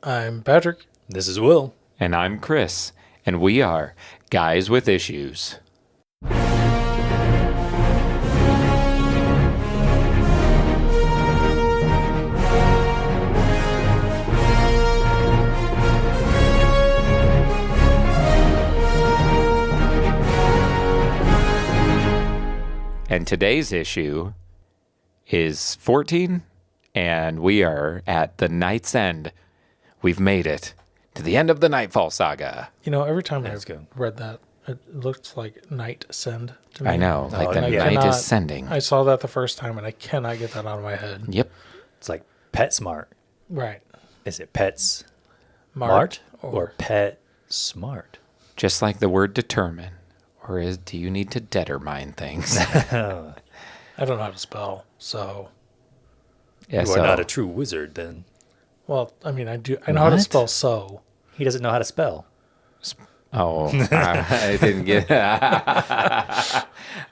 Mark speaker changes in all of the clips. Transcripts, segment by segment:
Speaker 1: I'm Patrick.
Speaker 2: This is Will.
Speaker 3: And I'm Chris, and we are Guys with Issues. And today's issue is 14, and we are at the Knightsend. We've made it to the end of the Knightfall Saga.
Speaker 1: You know, every time
Speaker 2: Let's
Speaker 1: I
Speaker 2: go.
Speaker 1: read that, it looks like Knightsend to me.
Speaker 3: I know, like the
Speaker 1: and
Speaker 3: night
Speaker 1: cannot-
Speaker 3: is sending.
Speaker 1: I saw that the first time, and I cannot get that out of my head.
Speaker 3: Yep.
Speaker 2: It's like PetSmart.
Speaker 1: Right.
Speaker 2: Is it Pets
Speaker 1: Mart
Speaker 2: or Pet Smart?
Speaker 3: Just like the word determine. Or do you need to determine things?
Speaker 1: I don't know how to spell, so...
Speaker 3: Yeah,
Speaker 2: You are not a true wizard, then.
Speaker 1: Well, I mean, I do. I know how to
Speaker 3: What?
Speaker 1: spell so.
Speaker 2: He doesn't know how to spell.
Speaker 3: Oh, I didn't get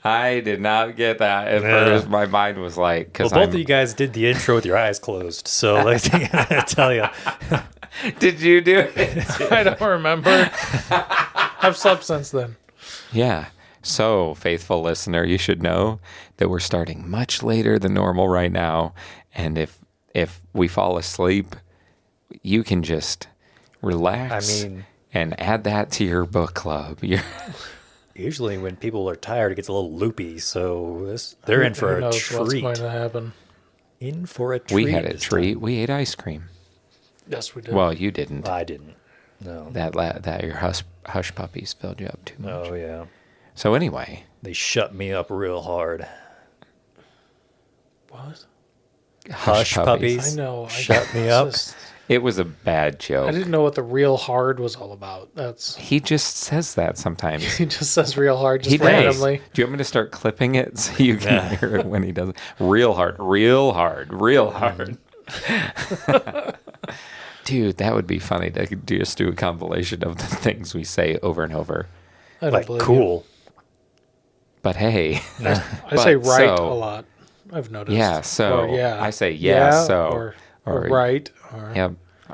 Speaker 3: I did not get that at first. My mind was like,
Speaker 2: Well,
Speaker 3: because
Speaker 2: both of you guys did the intro with your eyes closed, so I gotta tell you.
Speaker 3: Did you do it?
Speaker 1: I don't remember. I've slept since then.
Speaker 3: Yeah. So, faithful listener, you should know that we're starting much later than normal right now. And if we fall asleep, you can just relax and add that to your book club.
Speaker 2: Usually when people are tired, it gets a little loopy, so they're in for
Speaker 1: Who
Speaker 2: a
Speaker 1: knows
Speaker 2: treat.
Speaker 1: what's going to happen?
Speaker 2: In for a treat.
Speaker 3: We had a
Speaker 2: this
Speaker 3: treat.
Speaker 2: time.
Speaker 3: We ate ice cream.
Speaker 1: Yes, we did.
Speaker 3: Well, you didn't.
Speaker 2: I didn't. No.
Speaker 3: That your hush puppies filled you up too much.
Speaker 2: Oh, yeah.
Speaker 3: So anyway,
Speaker 2: They shut me up real hard.
Speaker 1: What?
Speaker 2: Hush puppies.
Speaker 1: I know.
Speaker 2: Shut me up.
Speaker 3: it was a bad joke.
Speaker 1: I didn't know what the real hard was all about. That's
Speaker 3: He just says that sometimes.
Speaker 1: he just says real hard just
Speaker 3: He does.
Speaker 1: randomly.
Speaker 3: Do you want me to start clipping it so you can hear it when he does it? Real hard, real hard, real hard. Dude, that would be funny to just do a compilation of the things we say over and over.
Speaker 1: I don't
Speaker 2: Like,
Speaker 1: believe
Speaker 2: cool.
Speaker 3: But hey,
Speaker 1: you. I say
Speaker 3: but
Speaker 1: right
Speaker 3: so-
Speaker 1: a lot. I've noticed.
Speaker 3: yeah, so
Speaker 1: Or yeah.
Speaker 3: I say yeah, so
Speaker 1: or right. Or,
Speaker 3: yeah,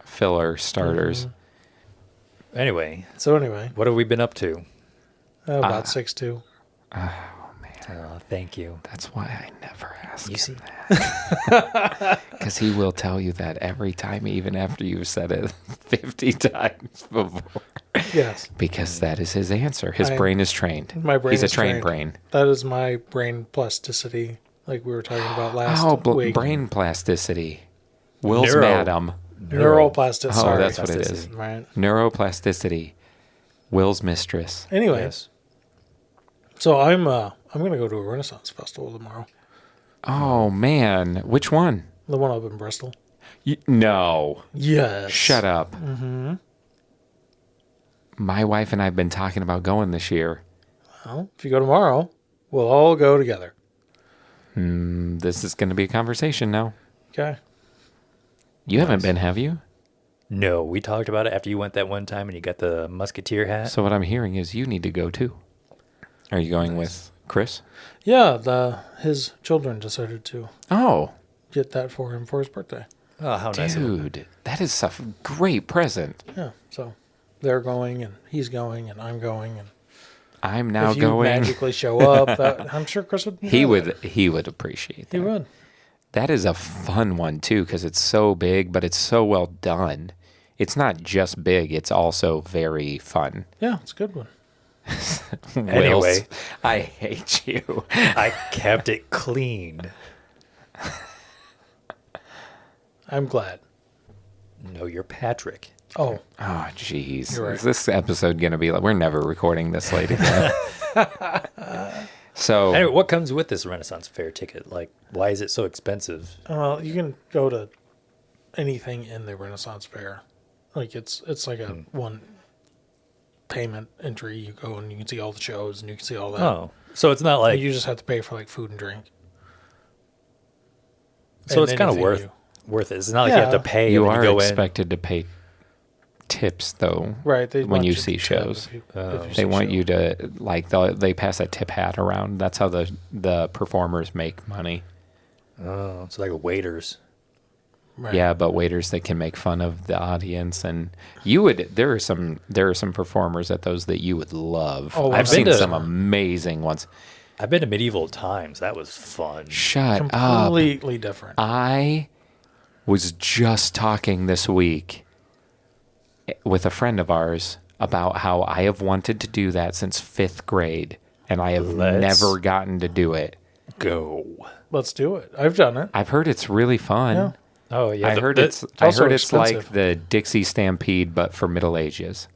Speaker 3: filler starters.
Speaker 2: Anyway,
Speaker 1: So anyway,
Speaker 2: what have we been up to?
Speaker 1: about 6'2".
Speaker 2: Oh, thank you.
Speaker 3: That's why I never ask
Speaker 2: You
Speaker 3: him
Speaker 2: see?
Speaker 3: that. Because he will tell you that every time, even after you've said it 50 times before.
Speaker 1: Yes,
Speaker 3: Because that is his answer. His
Speaker 1: I-
Speaker 3: brain is trained.
Speaker 1: my brain
Speaker 3: He's a
Speaker 1: is
Speaker 3: trained
Speaker 1: trained.
Speaker 3: brain.
Speaker 1: that is my brain plasticity, like we were talking about last week.
Speaker 3: Brain plasticity. Will's
Speaker 2: Neuro.
Speaker 3: madam.
Speaker 1: Neuroplasticity.
Speaker 3: Oh,
Speaker 1: sorry.
Speaker 3: that's what it is.
Speaker 2: Plasticity.
Speaker 1: Right.
Speaker 3: Neuroplasticity. Will's mistress.
Speaker 1: Anyway,
Speaker 2: Yes.
Speaker 1: so I'm gonna go to a Renaissance festival tomorrow.
Speaker 3: Oh, man. Which one?
Speaker 1: The one up in Bristol.
Speaker 3: No.
Speaker 1: Yes.
Speaker 3: Shut up. Mm-hmm. My wife and I have been talking about going this year.
Speaker 1: Well, if you go tomorrow, we'll all go together.
Speaker 3: This is going to be a conversation now.
Speaker 1: Okay.
Speaker 3: You haven't been, have you?
Speaker 2: No, we talked about it after you went that one time and you got the musketeer hat.
Speaker 3: So what I'm hearing is you need to go too. Are you going with Chris?
Speaker 1: Yeah, his children decided to
Speaker 3: Oh,
Speaker 1: get that for him for his birthday.
Speaker 2: Oh, how nice. of him.
Speaker 3: dude, that is a great present.
Speaker 1: Yeah. So they're going, and he's going, and I'm going, and
Speaker 3: I'm now
Speaker 1: if you
Speaker 3: going.
Speaker 1: magically show up, I'm sure Chris would.
Speaker 3: He
Speaker 1: enjoy
Speaker 3: would.
Speaker 1: that.
Speaker 3: He would appreciate that.
Speaker 1: He would.
Speaker 3: That is a fun one too because it's so big, but it's so well done. It's not just big; it's also very fun.
Speaker 1: Yeah, it's a good one.
Speaker 3: Will's, I hate you.
Speaker 2: I kept it clean.
Speaker 1: I'm glad.
Speaker 2: No, you're Patrick.
Speaker 1: Oh,
Speaker 3: Oh, jeez.
Speaker 1: You're right.
Speaker 3: Is this episode going to be like, we're never recording this late again? So,
Speaker 2: Anyway, what comes with this Renaissance Fair ticket? Like, why is it so expensive?
Speaker 1: well, you can go to anything in the Renaissance Fair. Like it's like a one payment entry. You go and you can see all the shows and you can see all that.
Speaker 2: Oh, so it's not like
Speaker 1: you just have to pay for like food and drink.
Speaker 2: so
Speaker 1: and
Speaker 2: it's kind of
Speaker 1: anything
Speaker 2: worth it. It's not like you have to
Speaker 1: Yeah.
Speaker 2: pay.
Speaker 3: you
Speaker 2: and then
Speaker 3: are
Speaker 2: go
Speaker 3: expected to pay tips, though.
Speaker 1: Right. They
Speaker 3: when
Speaker 1: want
Speaker 3: you
Speaker 1: to
Speaker 3: see
Speaker 1: tip
Speaker 3: shows.
Speaker 1: if you
Speaker 3: They
Speaker 1: see
Speaker 3: want
Speaker 1: show.
Speaker 3: you to, like, they pass a tip hat around. That's how the performers make money.
Speaker 2: Oh, it's like waiters.
Speaker 1: Right.
Speaker 3: Yeah, but waiters that can make fun of the audience, and there are some performers at those that you would love.
Speaker 1: Oh,
Speaker 3: I've seen
Speaker 1: 100%.
Speaker 3: some amazing ones.
Speaker 2: I've been to medieval times. That was fun.
Speaker 3: Shut up.
Speaker 1: Completely different.
Speaker 3: I was just talking this week with a friend of ours about how I have wanted to do that since 5th grade, and I have never gotten to do it.
Speaker 2: Go.
Speaker 1: Let's do it. I've done it.
Speaker 3: I've heard it's really fun.
Speaker 1: Yeah.
Speaker 2: Oh yeah.
Speaker 3: I heard it's
Speaker 1: also
Speaker 3: like
Speaker 1: expensive.
Speaker 3: the Dixie Stampede, but for Middle Ages.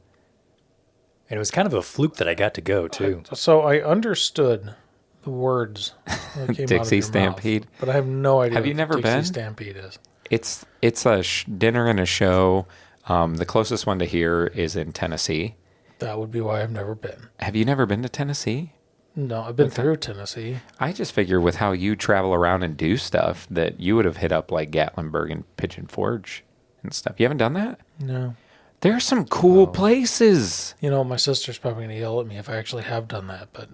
Speaker 2: And it was kind of a fluke that I got to go too.
Speaker 1: So I understood the words that came
Speaker 3: Dixie
Speaker 1: out of your
Speaker 3: Stampede?
Speaker 1: mouth, but I have no idea
Speaker 3: Have you
Speaker 1: what
Speaker 3: never
Speaker 1: Dixie
Speaker 3: been?
Speaker 1: Stampede is.
Speaker 3: It's a dinner and a show. The closest one to here is in Tennessee.
Speaker 1: That would be why I've never been.
Speaker 3: Have you never been to Tennessee?
Speaker 1: No, I've been through Tennessee.
Speaker 3: I just figure with how you travel around and do stuff that you would have hit up like Gatlinburg and Pigeon Forge and stuff. You haven't done that?
Speaker 1: No.
Speaker 3: There are some cool places.
Speaker 1: You know, my sister's probably going to yell at me if I actually have done that, but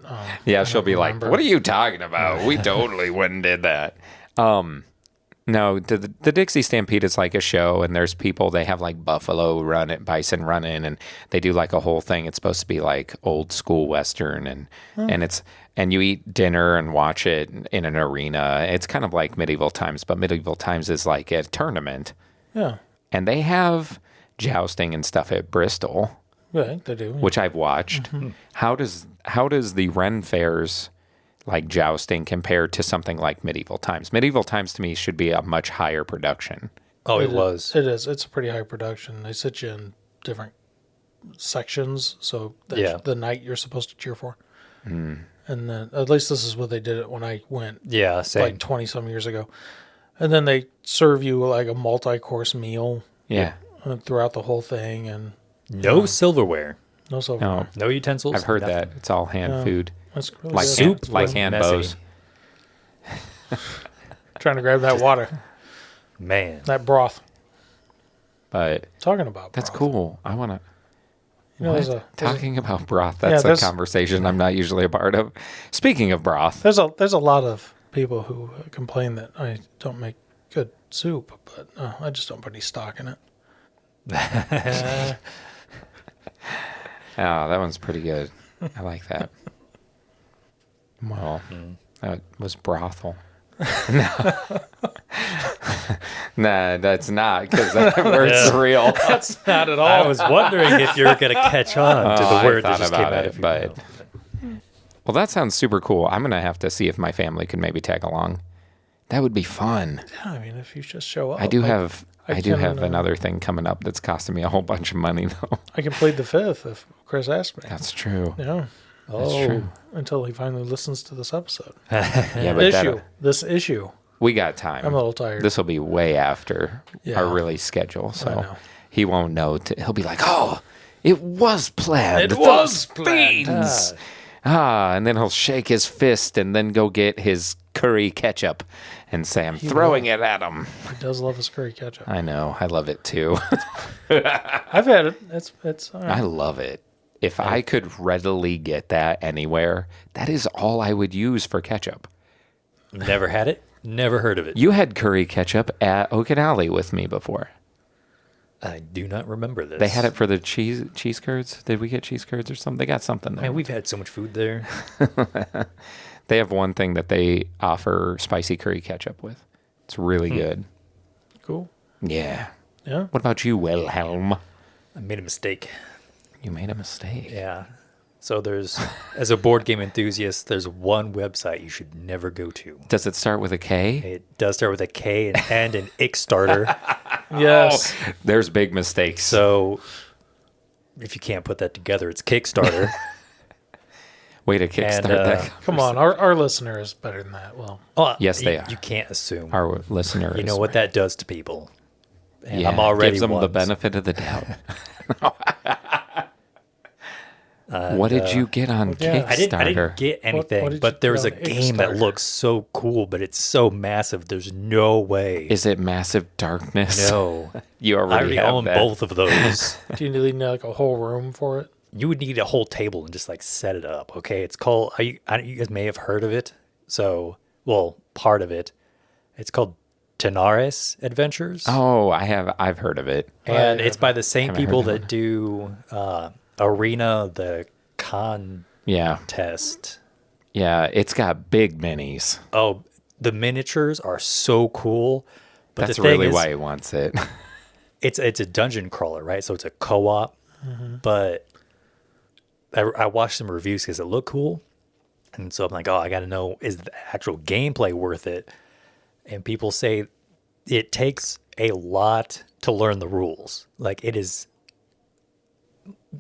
Speaker 3: Yeah,
Speaker 1: I
Speaker 3: she'll
Speaker 1: don't
Speaker 3: be
Speaker 1: remember.
Speaker 3: like, "What are you talking about? We totally went and did that." No, the Dixie Stampede is like a show, and there's people, they have like buffalo run it, bison run in, and they do like a whole thing. It's supposed to be like old school Western, and you eat dinner and watch it in an arena. It's kind of like medieval times, but medieval times is like a tournament,
Speaker 1: Yeah,
Speaker 3: and they have jousting and stuff at Bristol,
Speaker 1: right, they do.
Speaker 3: which I've watched. How does the Ren fairs like jousting compare to something like medieval times? Medieval times to me should be a much higher production.
Speaker 2: Oh, it
Speaker 1: is-
Speaker 2: was.
Speaker 1: It is. It's a pretty high production. They sit you in different sections, so that's
Speaker 2: Yeah.
Speaker 1: the night you're supposed to cheer for. And then, at least this is what they did it when I went
Speaker 2: Yeah, same.
Speaker 1: like 20 some years ago. And then they serve you like a multi-course meal
Speaker 3: Yeah.
Speaker 1: throughout the whole thing, and
Speaker 2: no silverware,
Speaker 1: no silver.
Speaker 3: No,
Speaker 2: no utensils.
Speaker 3: I've heard
Speaker 2: nothing.
Speaker 3: that. It's all hand food.
Speaker 1: That's really
Speaker 3: Like
Speaker 1: good.
Speaker 2: Soup
Speaker 3: like
Speaker 2: was
Speaker 3: hand
Speaker 2: messy.
Speaker 3: bows.
Speaker 1: Trying to grab that water,
Speaker 2: Man,
Speaker 1: that broth.
Speaker 3: But
Speaker 1: Talking about
Speaker 3: that's
Speaker 1: broth.
Speaker 3: cool. I want to.
Speaker 1: You know, there's a
Speaker 3: Talking about broth, that's a
Speaker 1: there's-
Speaker 3: conversation I'm not usually a part of. Speaking of broth,
Speaker 1: there's a lot of people who complain that I don't make good soup, but I just don't put any stock in it.
Speaker 3: oh, that one's pretty good. I like that. Well, that was brothel. Nah, that's not, because that word's real.
Speaker 1: That's not at all.
Speaker 2: I was wondering if you were going to catch on to
Speaker 3: Oh,
Speaker 2: the word
Speaker 3: I
Speaker 2: that
Speaker 3: thought
Speaker 2: just came
Speaker 3: about
Speaker 2: out
Speaker 3: it,
Speaker 2: of your
Speaker 3: but
Speaker 2: mouth.
Speaker 3: well, that sounds super cool. I'm gonna have to see if my family can maybe tag along. That would be fun.
Speaker 1: Yeah, I mean, if you just show up,
Speaker 3: I do have
Speaker 1: I
Speaker 3: do
Speaker 1: can,
Speaker 3: have another thing coming up that's costing me a whole bunch of money though.
Speaker 1: I can plead the fifth if Chris asks me.
Speaker 3: That's true.
Speaker 1: Yeah,
Speaker 3: That's
Speaker 2: Oh.
Speaker 3: true.
Speaker 1: until he finally listens to this episode.
Speaker 3: Yeah, but
Speaker 1: This issue.
Speaker 3: we got time.
Speaker 1: I'm a little tired.
Speaker 3: This will be way after
Speaker 1: Yeah.
Speaker 3: our release schedule,
Speaker 1: I
Speaker 3: so
Speaker 1: know.
Speaker 3: he won't know. He'll be like, "Oh, it was planned.
Speaker 1: It
Speaker 3: Those
Speaker 1: was planned."
Speaker 3: beans." And then he'll shake his fist and then go get his curry ketchup and say, "I'm throwing it at him."
Speaker 1: He does love his curry ketchup.
Speaker 3: I know. I love it too.
Speaker 1: I've had it. It's all right.
Speaker 3: I love it. If I could readily get that anywhere, that is all I would use for ketchup.
Speaker 2: Never had it. Never heard of it.
Speaker 3: You had curry ketchup at Okinawa with me before.
Speaker 2: I do not remember this.
Speaker 3: They had it for the cheese curds. Did we get cheese curds or something? They got something there.
Speaker 2: Man, we've had so much food there.
Speaker 3: They have one thing that they offer spicy curry ketchup with. It's really good.
Speaker 1: Cool.
Speaker 3: Yeah.
Speaker 1: Yeah.
Speaker 3: What about you, Wilhelm?
Speaker 2: I made a mistake.
Speaker 3: You made a mistake.
Speaker 2: Yeah. So there's, as a board game enthusiast, there's one website you should never go to.
Speaker 3: Does it start with a K?
Speaker 2: It does start with a K and an Kickstarter.
Speaker 1: Yes.
Speaker 3: There's big mistakes.
Speaker 2: So if you can't put that together, it's Kickstarter.
Speaker 3: Way to kickstart that.
Speaker 1: Come on. Our listener is better than that. Well,
Speaker 2: Oh,
Speaker 3: Yes, they are.
Speaker 2: You can't assume.
Speaker 3: Our listener
Speaker 2: You
Speaker 3: is
Speaker 2: know what that does to people. And
Speaker 3: Yeah,
Speaker 2: I'm already
Speaker 3: gives them the
Speaker 2: once.
Speaker 3: benefit of the doubt. What did you get on
Speaker 1: yeah.
Speaker 3: Kickstarter?
Speaker 2: I didn't get anything,
Speaker 1: what did you
Speaker 2: but there was a
Speaker 1: get on
Speaker 2: game that
Speaker 1: Kickstarter?
Speaker 2: looks so cool, but it's so massive. There's no way.
Speaker 3: Is it Massive Darkness?
Speaker 2: No.
Speaker 3: You
Speaker 2: I
Speaker 3: already,
Speaker 2: already
Speaker 3: have
Speaker 2: own
Speaker 3: that.
Speaker 2: both of those.
Speaker 1: do you need like a whole room for it?
Speaker 2: You would need a whole table and just like set it up. Okay, it's called. You guys may have heard of it. So, well, part of it. It's called Tenaris Adventures.
Speaker 3: Oh, I've heard of it.
Speaker 2: And it's by the same
Speaker 3: haven't
Speaker 2: people
Speaker 3: heard
Speaker 2: that do Arena, the
Speaker 3: Yeah.
Speaker 2: contest.
Speaker 3: Yeah, it's got big minis.
Speaker 2: Oh, the miniatures are so cool. But
Speaker 3: That's
Speaker 2: the thing
Speaker 3: really
Speaker 2: is,
Speaker 3: why he wants it.
Speaker 2: it's a dungeon crawler, right? So it's a co-op. But I watched some reviews because it looked cool. And so I'm like, oh, I got to know, is the actual gameplay worth it? And people say it takes a lot to learn the rules. Like, it is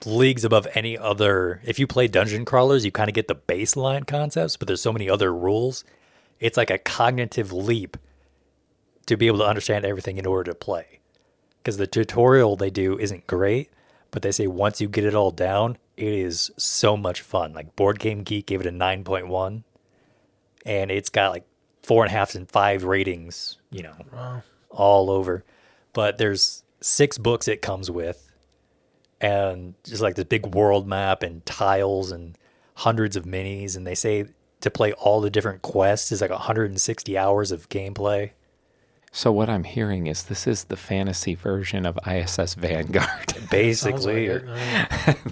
Speaker 2: leagues above any other. If you play dungeon crawlers, you kind of get the baseline concepts, but there's so many other rules. It's like a cognitive leap to be able to understand everything in order to play. Because the tutorial they do isn't great, but they say once you get it all down, it is so much fun. Like Board Game Geek gave it a 9.1, and it's got like 4.5 and 5 ratings, all over. But there's 6 books it comes with, and just like this big world map and tiles and hundreds of minis. And they say to play all the different quests is like 160 hours of gameplay.
Speaker 3: So what I'm hearing is this is the fantasy version of ISS Vanguard.
Speaker 2: Basically.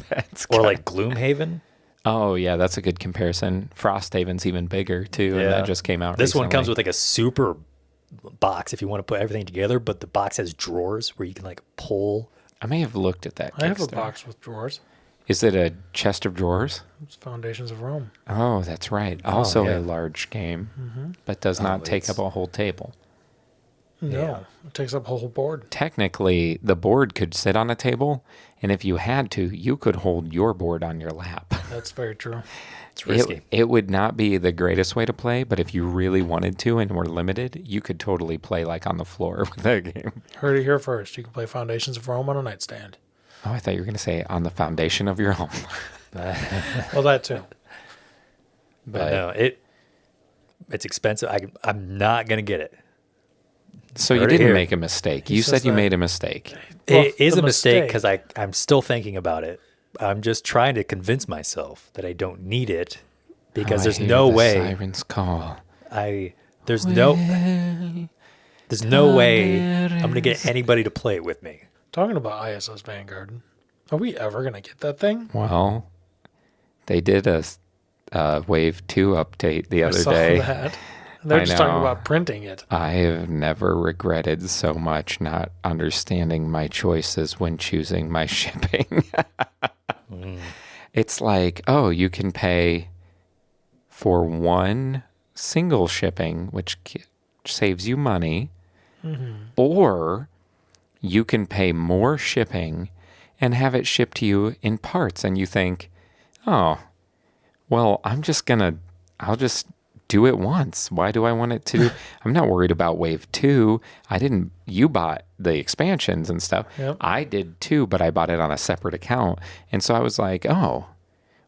Speaker 3: That's
Speaker 2: Or like Gloomhaven.
Speaker 3: Oh, yeah, that's a good comparison. Frosthaven's even bigger, too, and that just came out
Speaker 2: This one
Speaker 3: recently.
Speaker 2: comes with like a super box if you want to put everything together, but the box has drawers where you can like pull.
Speaker 3: I may have looked at that
Speaker 1: I have a
Speaker 3: Kickstarter.
Speaker 1: box with drawers.
Speaker 3: Is it a chest of drawers?
Speaker 1: It's Foundations of Rome.
Speaker 3: Oh, that's right. Also
Speaker 2: yeah.
Speaker 3: a large game, but does not take up a whole table.
Speaker 1: No,
Speaker 2: Yeah.
Speaker 1: it takes up a whole board.
Speaker 3: Technically, the board could sit on a table, and if you had to, you could hold your board on your lap.
Speaker 1: That's very true.
Speaker 2: It's risky.
Speaker 3: It would not be the greatest way to play, but if you really wanted to and were limited, you could totally play like on the floor with that game.
Speaker 1: Heard it here first. You can play Foundations of Rome on a nightstand.
Speaker 3: Oh, I thought you were going to say on the foundation of your home.
Speaker 1: Well, that too.
Speaker 2: But no, it's expensive. I'm not going to get it.
Speaker 3: So you
Speaker 2: Heard it
Speaker 3: didn't
Speaker 2: here.
Speaker 3: make a mistake.
Speaker 1: He
Speaker 3: You
Speaker 1: says
Speaker 3: said you
Speaker 1: that-
Speaker 3: made a mistake.
Speaker 1: Well,
Speaker 2: It is
Speaker 1: the
Speaker 2: a mistake
Speaker 1: mistake-
Speaker 2: because I'm still thinking about it. I'm just trying to convince myself that I don't need it because
Speaker 3: Oh, I
Speaker 2: there's
Speaker 3: hear
Speaker 2: no
Speaker 3: the
Speaker 2: way
Speaker 3: Sirens call.
Speaker 2: there's no way I'm going to get anybody to play it with me.
Speaker 1: Talking about ISS Vanguard, are we ever going to get that thing?
Speaker 3: Well, they did a Wave 2 update the
Speaker 1: I
Speaker 3: other
Speaker 1: saw
Speaker 3: day.
Speaker 1: that. They're
Speaker 3: I
Speaker 1: just talking
Speaker 3: know.
Speaker 1: about printing it.
Speaker 3: I have never regretted so much not understanding my choices when choosing my shipping. It's like, oh, you can pay for one single shipping, which saves you money, or you can pay more shipping and have it shipped to you in parts. And you think, oh, well, I'll just do it once. Why do I want it to? I'm not worried about Wave 2. You bought the expansions and stuff.
Speaker 1: Yep.
Speaker 3: I did too, but I bought it on a separate account. And so I was like, oh,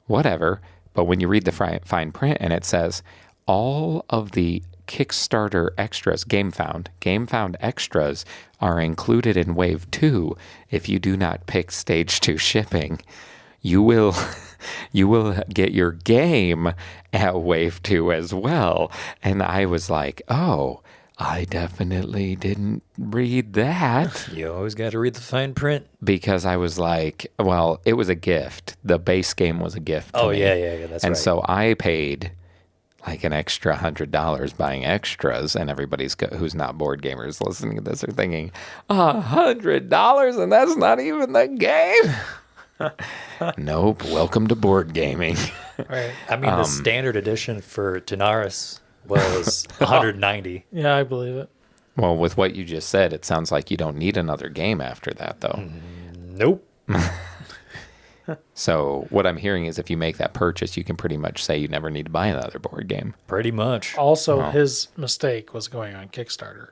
Speaker 3: whatever. But when you read the fine print and it says all of the Kickstarter extras, GameFound extras are included in Wave 2. If you do not pick Stage 2 shipping, you will get your game at Wave 2 as well. And I was like, oh, I definitely didn't read that.
Speaker 2: You always got to read the fine print.
Speaker 3: Because I was like, well, it was a gift. The base game was a gift to
Speaker 2: Oh,
Speaker 3: me.
Speaker 2: yeah, that's
Speaker 3: And
Speaker 2: right.
Speaker 3: so I paid like an extra $100 buying extras, and everybody's who's not board gamers listening to this are thinking, $100, and that's not even the game. Nope. Welcome to board gaming.
Speaker 1: Right.
Speaker 2: I mean, the standard edition for Tenaris was 190.
Speaker 1: Yeah, I believe it.
Speaker 3: Well, with what you just said, it sounds like you don't need another game after that, though.
Speaker 2: Nope.
Speaker 3: So what I'm hearing is if you make that purchase, you can pretty much say you never need to buy another board game.
Speaker 2: Pretty much.
Speaker 1: Also, his mistake was going on Kickstarter.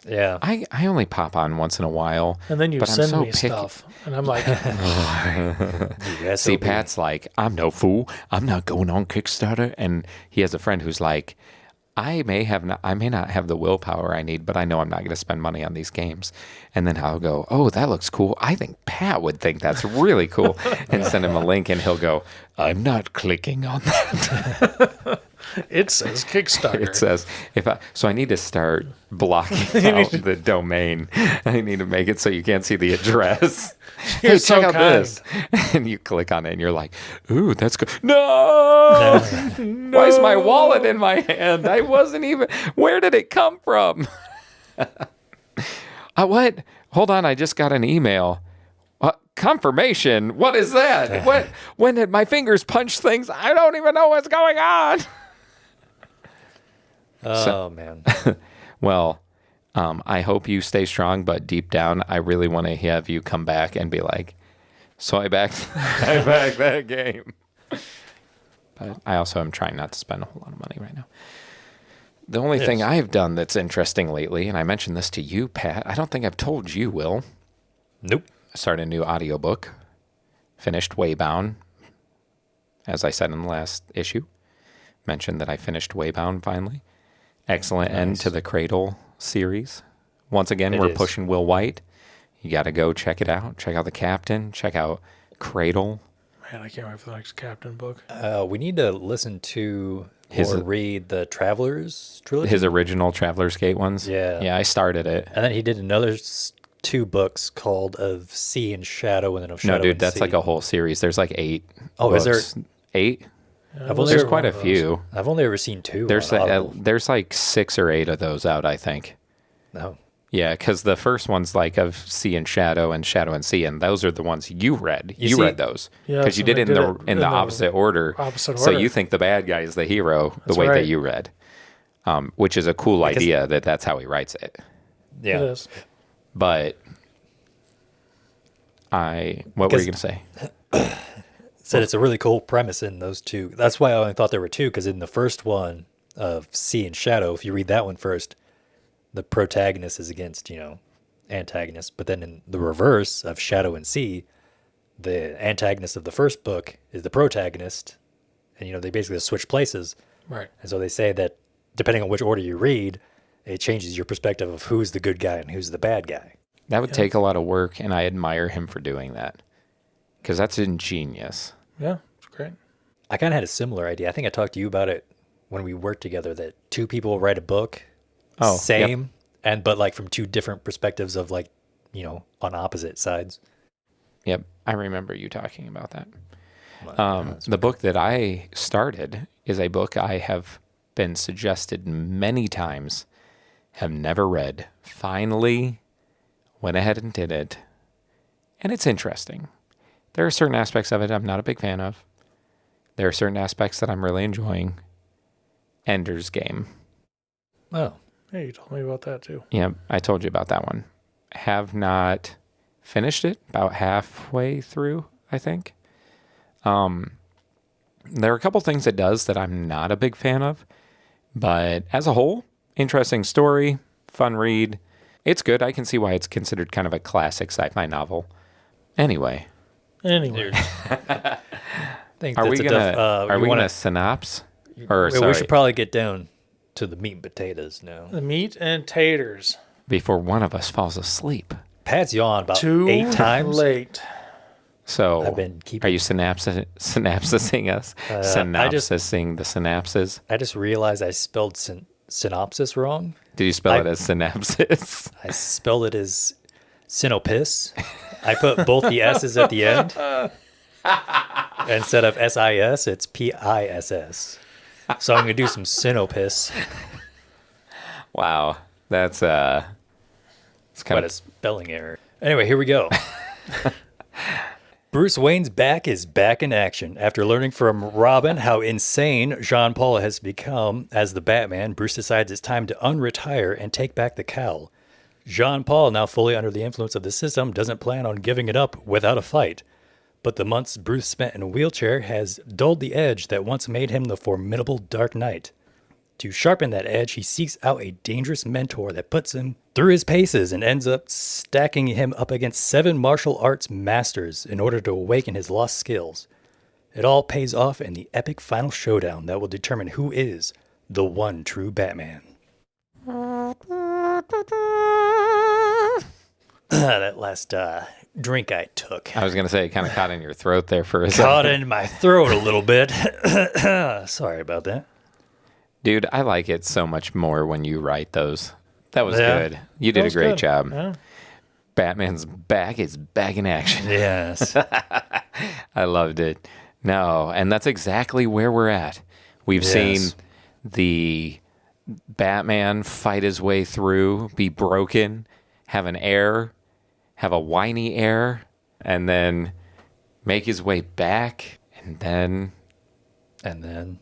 Speaker 2: Yeah.
Speaker 3: I only pop on once in a while.
Speaker 1: And then you
Speaker 3: but I'm
Speaker 1: send
Speaker 3: so
Speaker 1: me
Speaker 3: picky.
Speaker 1: stuff. And I'm like,
Speaker 2: Yes,
Speaker 3: See, Pat's like, I'm no fool. I'm not going on Kickstarter. And he has a friend who's like, I may not have the willpower I need, but I know I'm not going to spend money on these games. And then I'll go, oh, that looks cool. I think Pat would think that's really cool. And send him a link, and he'll go, I'm not clicking on that.
Speaker 1: It says Kickstarter.
Speaker 3: It says so I need to start blocking out the domain. I need to make it so you can't see the address.
Speaker 1: You're
Speaker 3: Hey,
Speaker 1: so
Speaker 3: check out
Speaker 1: kind.
Speaker 3: this. And you click on it and you're like, ooh, that's good. No! Why is my wallet in my hand? I wasn't even, where did it come from? What? Hold on, I just got an email. Confirmation? What is that? What? When did my fingers punch things? I don't even know what's going on.
Speaker 2: Oh, man.
Speaker 3: Well, I hope you stay strong, but deep down, I really want to have you come back and be like, so I backed that game. But I also am trying not to spend a whole lot of money right now. The only thing I've done that's interesting lately, and I mentioned this to you, Pat, I don't think I've told you, Will.
Speaker 2: Nope.
Speaker 3: I started a new audiobook, finished Waybound, as I said in the last issue. Mentioned that I finished Waybound finally. Excellent end to the Cradle series. Once again, we're pushing Will White. You got to go check it out. Check out the Captain. Check out Cradle.
Speaker 1: Man, I can't wait for the next Captain book.
Speaker 2: We need to listen to
Speaker 3: His-
Speaker 2: or read the Travelers trilogy.
Speaker 3: His original Traveler's Gate ones.
Speaker 2: Yeah.
Speaker 3: Yeah, I started it.
Speaker 2: And then he did another two books called Of Sea and Shadow and then Of Shadow
Speaker 3: No, dude,
Speaker 2: and
Speaker 3: that's
Speaker 2: Sea.
Speaker 3: like a whole series. There's like 8
Speaker 2: Oh, is
Speaker 3: books.
Speaker 2: there?
Speaker 3: 8?
Speaker 2: I've only
Speaker 3: There's
Speaker 2: ever-
Speaker 3: quite a
Speaker 1: one of those.
Speaker 3: few.
Speaker 2: I've only ever seen two.
Speaker 3: There's
Speaker 2: on Audible.
Speaker 3: there's like 6 or 8 of those out, I think.
Speaker 2: No.
Speaker 3: Yeah, because the first one's like Of Sea and Shadow and Sea, and those are the ones you read. You
Speaker 2: see-
Speaker 3: read those
Speaker 1: Yeah,
Speaker 3: because you
Speaker 1: so
Speaker 3: did
Speaker 1: they
Speaker 3: it
Speaker 1: did
Speaker 3: in
Speaker 1: it
Speaker 3: the
Speaker 1: in the
Speaker 3: opposite order.
Speaker 1: opposite
Speaker 3: So
Speaker 1: order.
Speaker 3: you think the bad guy is the hero the
Speaker 1: That's
Speaker 3: way that
Speaker 1: right.
Speaker 3: you read, which is a cool idea that's how he writes it.
Speaker 2: Yeah.
Speaker 1: It is.
Speaker 3: But what were you going to say?
Speaker 2: Said it's a really cool premise in those two. That's why I only thought there were two, because in the first one of Sea and Shadow, if you read that one first, the protagonist is against, antagonist. But then in the reverse of Shadow and Sea, the antagonist of the first book is the protagonist. And, they basically switch places.
Speaker 1: Right.
Speaker 2: And so they say that depending on which order you read, it changes your perspective of who's the good guy and who's the bad guy.
Speaker 3: That would take a lot of work, and I admire him for doing that because that's ingenious.
Speaker 1: Yeah, it's great.
Speaker 2: I kind of had a similar idea. I think I talked to you about it when we worked together, that two people write a book,
Speaker 3: Oh,
Speaker 2: same, but like from two different perspectives of on opposite sides.
Speaker 3: Yep, I remember you talking about that. The book that I started is a book I have been suggested many times, have never read. Finally, went ahead and did it, and it's interesting. There are certain aspects of it I'm not a big fan of. There are certain aspects that I'm really enjoying. Ender's Game.
Speaker 2: Oh,
Speaker 1: Hey, you told me about that too.
Speaker 3: Yeah, I told you about that one. Have not finished it, about halfway through, I think. There are a couple things it does that I'm not a big fan of, but as a whole, interesting story, fun read. It's good. I can see why it's considered kind of a classic sci-fi novel. Anyway,
Speaker 1: Anyway,
Speaker 2: I think
Speaker 3: are we
Speaker 2: that's
Speaker 3: gonna
Speaker 2: wanna-
Speaker 3: synopsis?
Speaker 2: we
Speaker 3: Sorry,
Speaker 2: should probably get down to the meat and potatoes now.
Speaker 1: the meat and taters.
Speaker 3: before one of us falls asleep.
Speaker 2: Pat's yawned about
Speaker 1: Too
Speaker 2: 8 times.
Speaker 1: late.
Speaker 3: So,
Speaker 2: I've been keeping-
Speaker 3: are you synapsising us? Synopsising the synapses?
Speaker 2: I just realized I spelled synopsis wrong.
Speaker 3: Did you spell it as synapsis?
Speaker 2: I spelled it as synopsis. I put both the S's at the end. Instead of SIS, it's PISS. So I'm going to do some synopsis.
Speaker 3: Wow, that's it's kind
Speaker 2: Quite a spelling error. Anyway, here we go. Bruce Wayne's back is back in action. After learning from Robin how insane Jean-Paul has become as the Batman, Bruce decides it's time to unretire and take back the cowl. Jean-Paul, now fully under the influence of the system, doesn't plan on giving it up without a fight. But the months Bruce spent in a wheelchair has dulled the edge that once made him the formidable Dark Knight. To sharpen that edge, he seeks out a dangerous mentor that puts him through his paces and ends up stacking him up against 7 martial arts masters in order to awaken his lost skills. It all pays off in the epic final showdown that will determine who is the one true Batman. That last drink I took
Speaker 3: I was gonna say it kind of caught in your throat there for a
Speaker 2: caught
Speaker 3: second.
Speaker 2: in my throat a little bit. Sorry about that.
Speaker 3: Dude, I like it so much more when you write those. That was
Speaker 2: Yeah.
Speaker 3: good. You did
Speaker 1: That
Speaker 3: a
Speaker 1: was
Speaker 3: great
Speaker 1: good.
Speaker 3: job.
Speaker 1: Yeah.
Speaker 3: Batman's back is back in action.
Speaker 2: Yes.
Speaker 3: I loved it. No, and that's exactly where we're at. We've
Speaker 2: Yes.
Speaker 3: seen the Batman fight his way through, be broken, have an heir, have a whiny heir, and then make his way back. And then
Speaker 2: And then,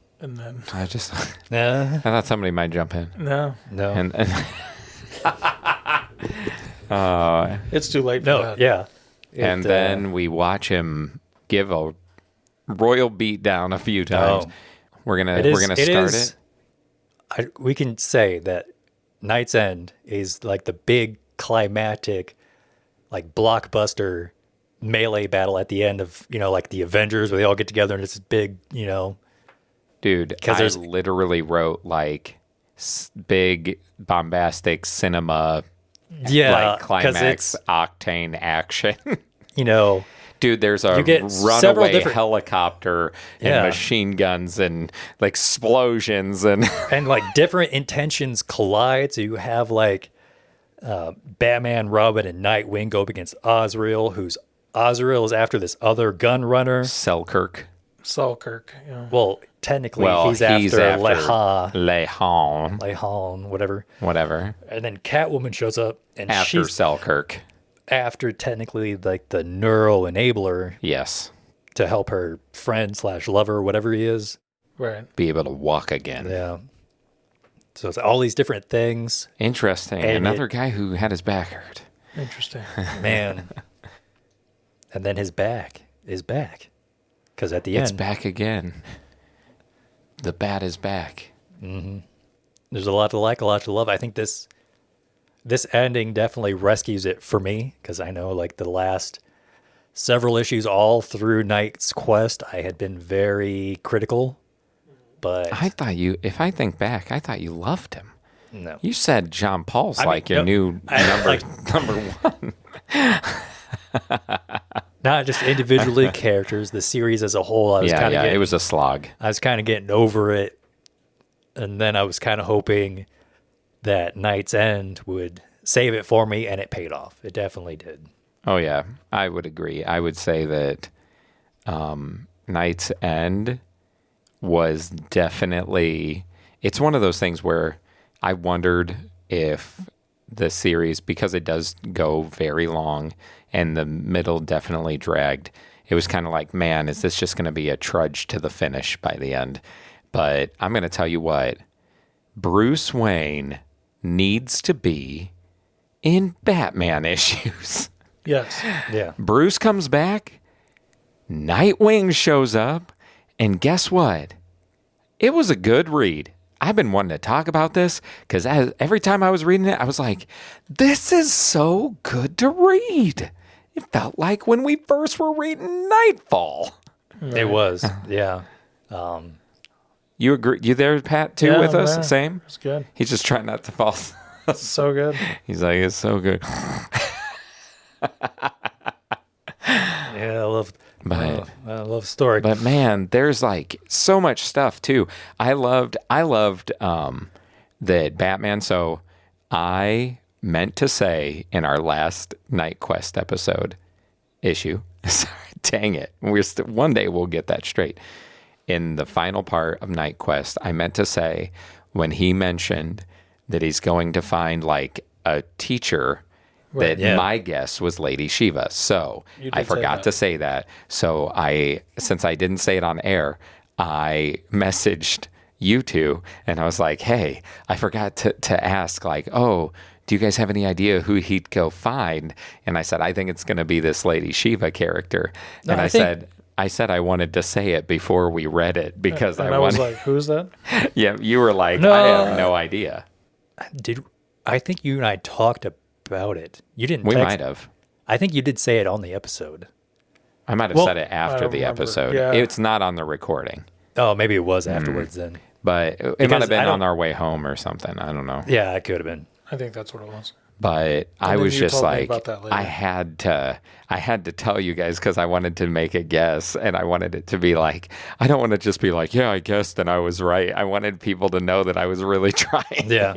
Speaker 3: I just,
Speaker 2: nah,
Speaker 3: I thought somebody might jump in.
Speaker 1: No,
Speaker 2: no.
Speaker 3: And
Speaker 1: it's too late for
Speaker 2: no,
Speaker 1: that.
Speaker 2: yeah.
Speaker 3: and then we watch him give a royal beat down a few times.
Speaker 2: No.
Speaker 3: We're gonna
Speaker 2: It is-
Speaker 3: we're gonna start
Speaker 2: is-
Speaker 3: it.
Speaker 2: we can say that Knight's End is like the big climactic, like blockbuster melee battle at the end of, like the Avengers, where they all get together and it's this big,
Speaker 3: Dude,
Speaker 2: 'Cause
Speaker 3: I
Speaker 2: there's-
Speaker 3: literally wrote like big bombastic cinema
Speaker 2: yeah,
Speaker 3: like
Speaker 2: 'cause
Speaker 3: climax
Speaker 2: it's,
Speaker 3: octane action. Dude, there's a
Speaker 2: You get several
Speaker 3: runaway
Speaker 2: different-
Speaker 3: helicopter and
Speaker 2: Yeah.
Speaker 3: machine guns and like explosions and
Speaker 2: and like different intentions collide. So you have like Batman, Robin, and Nightwing go up against Azrael, Azrael is after this other gun runner.
Speaker 3: Selkirk.
Speaker 1: Selkirk. Yeah.
Speaker 2: Well, technically, he's after Lehan, whatever.
Speaker 3: Whatever.
Speaker 2: And then Catwoman shows up, and
Speaker 3: After
Speaker 2: she's
Speaker 3: Selkirk.
Speaker 2: after technically like the neural enabler
Speaker 3: Yes.
Speaker 2: to help her friend / lover, whatever he is.
Speaker 1: Right.
Speaker 3: Be able to walk again.
Speaker 2: Yeah. So it's all these different things.
Speaker 3: Interesting.
Speaker 2: And
Speaker 3: Another guy who had his back hurt.
Speaker 1: Interesting.
Speaker 2: Man. And then his back is back. Because at the
Speaker 3: It's
Speaker 2: end,
Speaker 3: back again. The bat is back.
Speaker 2: there's a lot to like, a lot to love. I think this ending definitely rescues it for me, because I know like the last several issues all through Knight's Quest, I had been very critical. But
Speaker 3: I thought if I think back, I thought you loved him.
Speaker 2: no.
Speaker 3: You said John Paul's
Speaker 2: I mean,
Speaker 3: like your
Speaker 2: no,
Speaker 3: new number one.
Speaker 2: Not just individually characters, the series as a whole. I was kind of
Speaker 3: it was a slog.
Speaker 2: I was kind of getting over it, and then I was kind of hoping that Knight's End would save it for me, and it paid off. It definitely did.
Speaker 3: Oh yeah, I would agree. I would say that Knight's End was definitely. It's one of those things where I wondered if the series, because it does go very long and the middle definitely dragged, it was kind of like, man, is this just going to be a trudge to the finish by the end? But I'm going to tell you what, Bruce Wayne needs to be in Batman issues.
Speaker 1: Yes.
Speaker 2: Yeah.
Speaker 3: Bruce comes back, Nightwing shows up, and guess what? It was a good read. I've been wanting to talk about this because every time I was reading it, I was like, this is so good to read. It felt like when we first were reading Knightfall.
Speaker 2: It was. Yeah.
Speaker 3: You agree? You there, Pat, too,
Speaker 1: Yeah,
Speaker 3: with us?
Speaker 1: man.
Speaker 3: Same?
Speaker 1: It's good.
Speaker 3: He's just trying not to fall.
Speaker 1: It's so good.
Speaker 3: He's like, it's so good.
Speaker 2: Yeah, I love story.
Speaker 3: But man, there's like so much stuff too. I loved that Batman. So I meant to say in our last Night Quest episode issue, sorry, dang it, one day we'll get that straight. In the final part of Night Quest, I meant to say when he mentioned that he's going to find like a teacher. That
Speaker 2: yeah.
Speaker 3: my guess was Lady Shiva. So
Speaker 1: You
Speaker 3: I
Speaker 1: did say
Speaker 3: forgot
Speaker 1: that.
Speaker 3: to say that. So since I didn't say it on air, I messaged you two and I was like, hey, I forgot to ask, like, oh, do you guys have any idea who he'd go find? And I said, I think it's going to be this Lady Shiva character.
Speaker 2: No,
Speaker 3: and
Speaker 2: I
Speaker 3: I said I wanted to say it before we read it because
Speaker 1: And
Speaker 3: I
Speaker 1: I was
Speaker 3: wanted.
Speaker 1: like, who's that?
Speaker 3: Yeah, you were like,
Speaker 2: No.
Speaker 3: I have no idea.
Speaker 2: I think you and I talked about it. You didn't
Speaker 3: We
Speaker 2: text-
Speaker 3: might have.
Speaker 2: I think you did say it on the episode.
Speaker 3: I might have
Speaker 2: Well,
Speaker 3: said it after
Speaker 1: don't
Speaker 3: the
Speaker 1: remember.
Speaker 3: episode.
Speaker 1: Yeah.
Speaker 3: It's not on the recording.
Speaker 2: Oh, maybe it was afterwards then.
Speaker 3: But it might
Speaker 2: Because
Speaker 3: have been
Speaker 2: I don't-
Speaker 3: on our way home or something. I don't know.
Speaker 2: Yeah, it could have been.
Speaker 1: I think that's what it was.
Speaker 3: But I
Speaker 1: then
Speaker 3: was
Speaker 1: you
Speaker 3: just
Speaker 1: told me
Speaker 3: like,
Speaker 1: about that later.
Speaker 3: I had to tell you guys because I wanted to make a guess, and I wanted it to be like, I don't want to just be like, yeah, I guessed and I was right. I wanted people to know that I was really trying.
Speaker 2: Yeah.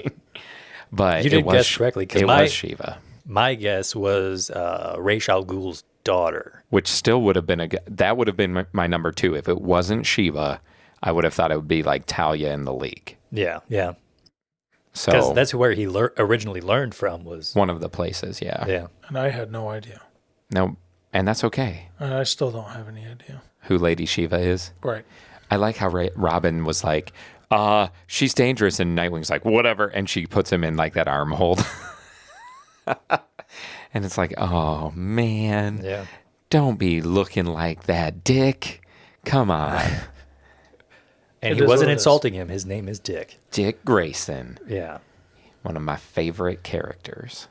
Speaker 3: But
Speaker 2: You did guess correctly, 'cause
Speaker 3: it
Speaker 2: my-
Speaker 3: was Shiva,
Speaker 2: My guess was Ra's al Ghul's daughter.
Speaker 3: which still would have been that would have been my number 2 if it wasn't Shiva. I would have thought it would be like Talia in the League.
Speaker 2: Yeah. Because
Speaker 3: So
Speaker 2: that's where he originally learned from was.
Speaker 3: one of the places, yeah.
Speaker 2: Yeah.
Speaker 1: And I had no idea.
Speaker 3: No, and that's okay.
Speaker 1: And I still don't have any idea.
Speaker 3: Who Lady Shiva is.
Speaker 1: Right.
Speaker 3: I like how Robin was like, she's dangerous, and Nightwing's like, whatever, and she puts him in like that arm hold. And it's like, oh man,
Speaker 2: Yeah.
Speaker 3: don't be looking like that, Dick. Come on.
Speaker 2: And
Speaker 1: It
Speaker 2: he
Speaker 1: is
Speaker 2: wasn't
Speaker 1: what it is.
Speaker 2: insulting him. His name is Dick.
Speaker 3: Dick Grayson,
Speaker 2: Yeah.
Speaker 3: one of my favorite characters.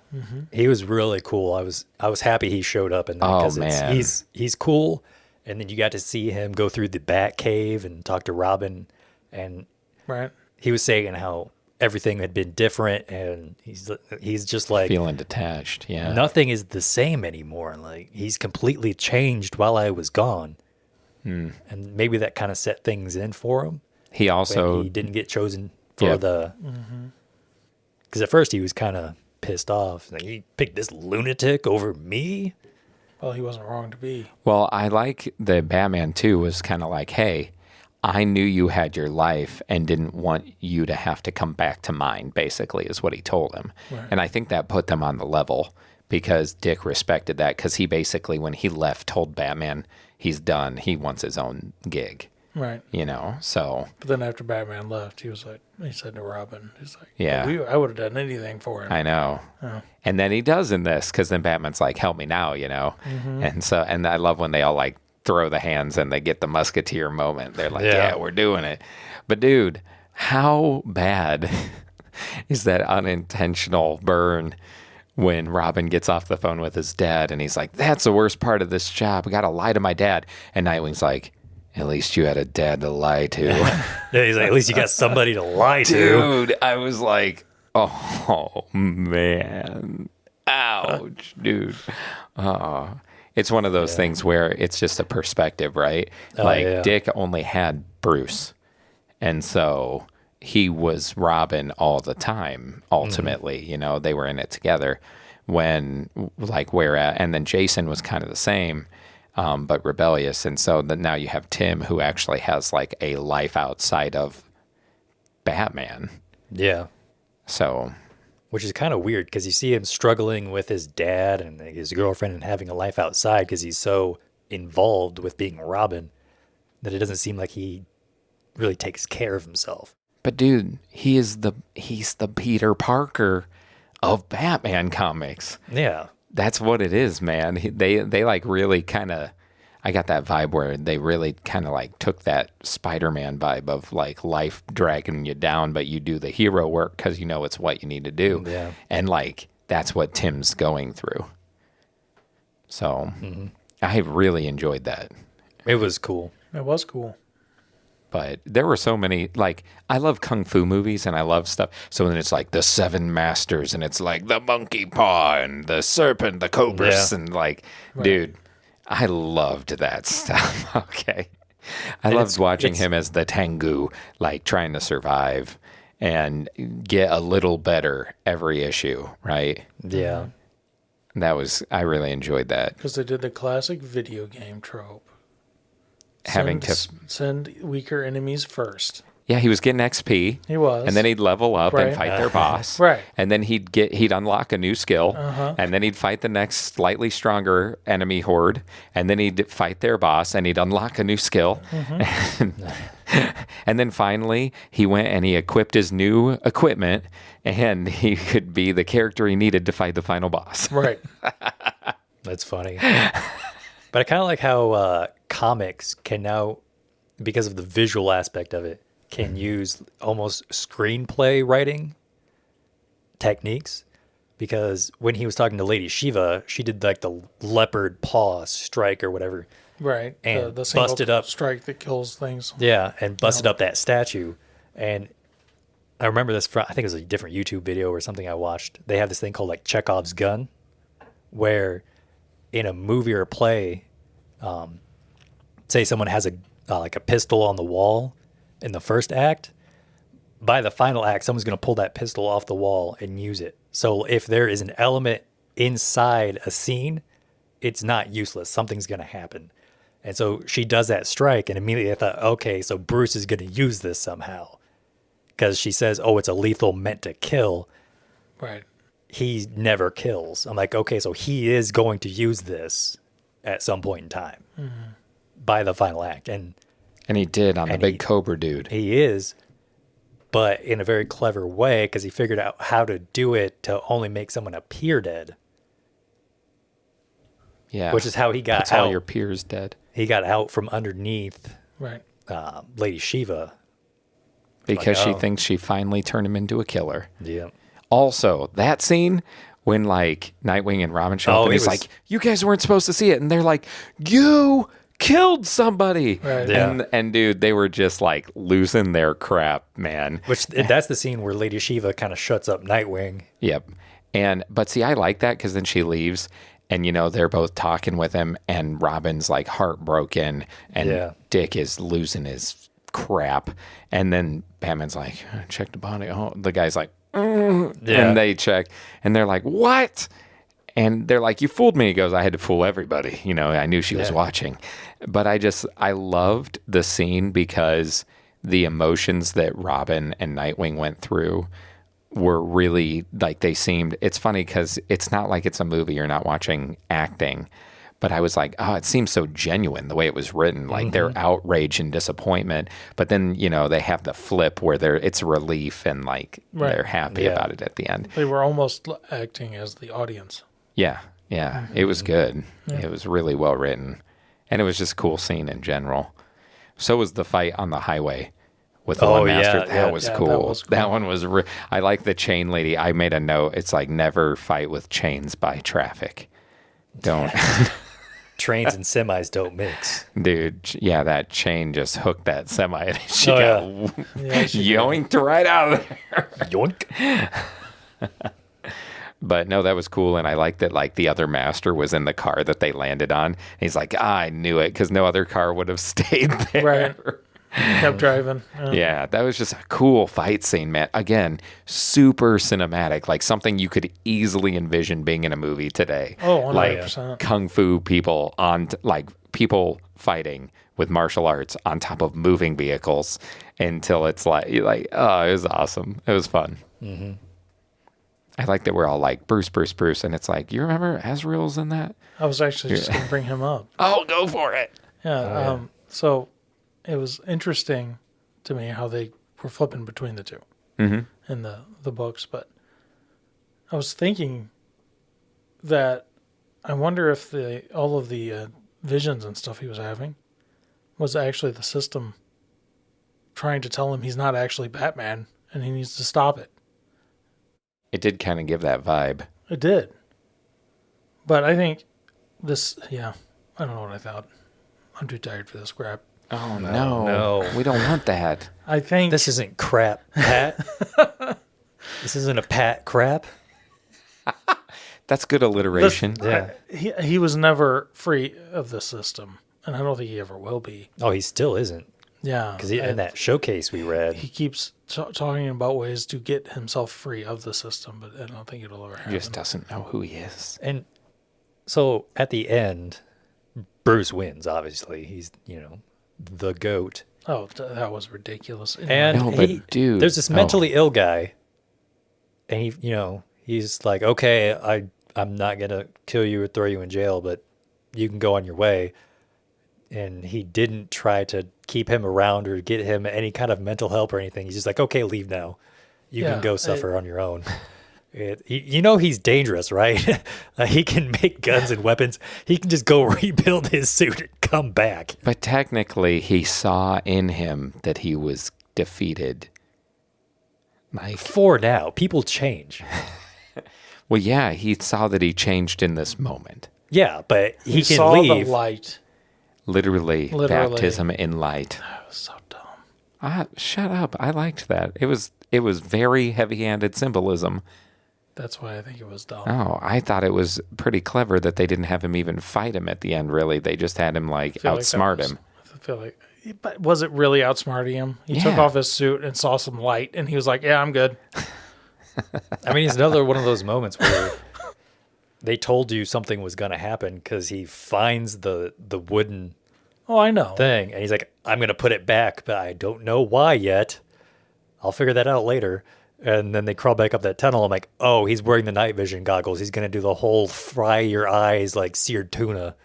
Speaker 2: He was really cool. I was happy he showed up in that
Speaker 3: Oh,
Speaker 2: because
Speaker 3: man.
Speaker 2: he's cool. And then you got to see him go through the Bat Cave and talk to Robin, and
Speaker 1: Right.
Speaker 2: he was saying how everything had been different, and he's just like
Speaker 3: Feeling detached, yeah.
Speaker 2: nothing is the same anymore. Like he's completely changed while I was gone, and maybe that kind of set things in for him.
Speaker 3: He
Speaker 2: When
Speaker 3: also,
Speaker 2: he didn't get chosen for
Speaker 3: Yep.
Speaker 2: the because at first he was kind of pissed off. Like, he picked this lunatic over me.
Speaker 1: Well, he wasn't wrong to be.
Speaker 3: well, I like the Batman too was kind of like, hey, I knew you had your life and didn't want you to have to come back to mine, basically, is what he told him.
Speaker 1: Right.
Speaker 3: And I think that put them on the level because Dick respected that because he basically, when he left, told Batman he's done. He wants his own gig,
Speaker 1: Right.
Speaker 3: you know? So,
Speaker 1: But then after Batman left, he said to Robin, he's like,
Speaker 3: Yeah.
Speaker 1: I would have done anything for him.
Speaker 3: I know.
Speaker 1: Oh.
Speaker 3: And then he does in this because then Batman's like, help me now, you know? And so, and I love when they all like throw the hands and they get the musketeer moment. They're like,
Speaker 2: Yeah.
Speaker 3: yeah, we're doing it. But dude, how bad is that unintentional burn when Robin gets off the phone with his dad and he's like, that's the worst part of this job. I got to lie to my dad. And Nightwing's like, at least you had a dad to lie to.
Speaker 2: Yeah, he's like, at least you got somebody to lie to.
Speaker 3: Dude, I was like, oh, man. Ouch, dude. It's one of those things where it's just a perspective, right?
Speaker 2: Oh,
Speaker 3: like,
Speaker 2: yeah.
Speaker 3: Dick only had Bruce. And so he was Robin all the time, ultimately. You know, they were in it together. And then Jason was kind of the same. But rebellious. And so now you have Tim, who actually has like a life outside of Batman.
Speaker 2: Yeah.
Speaker 3: So,
Speaker 2: Which is kind of weird because you see him struggling with his dad and his girlfriend and having a life outside because he's so involved with being Robin that it doesn't seem like he really takes care of himself.
Speaker 3: but dude, he's the Peter Parker of Batman comics.
Speaker 2: Yeah.
Speaker 3: That's what it is, man. They like really kind of, I got that vibe where they really kind of like took that Spider-Man vibe of like life dragging you down, but you do the hero work because you know it's what you need to do.
Speaker 2: Yeah.
Speaker 3: And like, that's what Tim's going through. So I really enjoyed that.
Speaker 2: It was cool.
Speaker 1: It was cool.
Speaker 3: But there were so many, like, I love kung fu movies and I love stuff. So then it's like the seven masters and it's like the monkey paw and the serpent, the cobras,
Speaker 2: Yeah.
Speaker 3: and like, dude, I loved that stuff. Okay. I loved watching him as the Tengu, like trying to survive and get a little better every issue, right?
Speaker 2: Yeah.
Speaker 3: I really enjoyed that.
Speaker 1: Because they did the classic video game trope. Send weaker enemies first.
Speaker 3: Yeah, he was getting XP.
Speaker 1: He was.
Speaker 3: And then he'd level up and
Speaker 1: Right.
Speaker 3: fight their boss.
Speaker 1: Right.
Speaker 3: And then he'd unlock a new skill. And then he'd fight the next slightly stronger enemy horde. And then he'd fight their boss and he'd unlock a new skill. And then finally he went and he equipped his new equipment and he could be the character he needed to fight the final boss.
Speaker 1: Right.
Speaker 2: That's funny. But I kind of like how comics can now, because of the visual aspect of it, can use almost screenplay writing techniques. Because when he was talking to Lady Shiva, she did like the leopard paw strike or whatever.
Speaker 1: Right.
Speaker 2: And
Speaker 1: the single
Speaker 2: busted up.
Speaker 1: strike that kills things.
Speaker 2: Yeah, and busted up that statue. And I remember this from, I think it was a different YouTube video or something I watched. They have this thing called like Chekhov's gun, where in a movie or a play, say someone has a like a pistol on the wall in the first act, by the final act, someone's going to pull that pistol off the wall and use it. So if there is an element inside a scene, it's not useless. Something's going to happen. And so she does that strike, and immediately I thought, okay, so Bruce is going to use this somehow. Because she says, oh, it's a lethal meant to kill.
Speaker 1: Right.
Speaker 2: He never kills. I'm like, okay, so he is going to use this at some point in time by the final act. And
Speaker 3: he did on the big Cobra dude.
Speaker 2: he is, but in a very clever way, because he figured out how to do it to only make someone appear dead.
Speaker 3: Yeah.
Speaker 2: Which is how he got
Speaker 3: Puts
Speaker 2: out.
Speaker 3: all your peers dead.
Speaker 2: He got out from underneath
Speaker 1: Right.
Speaker 2: Lady Shiva.
Speaker 3: Because
Speaker 2: Like,
Speaker 3: she
Speaker 2: oh.
Speaker 3: thinks she finally turned him into a killer.
Speaker 2: Yeah.
Speaker 3: Also, that scene when like Nightwing and Robin show up and he's like, you guys weren't supposed to see it. And they're like, you killed somebody.
Speaker 1: Right.
Speaker 2: Yeah.
Speaker 3: And dude, they were just like losing their crap, man.
Speaker 2: Which that's the scene where Lady Shiva kind of shuts up Nightwing.
Speaker 3: Yep. But see, I like that because then she leaves and, you know, they're both talking with him and Robin's like heartbroken and Dick is losing his crap. And then Batman's like, check the body. Oh, the guy's like, and they check and they're like, what? And they're like, you fooled me. He goes, I had to fool everybody. You know, I knew she was watching. But I loved the scene because the emotions that Robin and Nightwing went through were really like it's funny because it's not like it's a movie. You're not watching acting. But I was like, oh, it seems so genuine the way it was written. Like their outrage and disappointment. But then, you know, they have the flip where it's relief and like they're happy about it at the end.
Speaker 1: They were almost acting as the audience.
Speaker 3: Yeah. Yeah. It was good. Yeah. It was really well written. And it was just a cool scene in general. So was the fight on the highway with the one master. That was cool. That was cool. That one was I like the chain lady. I made a note. It's like never fight with chains by traffic. Don't.
Speaker 2: Trains and semis don't mix.
Speaker 3: Dude, yeah, that chain just hooked that semi and she got yoinked right out of there.
Speaker 2: Yoink.
Speaker 3: But no, that was cool. And I liked that like the other master was in the car that they landed on. He's like, I knew it because no other car would have stayed there.
Speaker 1: Right. Kept driving.
Speaker 3: Yeah, that was just a cool fight scene, man. Again, super cinematic, like something you could easily envision being in a movie today.
Speaker 1: Oh, 100%.
Speaker 3: Like kung fu people like people fighting with martial arts on top of moving vehicles until it's like oh, it was awesome. It was fun. Mm-hmm. I like that we're all like Bruce, and it's like, you remember Azrael's in that?
Speaker 1: I was actually just going to bring him up.
Speaker 3: Oh, go for it.
Speaker 1: Yeah. So it was interesting to me how they were flipping between the two in the books. But I was thinking that I wonder if all of the visions and stuff he was having was actually the system trying to tell him he's not actually Batman and he needs to stop it.
Speaker 3: It did kind of give that vibe.
Speaker 1: It did. But I think I don't know what I thought. I'm too tired for this crap.
Speaker 3: Oh, no. We don't want that.
Speaker 1: I think
Speaker 2: This isn't crap, Pat. This isn't a Pat crap.
Speaker 3: That's good alliteration.
Speaker 1: he was never free of the system, and I don't think he ever will be.
Speaker 2: Oh, he still isn't.
Speaker 1: Yeah.
Speaker 2: Because in that showcase we read,
Speaker 1: He keeps talking about ways to get himself free of the system, but I don't think it'll ever happen.
Speaker 3: He just doesn't know who he is.
Speaker 2: and so at the end, Bruce wins, obviously. He's, the GOAT.
Speaker 1: Oh, that was ridiculous.
Speaker 2: And
Speaker 3: No, but dude.
Speaker 2: there's this mentally ill guy, and he's like, okay, I'm not going to kill you or throw you in jail, but you can go on your way. And he didn't try to keep him around or get him any kind of mental help or anything. He's just like, okay, leave now. You can go suffer on your own. He's dangerous, right? He can make guns and weapons. He can just go rebuild his suit and come back.
Speaker 3: But technically, he saw in him that he was defeated. Like,
Speaker 2: For now, people change.
Speaker 3: well, yeah, he saw that he changed in this moment.
Speaker 2: Yeah, but he can
Speaker 1: saw
Speaker 2: leave.
Speaker 1: the light.
Speaker 3: Literally,
Speaker 1: Literally.
Speaker 3: baptism in light.
Speaker 1: That was so dumb.
Speaker 3: Shut up. I liked that. It was very heavy-handed symbolism.
Speaker 1: That's why I think it was dumb.
Speaker 3: Oh, I thought it was pretty clever that they didn't have him even fight him at the end, really. They just had him, like, outsmart him.
Speaker 1: I feel like, but was it really outsmarting him? He took off his suit and saw some light, and he was like, yeah, I'm good.
Speaker 2: I mean, it's another one of those moments where they told you something was going to happen because he finds the wooden
Speaker 1: I know.
Speaker 2: thing, and he's like, I'm going to put it back, but I don't know why yet. I'll figure that out later. And then they crawl back up that tunnel. I'm like, oh, he's wearing the night vision goggles. He's going to do the whole fry your eyes like seared tuna.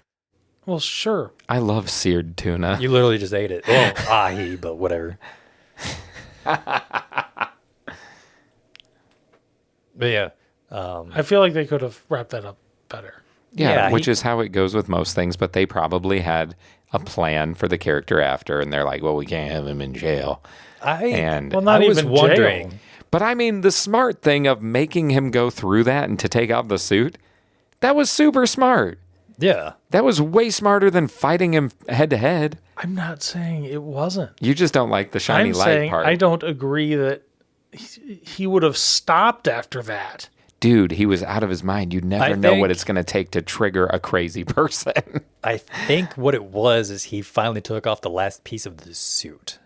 Speaker 1: Well, sure.
Speaker 3: I love seared tuna.
Speaker 2: You literally just ate it. Well, ahi, but whatever. But yeah.
Speaker 1: I feel like they could have wrapped that up better.
Speaker 3: Yeah, which is how it goes with most things, but they probably had a plan for the character after, and they're like, well, we can't have him in jail.
Speaker 1: Not
Speaker 2: was
Speaker 1: even
Speaker 2: wondering.
Speaker 1: jail.
Speaker 3: But I mean, the smart thing of making him go through that and to take off the suit, that was super smart.
Speaker 2: Yeah.
Speaker 3: That was way smarter than fighting him head to head.
Speaker 1: I'm not saying it wasn't.
Speaker 3: You just don't like the shiny
Speaker 1: I'm
Speaker 3: light
Speaker 1: saying
Speaker 3: part.
Speaker 1: I don't agree that he would have stopped after that.
Speaker 3: Dude, he was out of his mind. You never know
Speaker 2: think-
Speaker 3: what it's going to take to trigger a crazy person.
Speaker 2: I think what it was is he finally took off the last piece of the suit.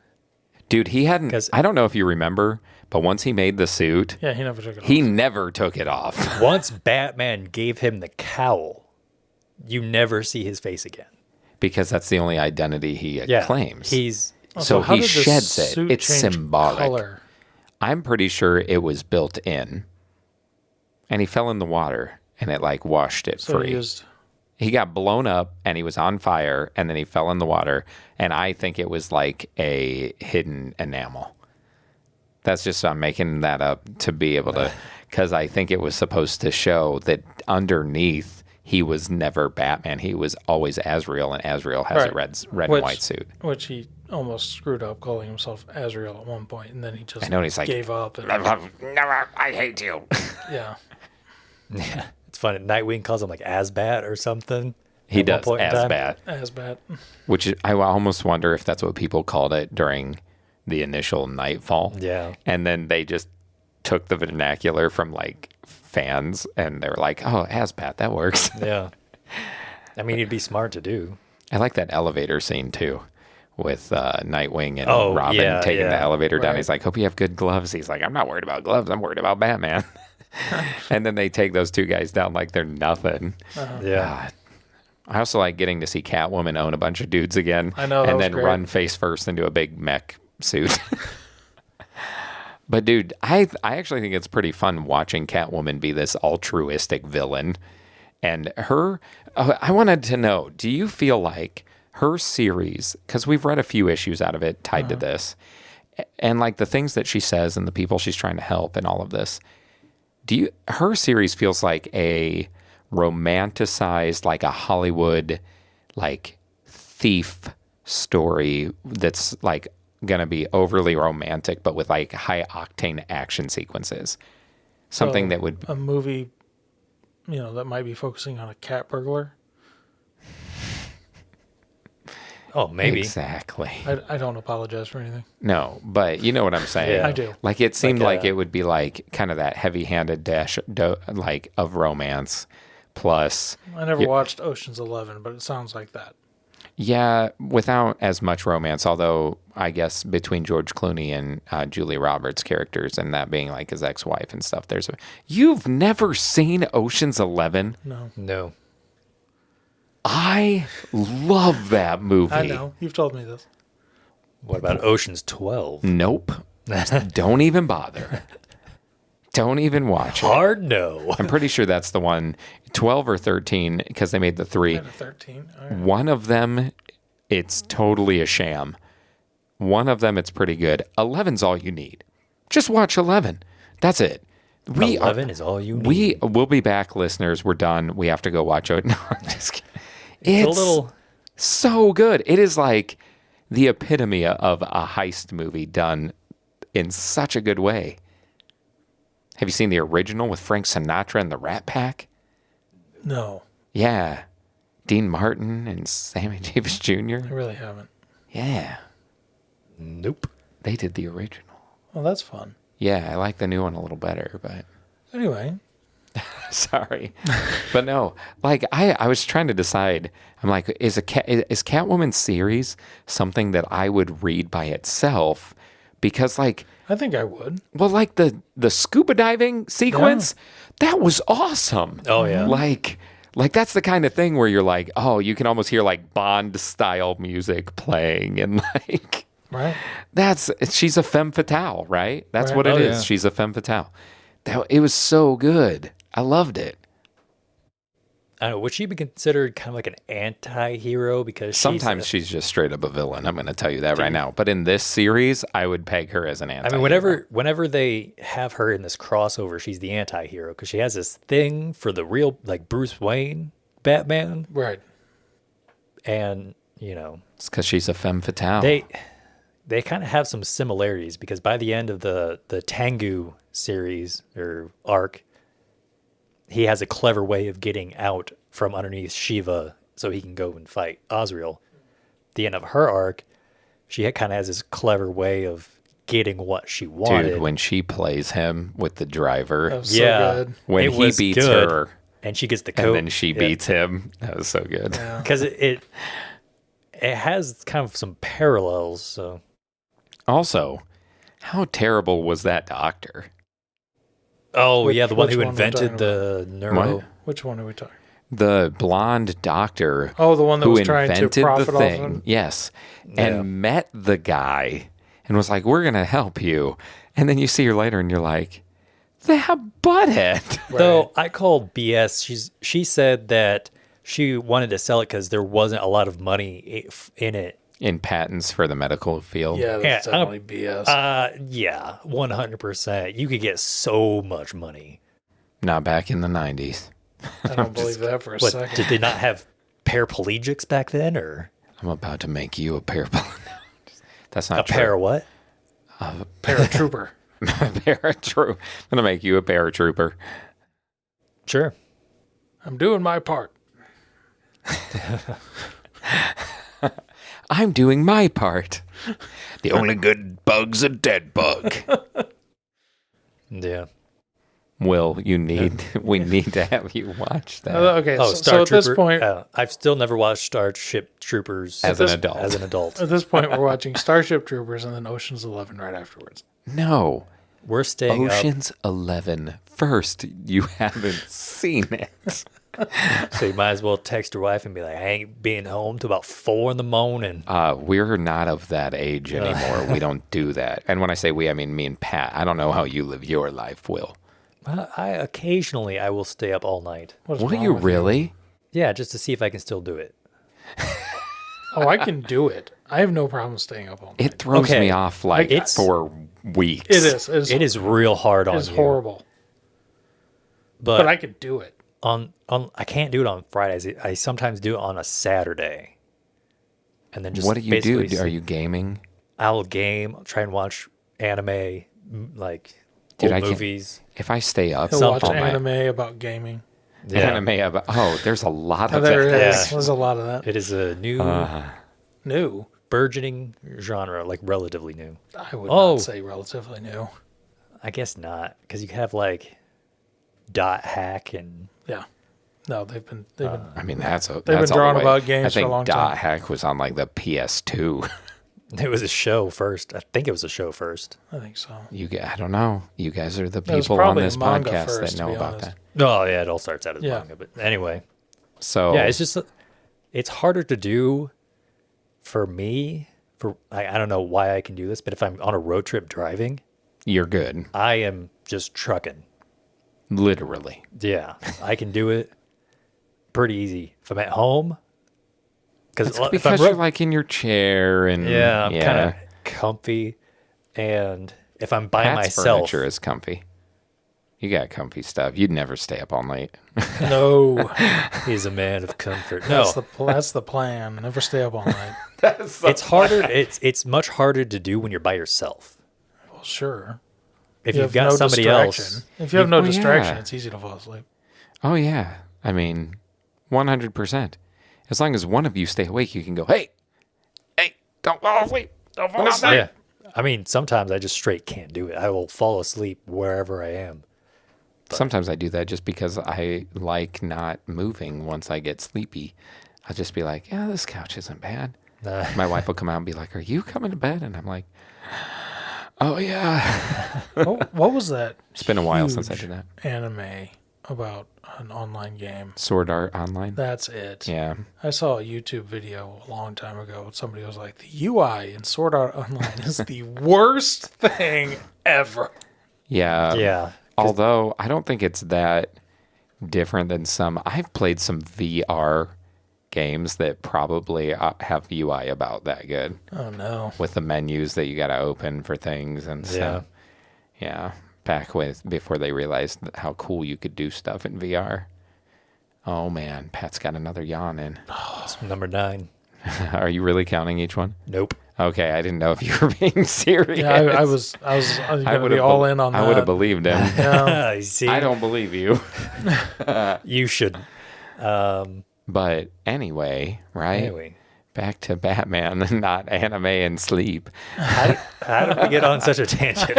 Speaker 3: Dude, he hadn't.
Speaker 2: 'Cause-
Speaker 3: I don't know if you remember, but once he made the suit,
Speaker 1: Yeah, he never took it
Speaker 3: he
Speaker 1: off.
Speaker 3: never took it off.
Speaker 2: Once Batman gave him the cowl, you never see his face again.
Speaker 3: Because that's the only identity he
Speaker 2: Yeah.
Speaker 3: claims.
Speaker 2: He's
Speaker 3: So
Speaker 1: how
Speaker 3: he
Speaker 1: did the
Speaker 3: sheds it.
Speaker 1: suit
Speaker 3: It's
Speaker 1: change
Speaker 3: symbolic.
Speaker 1: color?
Speaker 3: I'm pretty sure it was built in. And he fell in the water and it like washed it
Speaker 1: So
Speaker 3: free. He got blown up and he was on fire and then he fell in the water. And I think it was like a hidden enamel. That's just, I'm making that up to be able to, because I think it was supposed to show that underneath he was never Batman. He was always Azrael, and Azrael has a red and white suit.
Speaker 1: Which he almost screwed up calling himself Azrael at one point, and then he just
Speaker 3: I know, and he's like,
Speaker 1: gave up. And,
Speaker 3: never, I hate you.
Speaker 1: yeah.
Speaker 2: Yeah, it's funny. Nightwing calls him like Asbat or something.
Speaker 3: He
Speaker 2: at one
Speaker 3: does,
Speaker 2: point in time.
Speaker 3: Asbat.
Speaker 1: As bad.
Speaker 3: Which I almost wonder if that's what people called it during the initial Knightfall.
Speaker 2: Yeah.
Speaker 3: And then they just took the vernacular from like fans and they were like, oh, Asbat, that works.
Speaker 2: Yeah. I mean, it'd be smart to do.
Speaker 3: I like that elevator scene too with Nightwing and
Speaker 2: Oh,
Speaker 3: Robin
Speaker 2: yeah,
Speaker 3: taking the
Speaker 2: yeah.
Speaker 3: elevator down.
Speaker 1: Right.
Speaker 3: He's like, hope you have good gloves. He's like, I'm not worried about gloves. I'm worried about Batman. And then they take those two guys down like they're nothing.
Speaker 2: Yeah.
Speaker 3: God. I also like getting to see Catwoman own a bunch of dudes again.
Speaker 1: I know, that
Speaker 3: and
Speaker 1: was
Speaker 3: then
Speaker 1: great.
Speaker 3: run face first into a big mech suit. But dude, I actually think it's pretty fun watching Catwoman be this altruistic villain. And her, I wanted to know, do you feel like her series, because we've read a few issues out of it tied to this, and like the things that she says and the people she's trying to help and all of this, her series feels like a romanticized, like a Hollywood, like thief story that's like going to be overly romantic, but with like high octane action sequences. Something that would,
Speaker 1: A movie, that might be focusing on a cat burglar.
Speaker 2: Oh, maybe.
Speaker 3: exactly.
Speaker 1: I don't apologize for anything.
Speaker 3: No, but you know what I'm saying.
Speaker 2: Yeah.
Speaker 1: I do.
Speaker 3: Like it seemed
Speaker 2: Like,
Speaker 3: like it would be like kind of that heavy-handed like of romance plus
Speaker 1: I never watched Ocean's 11, but it sounds like that.
Speaker 3: yeah, without as much romance, although I guess between George Clooney and Julia Roberts' characters and that being like his ex-wife and stuff, you've never seen Ocean's 11?
Speaker 2: No.
Speaker 3: I love that movie.
Speaker 1: I know. You've told me this.
Speaker 2: What about Ocean's 12?
Speaker 3: Nope. Don't even bother. Don't even watch it.
Speaker 2: Hard no.
Speaker 3: I'm pretty sure that's the one, 12 or 13, because they made the three.
Speaker 1: Out of 13. All right.
Speaker 3: One of them, it's totally a sham. One of them, it's pretty good. 11's all you need. Just watch 11. That's it.
Speaker 2: 11 is all you need.
Speaker 3: We'll be back, listeners. We're done. We have to go watch it. No, I'm just kidding.
Speaker 2: It's
Speaker 3: It's
Speaker 2: a little...
Speaker 3: so good. It is like the epitome of a heist movie done in such a good way. Have you seen the original with Frank Sinatra and the Rat Pack?
Speaker 1: No,
Speaker 3: Yeah. Dean Martin and Sammy Davis Jr.
Speaker 1: I really haven't.
Speaker 3: Yeah.
Speaker 2: Nope.
Speaker 3: They did the original.
Speaker 1: Well, that's fun.
Speaker 3: Yeah, I like the new one a little better, but
Speaker 1: Anyway,
Speaker 3: sorry. But no, like I was trying to decide. I'm like, is Catwoman series something that I would read by itself? Because like,
Speaker 1: I think I would.
Speaker 3: well, like the scuba diving sequence, that was awesome.
Speaker 2: Oh, yeah.
Speaker 3: Like that's the kind of thing where you're like, oh, you can almost hear like Bond style music playing, and like,
Speaker 1: Right.
Speaker 3: she's a femme fatale, right? That's
Speaker 1: Right.
Speaker 3: what it
Speaker 2: Oh,
Speaker 3: is.
Speaker 2: yeah.
Speaker 3: She's a femme fatale. It was so good. I loved it.
Speaker 2: I don't know. Would she be considered kind of like an anti-hero because
Speaker 3: Sometimes she's just straight up a villain. I'm going to tell you that right now. But in this series, I would peg her as an anti.
Speaker 2: I mean, whenever they have her in this crossover, she's the anti-hero because she has this thing for the real, like, Bruce Wayne Batman,
Speaker 1: Right.
Speaker 2: and you know
Speaker 3: it's because she's a femme fatale.
Speaker 2: they kind of have some similarities because by the end of the Tengu series or arc, he has a clever way of getting out from underneath Shiva so he can go and fight Azrael. The end of her arc, she kind of has this clever way of getting what she wanted.
Speaker 3: Dude, when she plays him with the driver,
Speaker 1: That was so
Speaker 2: yeah,
Speaker 1: good.
Speaker 3: when
Speaker 2: it
Speaker 3: he
Speaker 2: was
Speaker 3: beats
Speaker 2: good,
Speaker 3: her,
Speaker 2: and she gets the coat,
Speaker 3: and then she beats him, that was so good.
Speaker 1: Yeah.
Speaker 2: because it has kind of some parallels. So
Speaker 3: Also, how terrible was that doctor?
Speaker 2: oh
Speaker 1: Which-
Speaker 2: yeah, the one
Speaker 1: which
Speaker 2: who
Speaker 1: one are we
Speaker 2: invented
Speaker 1: talking
Speaker 2: the neuro.
Speaker 3: What?
Speaker 1: Which one are we talking?
Speaker 3: The blonde doctor
Speaker 1: Oh, the one that
Speaker 3: who
Speaker 1: was trying to
Speaker 3: invented
Speaker 1: profit
Speaker 3: the
Speaker 1: off
Speaker 3: thing.
Speaker 1: him?
Speaker 3: Yes.
Speaker 2: Yeah.
Speaker 3: And met the guy and was like, we're going to help you. And then you see her later and you're like, that butthead.
Speaker 2: Though I called BS. She said that she wanted to sell it because there wasn't a lot of money in it.
Speaker 3: In patents for the medical field.
Speaker 1: Yeah, that's
Speaker 2: Yeah,
Speaker 1: definitely BS.
Speaker 2: Yeah, 100%. You could get so much money.
Speaker 3: Not back in the 90s.
Speaker 1: I don't believe that for a
Speaker 2: What,
Speaker 1: second.
Speaker 2: did they not have paraplegics back then, or
Speaker 3: I'm about to make you a paraplane. That's not
Speaker 2: a pair of what?
Speaker 1: Paratrooper.
Speaker 3: Paratroop. I'm going to make you a paratrooper.
Speaker 2: Sure.
Speaker 1: I'm doing my part.
Speaker 3: I'm doing my part. The only good bug's a dead bug.
Speaker 2: Yeah.
Speaker 3: Will, we need to have you watch that.
Speaker 1: Okay,
Speaker 2: Oh,
Speaker 1: so
Speaker 2: Star
Speaker 1: at this
Speaker 2: Trooper.
Speaker 1: point,
Speaker 2: I've still never watched Starship Troopers
Speaker 3: As an adult.
Speaker 2: As an adult,
Speaker 1: at this point, we're watching Starship Troopers and then Ocean's 11 right afterwards.
Speaker 3: No.
Speaker 2: we're staying up.
Speaker 3: Ocean's 11 first. You haven't seen it.
Speaker 2: So you might as well text your wife and be like, "I ain't being home till about 4 a.m."
Speaker 3: We're not of that age anymore. We don't do that. And when I say we, I mean me and Pat. I don't know how you live your life, Will.
Speaker 2: I occasionally I will stay up all night.
Speaker 1: What's
Speaker 3: What are
Speaker 1: wrong
Speaker 3: you
Speaker 1: with
Speaker 3: really?
Speaker 2: Yeah, just to see if I can still do it.
Speaker 1: Oh, I can do it. I have no problem staying up all night.
Speaker 3: It throws
Speaker 2: Okay.
Speaker 3: me off like
Speaker 2: It's-
Speaker 3: for weeks.
Speaker 1: It is.
Speaker 2: It is real hard on
Speaker 1: It's
Speaker 2: you.
Speaker 1: horrible. But I could do it.
Speaker 2: on I can't do it on Fridays. I sometimes do it on a Saturday, and then just
Speaker 3: What do you do?
Speaker 2: basically
Speaker 3: Are you gaming?
Speaker 2: I'll game, try and watch anime, like
Speaker 3: Dude,
Speaker 2: old
Speaker 3: I can't-
Speaker 2: movies.
Speaker 3: If I stay up
Speaker 1: He'll watch
Speaker 3: all night,
Speaker 1: anime about gaming.
Speaker 3: anime about, there's a lot of
Speaker 1: There
Speaker 3: it.
Speaker 1: is.
Speaker 2: Yeah.
Speaker 1: There's a lot of that.
Speaker 2: It is a new
Speaker 1: New.
Speaker 2: burgeoning genre, like relatively new.
Speaker 1: I would
Speaker 2: Oh.
Speaker 1: not say relatively new.
Speaker 2: I guess not, because you have like dot hack and
Speaker 1: Yeah. No, they've been
Speaker 3: I mean, that's
Speaker 1: been
Speaker 3: all the
Speaker 1: drawing
Speaker 3: way.
Speaker 1: about games
Speaker 3: I
Speaker 1: for a
Speaker 3: think
Speaker 1: long
Speaker 3: Dot
Speaker 1: time.
Speaker 3: Hack was on like the PS2.
Speaker 2: it was a show first. I think it was a show first.
Speaker 1: I think so.
Speaker 3: I don't know. You guys are the
Speaker 1: It was
Speaker 3: people on
Speaker 1: probably
Speaker 3: this
Speaker 1: manga
Speaker 3: podcast
Speaker 1: first,
Speaker 3: that
Speaker 1: to
Speaker 3: know
Speaker 1: be
Speaker 3: about
Speaker 1: honest.
Speaker 3: that.
Speaker 2: Oh yeah, it all starts out as
Speaker 1: Yeah.
Speaker 2: manga, but anyway.
Speaker 3: So
Speaker 2: Yeah, it's just it's harder to do for me. I don't know why I can do this, but if I'm on a road trip driving,
Speaker 3: you're good.
Speaker 2: I am just trucking.
Speaker 3: Literally.
Speaker 2: Yeah, I can do it pretty easy. If I'm at home,
Speaker 3: It's
Speaker 2: if
Speaker 3: because
Speaker 2: I'm
Speaker 3: you're like in your chair and
Speaker 2: yeah, I'm kind of comfy, and if I'm by
Speaker 3: Pat's
Speaker 2: myself,
Speaker 3: furniture is comfy. You got comfy stuff. You'd never stay up all night.
Speaker 1: No.
Speaker 2: he's a man of comfort. No,
Speaker 1: That's the plan. Never stay up all night.
Speaker 2: it's harder. It's much harder to do when you're by yourself.
Speaker 1: Well, sure.
Speaker 2: If
Speaker 1: You
Speaker 2: you've
Speaker 1: have
Speaker 2: got
Speaker 1: no
Speaker 2: somebody
Speaker 1: distraction.
Speaker 2: else,
Speaker 1: If you have no
Speaker 3: Oh,
Speaker 1: distraction,
Speaker 3: yeah.
Speaker 1: it's easy to fall asleep.
Speaker 3: Oh yeah. I mean, 100%. As long as one of you stay awake, you can go, hey, don't fall asleep. Don't fall asleep.
Speaker 2: yeah. I mean, sometimes I just straight can't do it. I will fall asleep wherever I am.
Speaker 3: Sometimes I do that just because I like not moving once I get sleepy. I'll just be like, yeah, this couch isn't bad. My wife will come out and be like, are you coming to bed? And I'm like, oh, yeah.
Speaker 1: What was that?
Speaker 3: It's been a while since I did that.
Speaker 1: Anime about an online game.
Speaker 3: Sword Art Online?
Speaker 1: That's it.
Speaker 3: Yeah.
Speaker 1: I saw a YouTube video a long time ago. Somebody was like, the UI in Sword Art Online is the worst thing ever.
Speaker 3: Yeah.
Speaker 2: Yeah.
Speaker 3: Although I don't think it's that different than some. I've played some VR games that probably have UI about that good.
Speaker 1: Oh, no.
Speaker 3: With the menus that you got to open for things and stuff. Yeah. Before they realized how cool you could do stuff in VR. Oh, man. Pat's got another yawn in.
Speaker 2: It's number 9.
Speaker 3: Are you really counting each one?
Speaker 2: Nope.
Speaker 3: Okay, I didn't know if you were being serious.
Speaker 1: Yeah, I was going to be all in on that.
Speaker 3: I would have believed him.
Speaker 2: You see,
Speaker 3: I don't believe you.
Speaker 2: you should.
Speaker 3: But anyway, right?
Speaker 2: Anyway.
Speaker 3: Back to Batman, not anime and sleep.
Speaker 2: How did we get on such a tangent?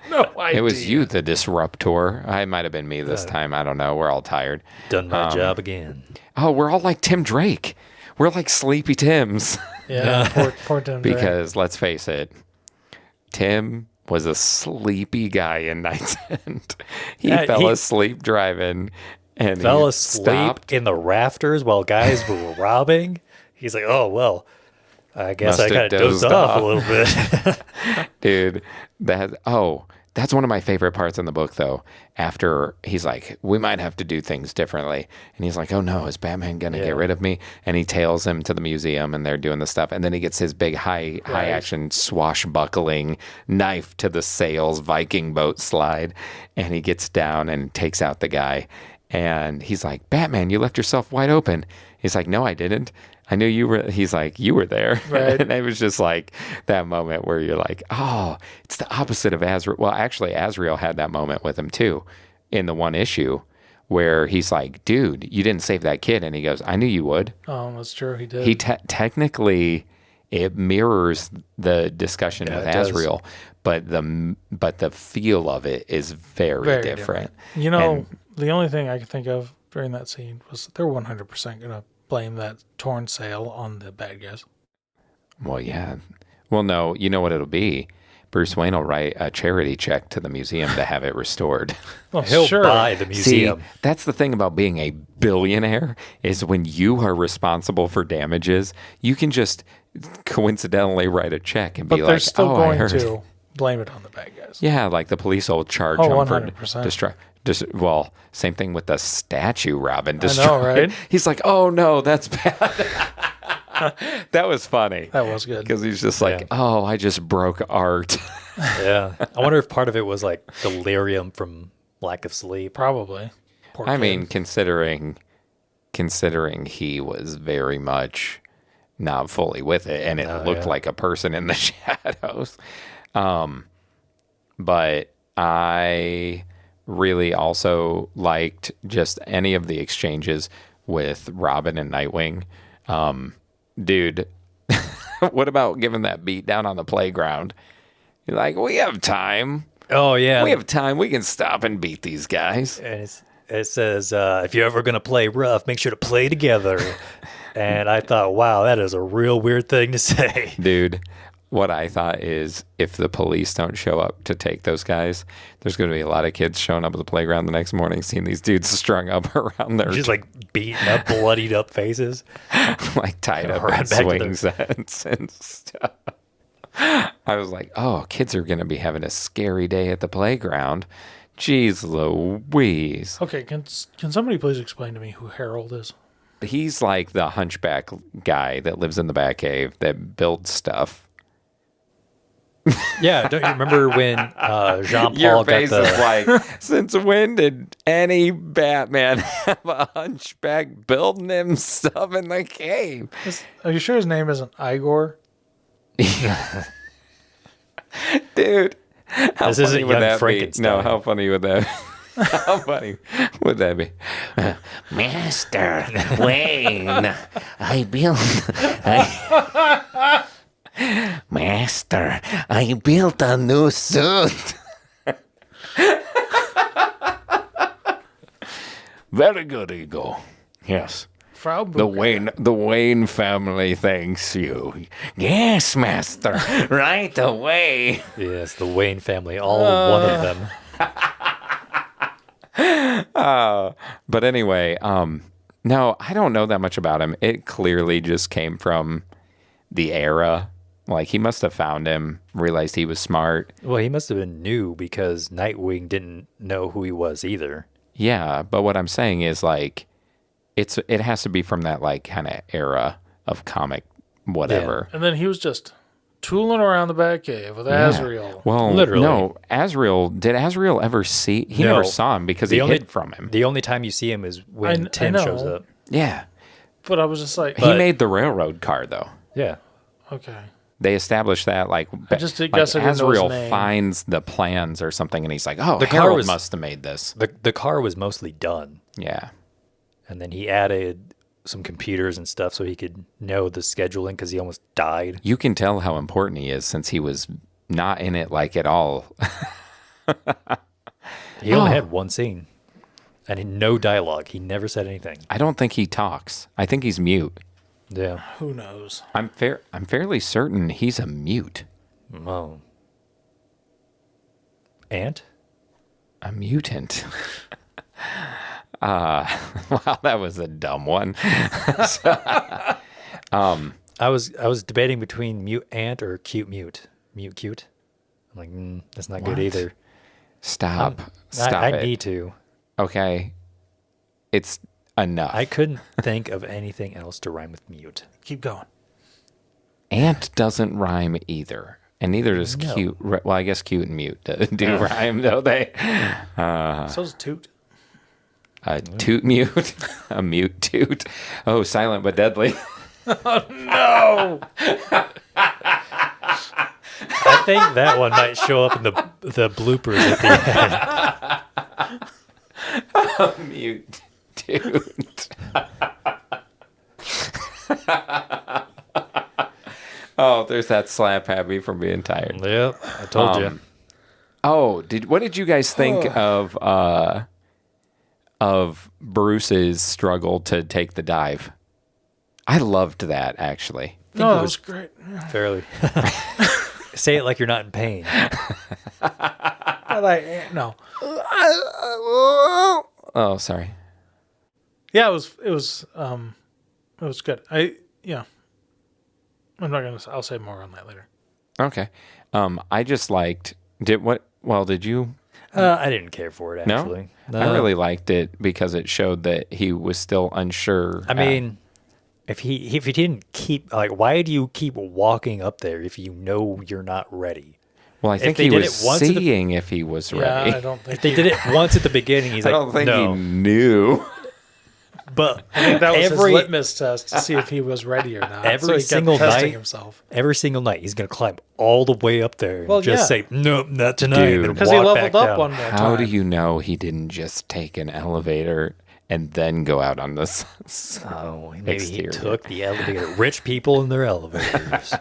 Speaker 1: No idea.
Speaker 3: It was you, the disruptor. It might have been me this time. I don't know. We're all tired.
Speaker 2: Done my job again.
Speaker 3: Oh, we're all like Tim Drake. We're like Sleepy Tims.
Speaker 1: Yeah, poor Tim Drake.
Speaker 3: Because let's face it, Tim was a sleepy guy in Knightsend. He fell asleep driving and
Speaker 2: Fell
Speaker 3: he
Speaker 2: asleep
Speaker 3: stopped.
Speaker 2: in the rafters while guys were robbing. He's like, oh, well, I guess
Speaker 3: Must
Speaker 2: I kind
Speaker 3: have
Speaker 2: of dozed
Speaker 3: dozed
Speaker 2: off
Speaker 3: off.
Speaker 2: a little bit.
Speaker 3: Dude, that's one of my favorite parts in the book, though. After he's like, we might have to do things differently. And he's like, oh no, is Batman going to get rid of me? And he tails him to the museum and they're doing the stuff. And then he gets his big high action swashbuckling knife to the sails Viking boat slide. And he gets down and takes out the guy. And he's like, Batman, you left yourself wide open. He's like, no, I didn't. I knew you were. He's like, you were there.
Speaker 1: Right.
Speaker 3: And it was just like that moment where you're like, oh, it's the opposite of Azrael. Well, actually, Azrael had that moment with him too in the one issue where he's like, dude, you didn't save that kid. And he goes, I knew you would.
Speaker 1: Oh, that's true. He did.
Speaker 3: He technically, it mirrors the discussion with Azrael, but the feel of it is very different.
Speaker 1: You know, the only thing I could think of during that scene was they're 100% going to blame that torn sail on the bad guys.
Speaker 3: Well, yeah. Well, no, you know what it'll be? Bruce Wayne will write a charity check to the museum to have it restored.
Speaker 1: Well,
Speaker 2: He'll
Speaker 1: sure.
Speaker 2: buy the museum.
Speaker 3: See, that's the thing about being a billionaire is when you are responsible for damages, you can just coincidentally write a check and
Speaker 1: But
Speaker 3: be
Speaker 1: they're
Speaker 3: like,
Speaker 1: still
Speaker 3: oh, I
Speaker 1: going
Speaker 3: heard.
Speaker 1: to blame it on the bad guys.
Speaker 3: Yeah, like the police will charge
Speaker 1: Oh,
Speaker 3: him for
Speaker 1: 100%.
Speaker 3: well, same thing with the statue Robin
Speaker 1: I
Speaker 3: destroyed.
Speaker 1: know, right?
Speaker 3: He's like, oh no, that's bad. That was funny.
Speaker 1: That was good.
Speaker 3: Because he's just like, oh, I just broke art.
Speaker 2: Yeah. I wonder if part of it was like delirium from lack of sleep.
Speaker 1: Probably. Poor
Speaker 3: I
Speaker 1: kid.
Speaker 3: mean, considering he was very much not fully with it, and it looked like a person in the shadows. But I really also liked just any of the exchanges with Robin and Nightwing. Dude, what about giving that beat down on the playground? You're like, we have time.
Speaker 2: Oh, yeah.
Speaker 3: We have time. We can stop and beat these guys.
Speaker 2: And it says, if you're ever going to play rough, make sure to play together. And I thought, wow, that is a real weird thing to say.
Speaker 3: Dude, what I thought is if the police don't show up to take those guys, there's going to be a lot of kids showing up at the playground the next morning seeing these dudes strung up around their
Speaker 2: Just like beaten up, bloodied up faces.
Speaker 3: like tied up
Speaker 2: Right
Speaker 3: in
Speaker 2: back to
Speaker 3: swing sets and stuff. I was like, oh, kids are going to be having a scary day at the playground. Jeez Louise.
Speaker 1: Okay, can somebody please explain to me who Harold is?
Speaker 3: He's like the hunchback guy that lives in the Batcave that builds stuff.
Speaker 2: Yeah, don't you remember when Jean-Paul
Speaker 3: Your
Speaker 2: got
Speaker 3: face
Speaker 2: the...
Speaker 3: is like, since when did any Batman have a hunchback building him stuff in the cave?
Speaker 1: Are you sure his name isn't Igor?
Speaker 3: Dude, how
Speaker 2: This isn't
Speaker 3: funny would
Speaker 2: Young
Speaker 3: that be?
Speaker 2: Frankenstein.
Speaker 3: No, how funny would that How funny would that be?
Speaker 4: Master Wayne, I built. Master, I built a new suit.
Speaker 3: Very good, Eagle. Yes.
Speaker 1: Frau
Speaker 3: The
Speaker 1: Bucher.
Speaker 3: Wayne family thanks you.
Speaker 4: Yes, Master, right away.
Speaker 2: Yes, the Wayne family, all one of them.
Speaker 3: But anyway, no, I don't know that much about him. It clearly just came from the era. Like, he must have found him, realized he was smart.
Speaker 2: Well, he must have been new because Nightwing didn't know who he was either.
Speaker 3: Yeah, but what I'm saying is, like, it has to be from that, like, kind of era of comic whatever.
Speaker 1: And then he was just tooling around the Batcave with Azrael.
Speaker 3: Well,
Speaker 2: Literally.
Speaker 3: no, did Azrael ever see? He
Speaker 2: No.
Speaker 3: never saw him because he hid from him.
Speaker 2: The only time you see him is when
Speaker 1: I
Speaker 2: Tim
Speaker 1: know.
Speaker 2: shows up.
Speaker 3: Yeah.
Speaker 1: But I was just like,
Speaker 3: He made the railroad car, though.
Speaker 2: Yeah.
Speaker 1: okay.
Speaker 3: They established that, like,
Speaker 1: I just guess I didn't know his
Speaker 3: Azrael
Speaker 1: name.
Speaker 3: finds the plans or something, and he's like, oh,
Speaker 2: The car
Speaker 3: Harold
Speaker 2: was-
Speaker 3: must have made this.
Speaker 2: The car was mostly done.
Speaker 3: Yeah.
Speaker 2: And then he added some computers and stuff so he could know the scheduling because he almost died.
Speaker 3: You can tell how important he is since he was not in it, like, at all.
Speaker 2: He only had one scene and no dialogue. He never said anything.
Speaker 3: I don't think he talks. I think he's mute.
Speaker 2: Yeah.
Speaker 1: Who knows?
Speaker 3: I'm fairly certain he's a mute.
Speaker 2: Oh. Ant?
Speaker 3: A mutant. Wow, that was a dumb one.
Speaker 2: I was debating between mute ant or cute mute. Mute cute. I'm like, that's not good either.
Speaker 3: Stop
Speaker 2: I
Speaker 3: it.
Speaker 2: need to.
Speaker 3: Okay. It's enough.
Speaker 2: I couldn't think of anything else to rhyme with mute.
Speaker 1: Keep going.
Speaker 3: Ant doesn't rhyme either. And neither does
Speaker 2: No.
Speaker 3: cute. Well, I guess cute and mute do rhyme, don't they?
Speaker 1: So's Toot.
Speaker 3: A toot mute. A mute toot. Oh, silent but deadly.
Speaker 1: No!
Speaker 2: I think that one might show up in the bloopers at the end.
Speaker 3: Mute toot. Oh, there's that slap happy from being tired.
Speaker 2: Yep, I told you.
Speaker 3: Oh, what did you guys think of Bruce's struggle to take the dive? I loved that, actually.
Speaker 1: No, that was great.
Speaker 2: Fairly. Say it like you're not in pain.
Speaker 1: But no.
Speaker 3: Oh, sorry.
Speaker 1: Yeah, it was good. I'll say more on that later.
Speaker 3: Okay. I just liked. Did you?
Speaker 2: I didn't care for it, actually.
Speaker 3: No? I really liked it because it showed that he was still unsure.
Speaker 2: I mean, if he didn't keep, like, why do you keep walking up there if you know you're not ready?
Speaker 3: Well, I think
Speaker 2: they
Speaker 3: he
Speaker 2: did
Speaker 3: was
Speaker 2: it once at the-
Speaker 3: seeing if he was ready.
Speaker 1: I don't think
Speaker 2: If they did it once at the beginning, he's
Speaker 3: I
Speaker 2: like,
Speaker 3: don't think
Speaker 2: no.
Speaker 3: he knew.
Speaker 2: But
Speaker 1: I think that was his
Speaker 2: every
Speaker 1: litmus test to see if he was ready or not.
Speaker 2: Every
Speaker 1: so he kept
Speaker 2: single
Speaker 1: testing
Speaker 2: night-
Speaker 1: himself.
Speaker 2: every single night, he's going to climb all the way up there and
Speaker 1: Well,
Speaker 2: just
Speaker 1: yeah.
Speaker 2: say, nope, not tonight.
Speaker 3: Dude.
Speaker 2: and
Speaker 1: Because he
Speaker 2: walk
Speaker 1: leveled
Speaker 2: back
Speaker 1: up
Speaker 2: down.
Speaker 1: one more time.
Speaker 3: How do you know he didn't just take an elevator and then go out on this?
Speaker 2: Oh, maybe
Speaker 3: Exterior.
Speaker 2: he took the elevator. Rich people in their elevators.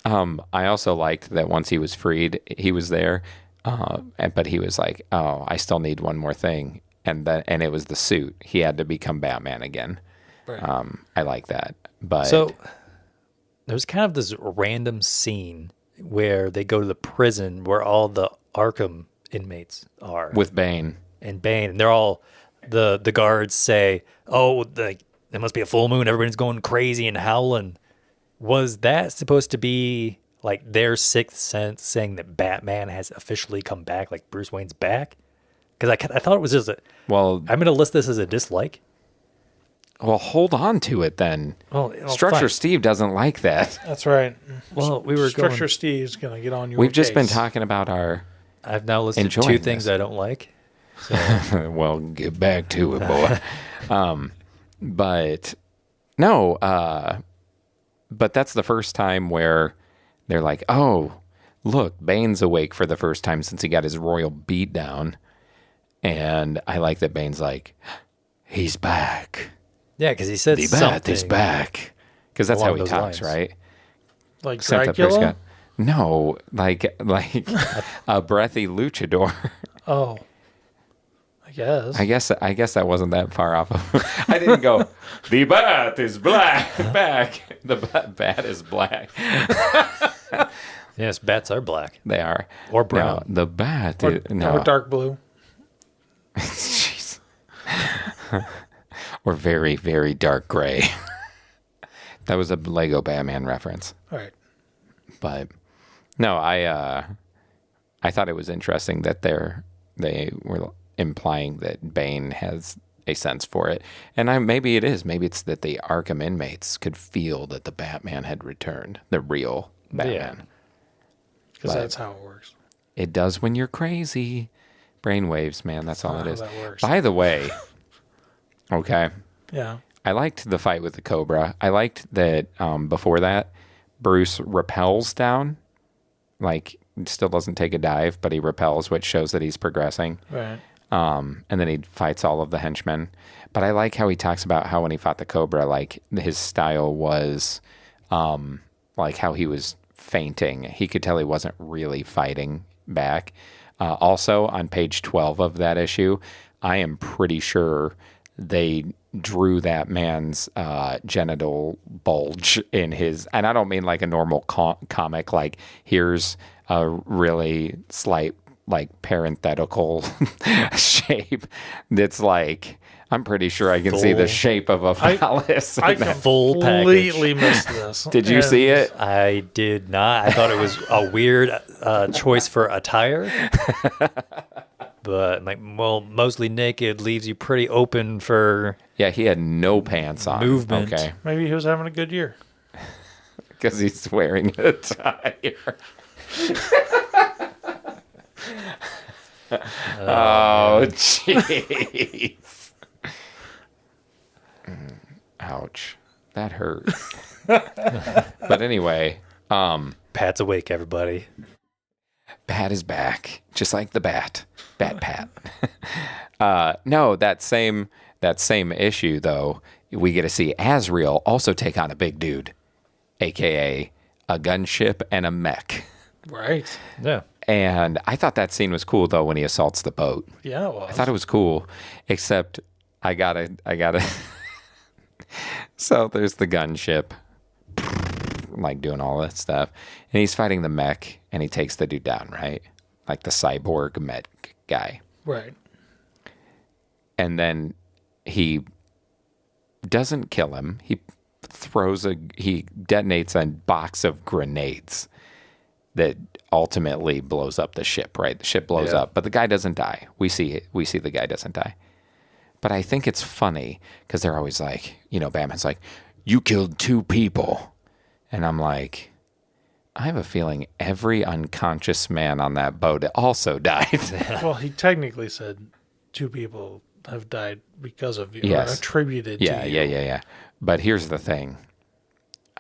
Speaker 3: I also liked that once he was freed, he was there, but he was like, "Oh, I still need one more thing," and it was the suit. He had to become Batman again.
Speaker 1: Right.
Speaker 3: I like that, but
Speaker 2: So there's kind of this random scene where they go to the prison where all the Arkham inmates are
Speaker 3: with Bane,
Speaker 2: and Bane, and they're all the guards say, "Oh, there must be a full moon. Everybody's going crazy and howling." Was that supposed to be like their sixth sense saying that Batman has officially come back, like Bruce Wayne's back? Because I thought it was just
Speaker 3: well,
Speaker 2: I'm going to list this as a dislike.
Speaker 3: hold on to it then.
Speaker 2: Well,
Speaker 3: Structure
Speaker 2: fine.
Speaker 3: Steve doesn't like that.
Speaker 1: That's right.
Speaker 2: Well, we were
Speaker 1: Structure
Speaker 2: going.
Speaker 1: Steve's going to get on your
Speaker 3: We've just been
Speaker 1: case.
Speaker 3: talking about our.
Speaker 2: I've now listed
Speaker 3: enjoying
Speaker 2: two things
Speaker 3: this.
Speaker 2: I don't like.
Speaker 3: Well, get back to it, boy. But no, but that's the first time where they're like, "Oh, look, Bane's awake for the first time since he got his royal beat down." And I like that Bane's like, "He's back.
Speaker 2: Yeah, because he said
Speaker 3: The
Speaker 2: something.
Speaker 3: Bat is back." Because that's how
Speaker 2: along
Speaker 3: he
Speaker 2: those
Speaker 3: talks,
Speaker 2: lines.
Speaker 3: right?
Speaker 1: Like
Speaker 3: Except that Bruce
Speaker 1: Dracula?
Speaker 3: no, like a breathy luchador.
Speaker 1: Oh. I guess.
Speaker 3: I guess that wasn't that far off of. I didn't go. The bat is black. Back. The bat is black.
Speaker 2: Yes, bats are black.
Speaker 3: They are
Speaker 2: Or brown.
Speaker 3: No, the bat.
Speaker 1: Or,
Speaker 3: Is, no.
Speaker 1: or dark blue.
Speaker 3: Jeez. Or very, very dark gray. That was a Lego Batman reference.
Speaker 1: All right.
Speaker 3: But no, I thought it was interesting that they were implying that Bane has a sense for it. And maybe it is. Maybe it's that the Arkham inmates could feel that the Batman had returned, the real Batman.
Speaker 1: Because that's how it works.
Speaker 3: It does when you're crazy. Brainwaves, man. That's all it is.
Speaker 1: That works.
Speaker 3: By the way, okay.
Speaker 1: Yeah.
Speaker 3: I liked the fight with the Cobra. I liked that before that, Bruce rappels down. Like, still doesn't take a dive, but he rappels, which shows that he's progressing.
Speaker 1: Right.
Speaker 3: And then he fights all of the henchmen. But I like how he talks about how when he fought the Cobra, like, his style was like how he was feinting. He could tell he wasn't really fighting back. Also, on page 12 of that issue, I am pretty sure they drew that man's genital bulge in his, and I don't mean like a normal comic, like here's a really slight, like parenthetical shape that's like, I'm pretty sure I can see the shape of a phallus.
Speaker 1: I
Speaker 2: Full
Speaker 1: completely missed this.
Speaker 3: Did you see it?
Speaker 2: I did not. I thought it was a weird choice for attire. But, like, well, mostly naked leaves you pretty open for
Speaker 3: Yeah, he had no pants on.
Speaker 2: Movement.
Speaker 3: Okay.
Speaker 1: Maybe he was having a good year.
Speaker 3: Because he's wearing a tire. Oh, jeez. Ouch. That hurt. But anyway,
Speaker 2: Pat's awake, everybody.
Speaker 3: Pat is back. Just like the bat. Bat Pat. No, that same issue, though, we get to see Azrael also take on a big dude, a.k.a. a gunship and a mech.
Speaker 1: Right.
Speaker 2: Yeah.
Speaker 3: And I thought that scene was cool, though, when he assaults the boat.
Speaker 1: Yeah, it was.
Speaker 3: I thought it was cool, except I gotta. So there's the gunship, like doing all that stuff, and he's fighting the mech, and he takes the dude down, right? Like the cyborg mech guy.
Speaker 1: Right.
Speaker 3: And then he doesn't kill him. He detonates a box of grenades that ultimately blows up the ship, right? The ship blows up, but the guy doesn't die. We see the guy doesn't die. But I think it's funny because they're always like, Batman's like, you killed 2 people. And I'm like, I have a feeling every unconscious man on that boat also died.
Speaker 1: Well, he technically said 2 people have died because of you.
Speaker 3: Yes.
Speaker 1: Or attributed to you.
Speaker 3: Yeah. But here's the thing.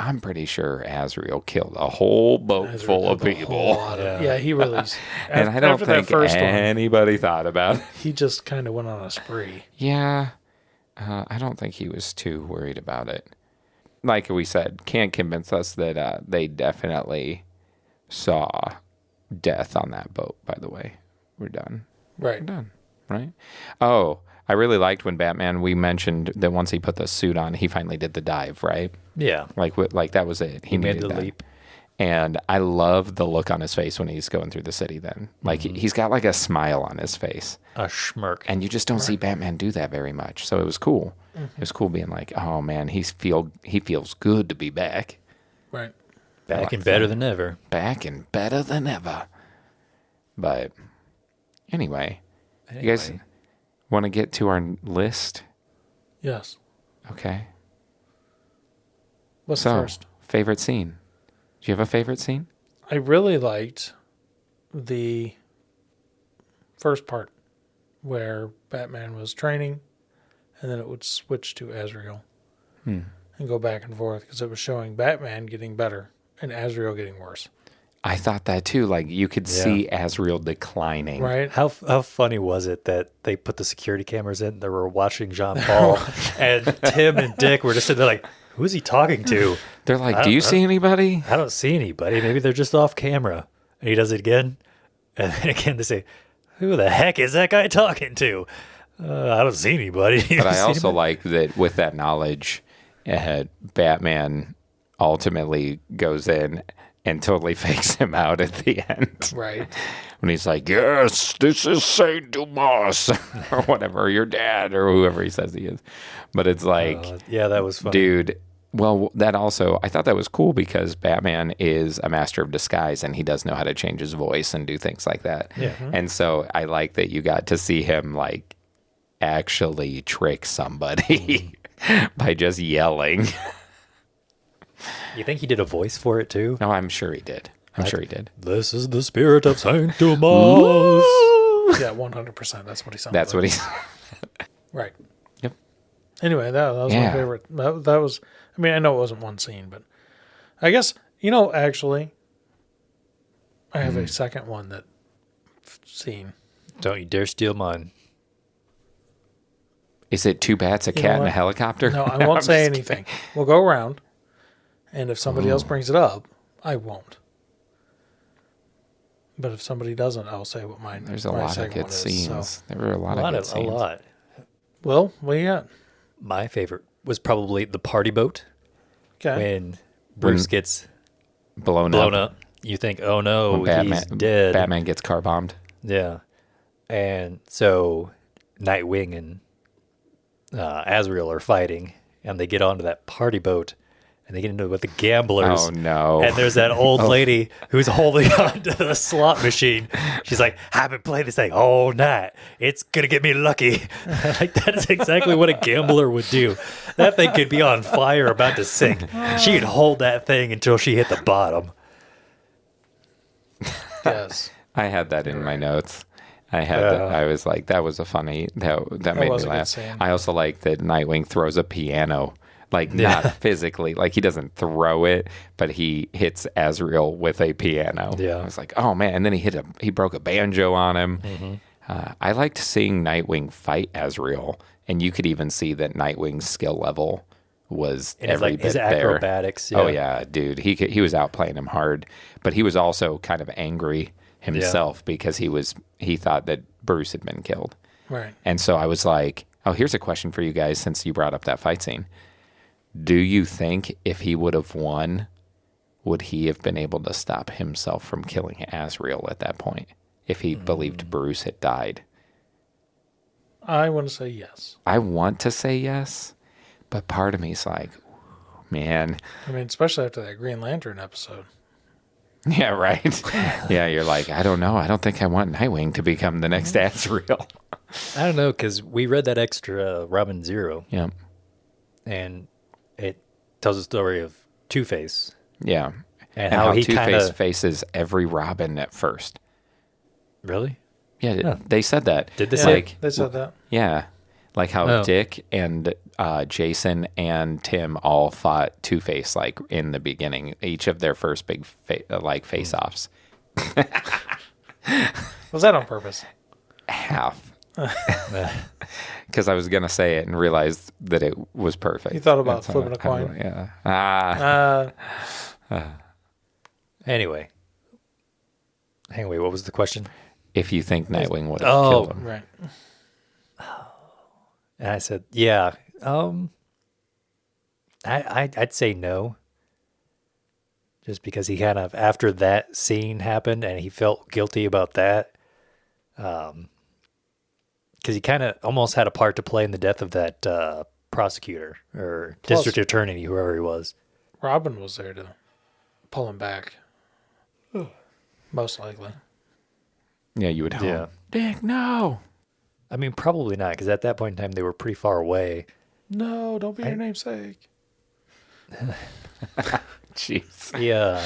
Speaker 3: I'm pretty sure Azrael killed a whole boat full of people.
Speaker 1: Yeah, he really.
Speaker 3: And I don't
Speaker 1: after that
Speaker 3: think
Speaker 1: first one,
Speaker 3: anybody thought about it.
Speaker 1: he just kind of went on a spree.
Speaker 3: Yeah. I don't think he was too worried about it. Like we said, can't convince us that they definitely saw death on that boat, by the way. We're done.
Speaker 1: Right.
Speaker 3: We're done, right? Oh, I really liked when Batman, we mentioned that once he put the suit on, he finally did the dive, right?
Speaker 2: Yeah.
Speaker 3: Like that was it.
Speaker 2: He made the
Speaker 3: that.
Speaker 2: leap.
Speaker 3: And I love the look on his face when he's going through the city then. Like he's got like a smile on his face.
Speaker 2: A schmirk.
Speaker 3: And you just don't see Batman do that very much. So it was cool. It was cool being like, oh man, he feels good to be back.
Speaker 1: Right.
Speaker 2: Back and better than ever.
Speaker 3: Back and better than ever. But anyway. You guys want to get to our list?
Speaker 1: Yes.
Speaker 3: Okay.
Speaker 1: What's
Speaker 3: So,
Speaker 1: first?
Speaker 3: favorite scene? Do you have a favorite scene?
Speaker 1: I really liked the first part where Batman was training and then it would switch to Azrael and go back and forth because it was showing Batman getting better and Azrael getting worse.
Speaker 3: I thought that too. Like you could see Azrael declining.
Speaker 1: Right?
Speaker 2: How funny was it that they put the security cameras in? They were watching Jean Paul, and Tim and Dick were just sitting there like, "Who is he talking to?"
Speaker 3: They're like, do you see anybody?
Speaker 2: I don't see anybody. Maybe they're just off camera. And he does it again. And then again they say, who the heck is that guy talking to? I don't see anybody.
Speaker 3: But I also like that with that knowledge, Batman ultimately goes in and totally fakes him out at the end.
Speaker 1: Right.
Speaker 3: When he's like, yes, this is Saint Dumas, or whatever, your dad, or whoever he says he is. But it's like,
Speaker 2: yeah, that was funny.
Speaker 3: dude. Well, that also, I thought that was cool because Batman is a master of disguise and he does know how to change his voice and do things like that.
Speaker 2: Yeah.
Speaker 3: And so I like that you got to see him like actually trick somebody by just yelling.
Speaker 2: You think he did a voice for it too?
Speaker 3: No, I'm sure he did. I'm sure he did.
Speaker 2: This is the spirit of Saint Dumas.
Speaker 1: Yeah, 100%. That's what he sounds
Speaker 3: That's
Speaker 1: like.
Speaker 3: what he's.
Speaker 1: Right.
Speaker 3: Yep.
Speaker 1: Anyway, that was
Speaker 3: Yeah.
Speaker 1: my favorite. That was, I mean, I know it wasn't one scene, but I guess, actually, I have a second one that scene.
Speaker 2: Don't you dare steal mine.
Speaker 3: Is it two bats, a
Speaker 1: You know
Speaker 3: cat, and a
Speaker 1: what?
Speaker 3: helicopter?
Speaker 1: No, I won't say anything. We'll go around, and if somebody else brings it up, I won't. But if somebody doesn't, I'll say what mine.
Speaker 3: There's a
Speaker 1: my
Speaker 3: lot of
Speaker 1: second
Speaker 3: good
Speaker 1: one is,
Speaker 3: scenes.
Speaker 1: so.
Speaker 3: There were a lot of good scenes.
Speaker 2: A lot.
Speaker 1: Well, what do you got?
Speaker 2: My favorite was probably the party boat.
Speaker 1: Okay.
Speaker 2: When Bruce gets
Speaker 3: Blown
Speaker 2: up. You think, oh no,
Speaker 3: When
Speaker 2: he's dead.
Speaker 3: Batman gets car bombed.
Speaker 2: Yeah. And so Nightwing and Azrael are fighting, and they get onto that party boat, and they get into it with the gamblers.
Speaker 3: Oh no!
Speaker 2: And there's that old lady who's holding on to the slot machine. She's like, I've been playing this thing all night. It's going to get me lucky. Like, that is exactly what a gambler would do. That thing could be on fire, about to sink. She'd hold that thing until she hit the bottom.
Speaker 1: Yes.
Speaker 3: I had that in my notes. I had. I was like, that was a funny. That made me
Speaker 1: was a good
Speaker 3: laugh.
Speaker 1: scene.
Speaker 3: I also like that Nightwing throws a piano. Like, not physically, like he doesn't throw it, but he hits Azrael with a piano.
Speaker 2: Yeah.
Speaker 3: I was like, oh man! And then he broke a banjo on him. I liked seeing Nightwing fight Azrael, and you could even see that Nightwing's skill level was
Speaker 2: And
Speaker 3: every
Speaker 2: his
Speaker 3: bit there.
Speaker 2: acrobatics.
Speaker 3: Oh yeah, dude, he was outplaying him hard, but he was also kind of angry himself because he thought that Bruce had been killed.
Speaker 1: Right.
Speaker 3: And so I was like, oh, here's a question for you guys since you brought up that fight scene. Do you think if he would have won, would he have been able to stop himself from killing Azrael at that point if he believed Bruce had died?
Speaker 1: I want to say yes.
Speaker 3: I want to say yes, but part of me is like, man.
Speaker 1: I mean, especially after that Green Lantern episode.
Speaker 3: Yeah, right. Yeah, you're like, I don't know. I don't think I want Nightwing to become the next Azrael.
Speaker 2: I don't know, because we read that extra Robin Zero,
Speaker 3: Yeah.
Speaker 2: and it tells a story of Two-Face.
Speaker 3: Yeah.
Speaker 2: And how he
Speaker 3: Two-Face
Speaker 2: kinda-
Speaker 3: faces every Robin at first.
Speaker 2: Really?
Speaker 3: Yeah, they said that.
Speaker 2: Did they
Speaker 1: Yeah,
Speaker 2: say?
Speaker 3: Like,
Speaker 1: they said that.
Speaker 3: yeah. Like how
Speaker 2: Oh.
Speaker 3: Dick and Jason and Tim all fought Two-Face like in the beginning, each of their first big face-offs.
Speaker 1: Was that on purpose?
Speaker 3: Half. Because I was going to say it and realized that it was perfect.
Speaker 1: You thought about
Speaker 3: That's
Speaker 1: flipping a
Speaker 3: how I-
Speaker 1: coin?
Speaker 3: Yeah.
Speaker 2: Anyway, what was the question?
Speaker 3: If you think Nightwing would have
Speaker 2: Oh.
Speaker 3: killed him.
Speaker 1: Right.
Speaker 2: And I said, yeah. I'd say no. Just because he kind of, after that scene happened and he felt guilty about that, because he kind of almost had a part to play in the death of that prosecutor or
Speaker 1: Plus-
Speaker 2: district attorney, whoever he was.
Speaker 1: Robin was there to pull him back. Most likely.
Speaker 3: Yeah, you would hope.
Speaker 2: Yeah.
Speaker 3: Dick, no.
Speaker 2: I mean, probably not, because at that point in time, they were pretty far away.
Speaker 1: No, don't be your namesake.
Speaker 3: Jeez.
Speaker 2: Yeah.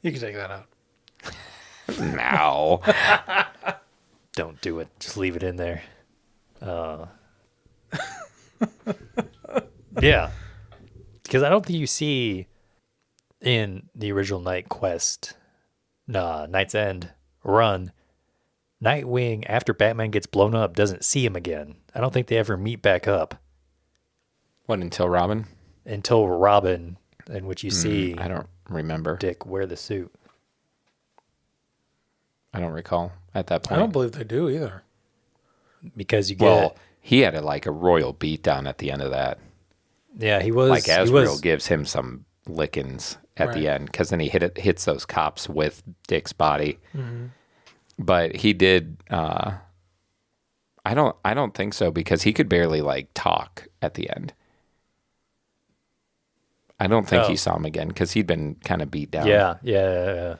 Speaker 1: You can take that out.
Speaker 3: Now.
Speaker 2: Don't do it. Just leave it in there. Yeah. Because I don't think you see in the original Night Quest, Night's End run, Nightwing, after Batman gets blown up, doesn't see him again. I don't think they ever meet back up
Speaker 3: What, until Robin?
Speaker 2: until Robin in which you see
Speaker 3: I don't remember.
Speaker 2: Dick wear the suit.
Speaker 3: I don't recall at that point.
Speaker 1: I don't believe they do either.
Speaker 2: Because you get...
Speaker 3: Well, he had a royal beatdown at the end of that.
Speaker 2: Yeah, he was...
Speaker 3: Like, Azrael gives him some lickings at the end, because then he hits those cops with Dick's body. Mm-hmm. But he did... I don't think so, because he could barely, talk at the end. I don't think he saw him again, because he'd been kind of beat down.
Speaker 2: Yeah.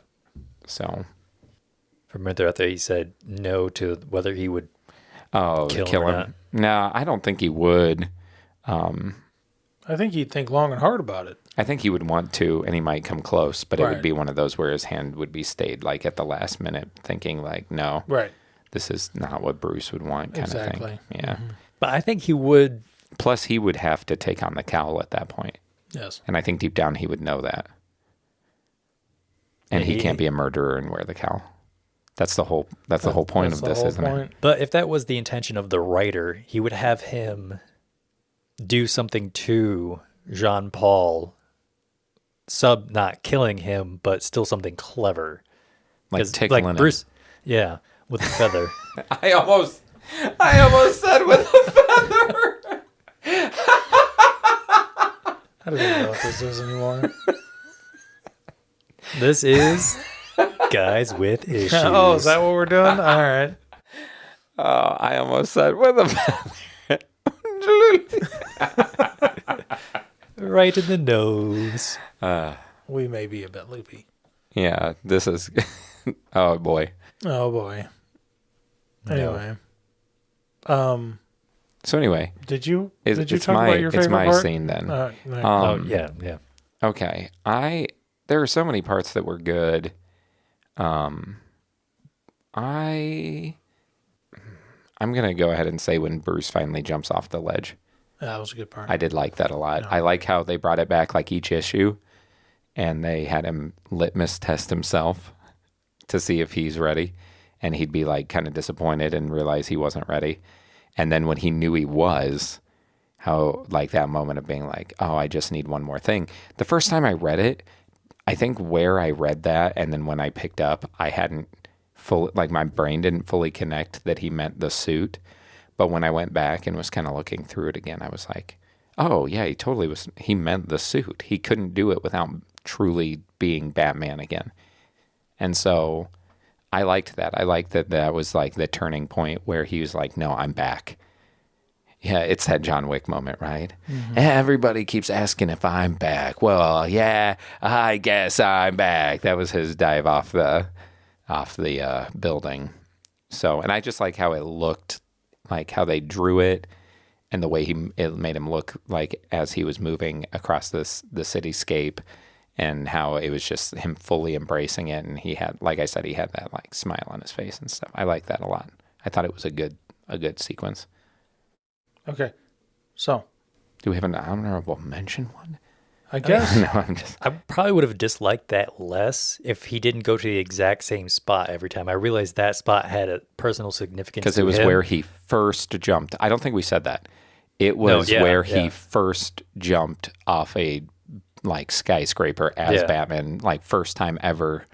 Speaker 3: So...
Speaker 2: For a minute there, I thought he said no to whether he would kill him.
Speaker 3: No, I don't think he would.
Speaker 1: I think he'd think long and hard about it.
Speaker 3: I think he would want to, and he might come close, but it would be one of those where his hand would be stayed at the last minute, thinking no, this is not what Bruce would want, kind of thing. Yeah. Mm-hmm.
Speaker 2: But I think he would.
Speaker 3: Plus, he would have to take on the cowl at that point.
Speaker 1: Yes.
Speaker 3: And I think deep down he would know that. And he can't be a murderer and wear the cowl. That's the whole point of this, isn't it?
Speaker 2: But if that was the intention of the writer, he would have him do something to Jean-Paul, not killing him, but still something clever.
Speaker 3: Like tickling him.
Speaker 2: Bruce, yeah, with a feather.
Speaker 3: I almost said with a feather.
Speaker 1: I don't even know what this is anymore.
Speaker 2: This is Guys with Issues.
Speaker 1: Oh, is that what we're doing? All right.
Speaker 3: I almost said with a feather.
Speaker 2: Right in the nose.
Speaker 1: We may be a bit loopy.
Speaker 3: Yeah, this is... Oh, boy.
Speaker 1: Oh, boy. Anyway.
Speaker 3: So anyway.
Speaker 1: Did you talk about your favorite
Speaker 3: It's my
Speaker 1: part?
Speaker 3: scene then.
Speaker 2: Yeah.
Speaker 3: Okay. There are so many parts that were good. I'm going to go ahead and say when Bruce finally jumps off the ledge.
Speaker 1: That was a good part.
Speaker 3: I did like that a lot. I like how they brought it back each issue, and they had him litmus test himself to see if he's ready, and he'd be kind of disappointed and realize he wasn't ready. And then when he knew he was, how that moment of being oh, I just need one more thing. The first time I read it, I think where I read that and then when I picked up, I hadn't fully, my brain didn't fully connect that he meant the suit. But when I went back and was kind of looking through it again, I was like, oh, yeah, he meant the suit. He couldn't do it without truly being Batman again. And so I liked that. I liked that was the turning point where he was no, I'm back. Yeah, it's that John Wick moment, right? Mm-hmm. Everybody keeps asking if I'm back. Well, yeah, I guess I'm back. That was his dive off the building. So, and I just like how it looked, how they drew it, and the way it made him look as he was moving across the cityscape, and how it was just him fully embracing it, and he had, like I said, he had that smile on his face and stuff. I like that a lot. I thought it was a good sequence.
Speaker 1: Okay, so
Speaker 3: do we have an honorable mention one?
Speaker 1: I guess.
Speaker 3: No,
Speaker 2: I probably would have disliked that less if he didn't go to the exact same spot every time. I realized that spot had a personal significance
Speaker 3: because it was where he first jumped. I don't think we said that. It was where he first jumped off a skyscraper as Batman, first time ever.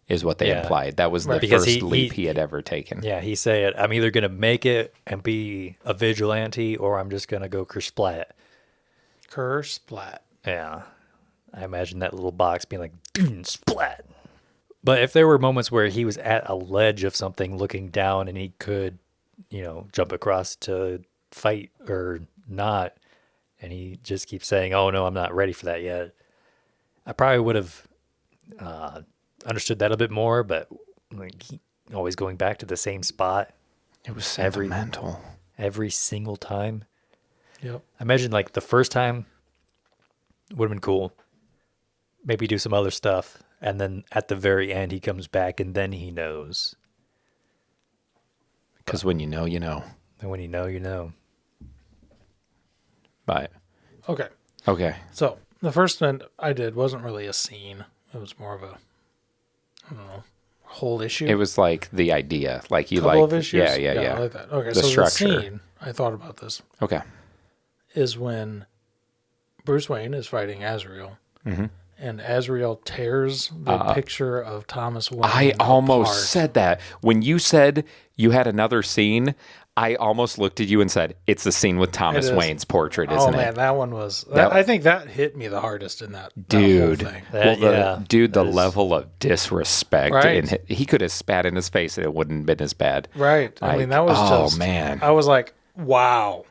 Speaker 3: Is what they implied. That was the first leap he had ever taken.
Speaker 2: Yeah, he said, I'm either going to make it and be a vigilante, or I'm just going to go kersplat.
Speaker 1: Kersplat.
Speaker 2: Yeah. I imagine that little box being splat. But if there were moments where he was at a ledge of something looking down and he could, jump across to fight or not, and he just keeps saying, oh, no, I'm not ready for that yet, I probably would have... understood that a bit more, but always going back to the same spot.
Speaker 3: It was sentimental.
Speaker 2: Every single time.
Speaker 1: Yep.
Speaker 2: I imagine the first time would have been cool. Maybe do some other stuff, and then at the very end he comes back and then he knows.
Speaker 3: Because when you know, you know.
Speaker 2: And when you know, you know.
Speaker 3: But
Speaker 1: Okay. So the first one I did wasn't really a scene. It was more of a whole issue.
Speaker 3: It was the idea, you
Speaker 1: couple of issues.
Speaker 3: Yeah.
Speaker 1: I like that. Okay,
Speaker 3: the
Speaker 1: so
Speaker 3: structure.
Speaker 1: the scene I thought about this.
Speaker 3: Okay.
Speaker 1: Is when Bruce Wayne is fighting Azrael, and Azrael tears the picture of Thomas Wayne
Speaker 3: I almost
Speaker 1: apart.
Speaker 3: said that. When you said you had another scene, I almost looked at you and said, it's the scene with Thomas
Speaker 1: is.
Speaker 3: Wayne's portrait,
Speaker 1: Oh
Speaker 3: isn't
Speaker 1: man,
Speaker 3: it?
Speaker 1: that one was.
Speaker 3: That-
Speaker 1: I think that hit me the hardest in that
Speaker 3: Dude.
Speaker 1: whole thing.
Speaker 3: The level of disrespect.
Speaker 1: Right.
Speaker 3: He could have spat in his face and it wouldn't have been as bad.
Speaker 1: Right. I mean, that was
Speaker 3: oh,
Speaker 1: just.
Speaker 3: man.
Speaker 1: I was like, wow.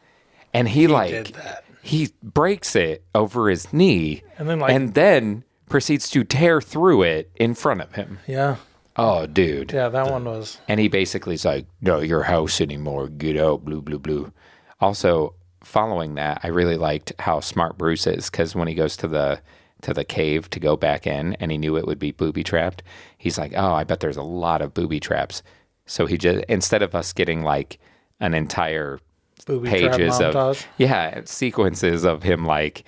Speaker 3: And he
Speaker 1: did that.
Speaker 3: he breaks it over his knee
Speaker 1: And then,
Speaker 3: proceeds to tear through it in front of him.
Speaker 1: Yeah.
Speaker 3: Oh, dude.
Speaker 1: Yeah, that one was.
Speaker 3: And he basically is like, no, your house anymore. Get out, blue, blue, blue. Also, following that, I really liked how smart Bruce is, because when he goes to the cave to go back in and he knew it would be booby trapped, he's like, oh, I bet there's a lot of booby traps. So he just, instead of us getting like an entire
Speaker 1: Booby
Speaker 3: pages
Speaker 1: trap
Speaker 3: of
Speaker 1: montage.
Speaker 3: sequences of him like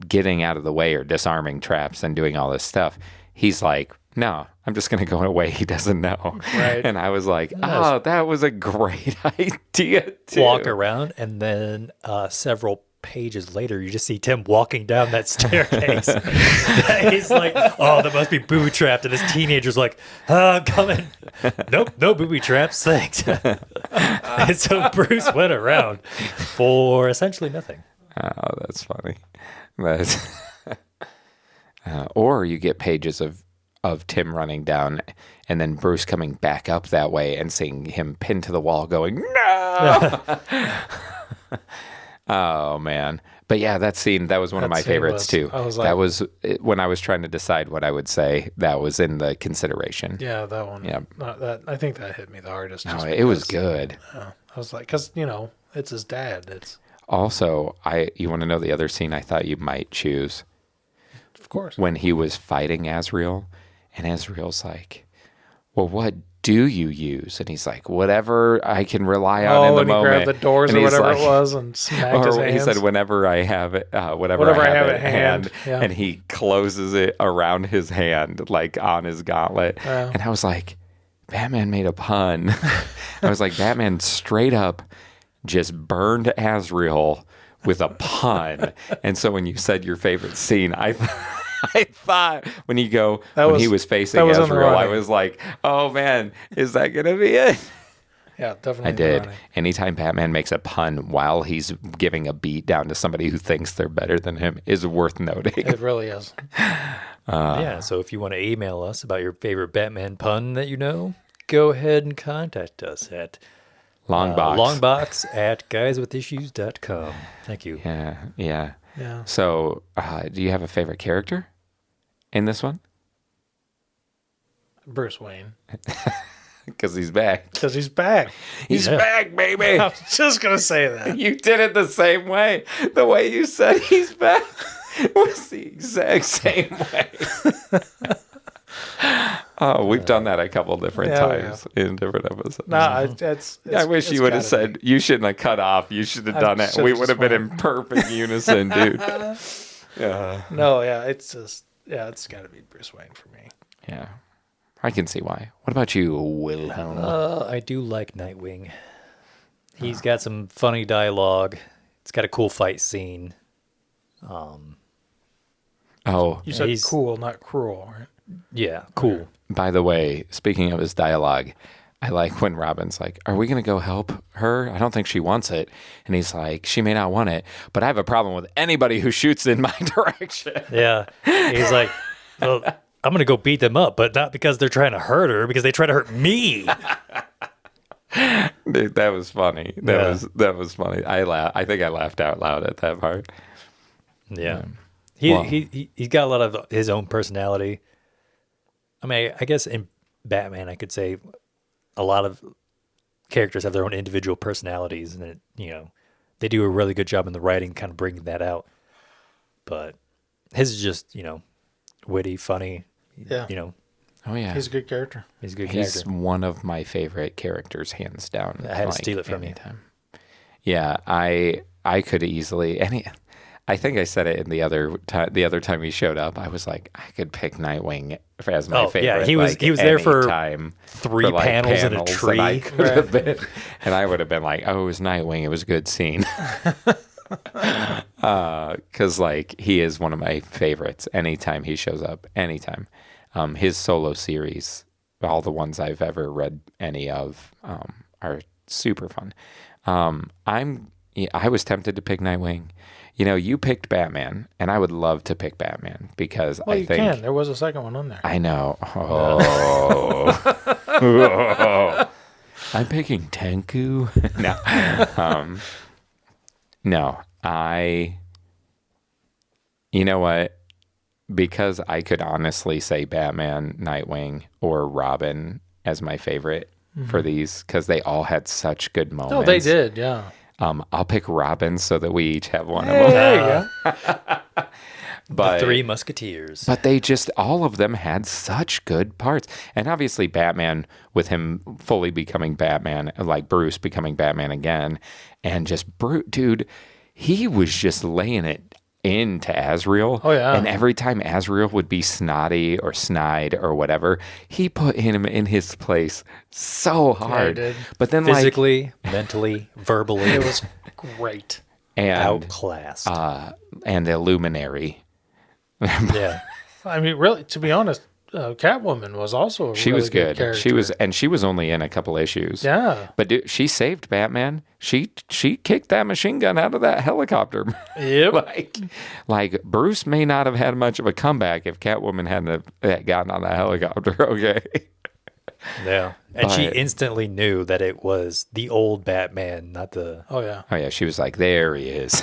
Speaker 3: getting out of the way or disarming traps and doing all this stuff, he's like, no, I'm just going to go in a way he doesn't know.
Speaker 1: Right.
Speaker 3: And I was like, oh, that was a great idea too.
Speaker 2: Walk around, and then several pages later, you just see Tim walking down that staircase. He's like, oh, that must be booby trapped. And his teenager's like, I'm coming. Nope, no booby traps, thanks. And so Bruce went around for essentially nothing.
Speaker 3: Oh, that's funny. That's or you get pages of Tim running down and then Bruce coming back up that way and seeing him pinned to the wall going, no! Oh, man. But yeah, that scene, that was one of my favorites too.
Speaker 1: I was like,
Speaker 3: that was, when I was trying to decide what I would say, that was in the consideration.
Speaker 1: Yeah, that one.
Speaker 3: Yeah.
Speaker 1: I think that hit me the hardest.
Speaker 3: No, it was good.
Speaker 1: I was like, because, it's his dad. It's.
Speaker 3: Also, you want to know the other scene I thought you might choose?
Speaker 1: Of course.
Speaker 3: When he was fighting Azrael, and Azrael's like, well, what do you use? And he's like, whatever I can rely on in the
Speaker 1: and
Speaker 3: moment.
Speaker 1: he grabbed the doors
Speaker 3: And
Speaker 1: or
Speaker 3: he's
Speaker 1: whatever
Speaker 3: like,
Speaker 1: it was and smacked his
Speaker 3: or
Speaker 1: hands.
Speaker 3: he said, whenever I have it, whatever I have at hand.
Speaker 1: Yeah.
Speaker 3: And he closes it around his hand, like on his gauntlet.
Speaker 1: Yeah.
Speaker 3: And I was like, Batman made a pun. I was like, Batman straight up just burned Azrael with a pun. And so when you said your favorite scene, I thought when he was facing Azrael, I was like, oh man, is that going to be it?
Speaker 1: Yeah, definitely.
Speaker 3: I did. Anytime Batman makes a pun while he's giving a beat down to somebody who thinks they're better than him is worth noting.
Speaker 1: It really is.
Speaker 2: Yeah, so if you want to email us about your favorite Batman pun that you know, go ahead and contact us at longbox at guyswithissues.com. Thank you.
Speaker 3: Yeah.
Speaker 1: Yeah.
Speaker 3: So, do you have a favorite character in this one?
Speaker 1: Bruce Wayne.
Speaker 3: Because he's back.
Speaker 1: Because he's back.
Speaker 3: He's back, baby.
Speaker 1: I was just going to say that.
Speaker 3: You did it the same way. The way you said he's back was the exact same way. Oh, we've done that a couple different times in different episodes.
Speaker 1: No,
Speaker 3: I wish you would have said, you shouldn't have cut off. You should have done it. We would have been in perfect unison, dude. Yeah.
Speaker 1: No, yeah, it's got to be Bruce Wayne for me.
Speaker 3: Yeah. I can see why. What about you, Wilhelm?
Speaker 2: I do like Nightwing. He's got some funny dialogue. It's got a cool fight scene.
Speaker 1: You said cool, not cruel, right?
Speaker 2: Yeah, cool.
Speaker 3: By the way, speaking of his dialogue, I like when Robin's like, are we going to go help her? I don't think she wants it. And he's like, she may not want it, but I have a problem with anybody who shoots in my direction.
Speaker 2: Yeah. He's like, well, I'm going to go beat them up, but not because they're trying to hurt her, because they try to hurt me.
Speaker 3: Dude, that was funny. That was funny. I think I laughed out loud at that part.
Speaker 2: Yeah. He's got a lot of his own personality. I mean, I guess in Batman, I could say a lot of characters have their own individual personalities, and they do a really good job in the writing, kind of bringing that out. But his is just witty, funny.
Speaker 1: Yeah.
Speaker 3: Oh yeah,
Speaker 1: he's a good character.
Speaker 2: He's a good
Speaker 3: He's
Speaker 2: character.
Speaker 3: one of my favorite characters, hands down.
Speaker 2: I had to steal it from you.
Speaker 3: Yeah, I could easily. I think I said it in the other time he showed up. I was like, I could pick Nightwing as my favorite.
Speaker 2: Yeah, he was there for
Speaker 3: time
Speaker 2: 3 panels in a tree.
Speaker 3: And I could have been, and I would have been like, oh, it was Nightwing. It was a good scene. Because like he is one of my favorites. Anytime he shows up, anytime. His solo series, all the ones I've ever read any of, are super fun. I was tempted to pick Nightwing. You picked Batman, and I would love to pick Batman because
Speaker 1: Well,
Speaker 3: I
Speaker 1: you
Speaker 3: think
Speaker 1: can. There was a second one on there.
Speaker 3: I know. Oh. I'm picking Tenku. No. No. You know what? Because I could honestly say Batman, Nightwing, or Robin as my favorite for these, because they all had such good moments.
Speaker 1: Oh, they did, yeah.
Speaker 3: I'll pick Robin so that we each have one
Speaker 1: Hey,
Speaker 3: of them.
Speaker 1: there you go.
Speaker 3: But
Speaker 2: The Three Musketeers.
Speaker 3: But they just, all of them had such good parts. And obviously Batman, with him fully becoming Batman, like Bruce becoming Batman again, and just, dude, he was just laying it into Azrael.
Speaker 1: Oh, yeah.
Speaker 3: And every time Azrael would be snotty or snide or whatever, he put him in his place so hard.
Speaker 1: he did.
Speaker 3: But then
Speaker 2: Physically, mentally, verbally,
Speaker 1: It was great.
Speaker 3: and
Speaker 2: outclassed.
Speaker 3: and Illuminary.
Speaker 2: Yeah.
Speaker 1: I mean, really, to be honest, Catwoman was also a
Speaker 3: She
Speaker 1: really
Speaker 3: was good.
Speaker 1: character.
Speaker 3: She was only in a couple issues.
Speaker 1: Yeah.
Speaker 3: But dude, she saved Batman. She kicked that machine gun out of that helicopter.
Speaker 1: Yep.
Speaker 3: like Bruce may not have had much of a comeback if Catwoman hadn't have gotten on that helicopter. Okay.
Speaker 2: Yeah. And she
Speaker 3: But-
Speaker 2: instantly knew that it was the old Batman, not the.
Speaker 1: Oh, yeah.
Speaker 3: Oh yeah, she was like, there he is.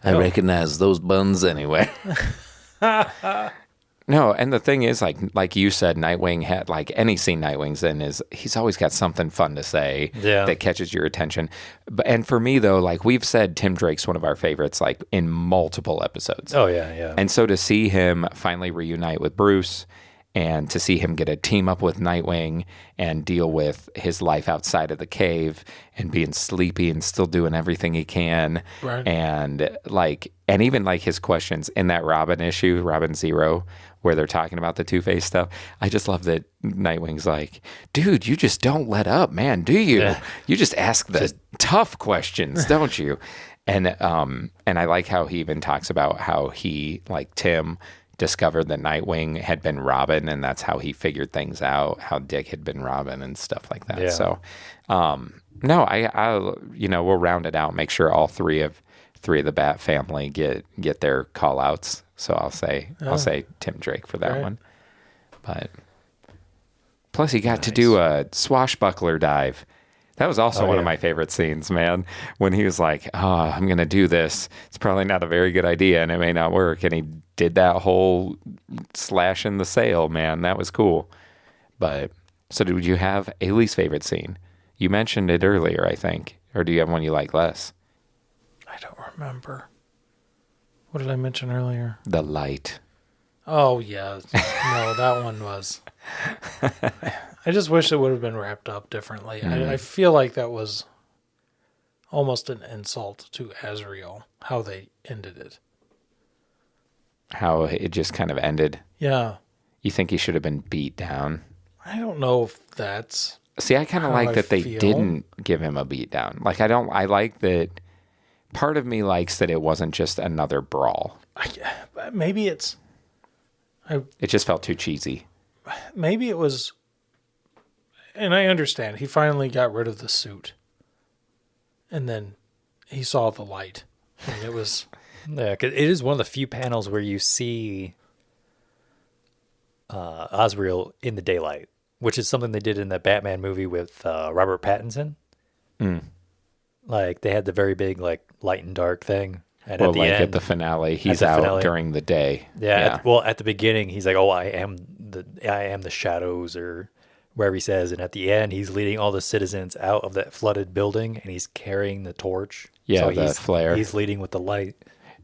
Speaker 4: I recognize those buns anyway.
Speaker 3: No, and the thing is, like you said, Nightwing had, like, any scene Nightwing's in is, he's always got something fun to say that catches your attention. And for me though, like we've said, Tim Drake's one of our favorites, like in multiple episodes.
Speaker 2: Oh, yeah, yeah.
Speaker 3: And so to see him finally reunite with Bruce, and to see him get a team up with Nightwing and deal with his life outside of the cave and being sleepy and still doing everything he can.
Speaker 1: Right.
Speaker 3: And even like his questions in that Robin issue, Robin Zero, where they're talking about the Two-Face stuff. I just love that Nightwing's like, dude, you just don't let up, man, do you?
Speaker 2: Yeah.
Speaker 3: You just ask the tough questions, don't you? And I like how he even talks about how he, like Tim, discovered that Nightwing had been Robin, and that's how he figured things out, how Dick had been Robin and stuff like that.
Speaker 2: Yeah.
Speaker 3: So, no, I we'll round it out, make sure all three of the Bat family get their call outs. So I'll say Tim Drake for that
Speaker 1: Right.
Speaker 3: one. But plus he got to do a swashbuckler dive. That was also one of my favorite scenes, man, when he was like, oh, I'm going to do this. It's probably not a very good idea and it may not work. And he did that whole slash in the sail, man. That was cool. But so did you have a least favorite scene? You mentioned it earlier, I think. Or do you have one you like less?
Speaker 1: I don't remember. What did I mention earlier?
Speaker 3: The light.
Speaker 1: Oh, yeah. No, that one was. I just wish it would have been wrapped up differently. I feel like that was almost an insult to Azrael, how they ended it.
Speaker 3: How it just kind of ended.
Speaker 1: Yeah.
Speaker 3: You think he should have been beat down?
Speaker 1: I don't know if that's...
Speaker 3: See, I kind of
Speaker 1: How
Speaker 3: like
Speaker 1: I
Speaker 3: that they
Speaker 1: feel.
Speaker 3: didn't give him a beat down. Like, I like that. Part of me likes that it wasn't just another brawl.
Speaker 1: Maybe it's...
Speaker 3: It just felt too cheesy.
Speaker 1: Maybe it was... And I understand. He finally got rid of the suit. And then he saw the light. And it was...
Speaker 2: Yeah, 'cause it is one of the few panels where you see Azrael in the daylight, which is something they did in the Batman movie with Robert Pattinson. Like they had the very big like light and dark thing, and
Speaker 3: Well,
Speaker 2: at the
Speaker 3: like
Speaker 2: end,
Speaker 3: at the finale, he's
Speaker 2: the
Speaker 3: out
Speaker 2: finale.
Speaker 3: during the day.
Speaker 2: yeah. At the beginning, he's like, "Oh, I am the shadows," or wherever he says, and at the end, he's leading all the citizens out of that flooded building, and he's carrying the torch.
Speaker 3: Yeah,
Speaker 2: so
Speaker 3: the flare.
Speaker 2: He's leading with the light.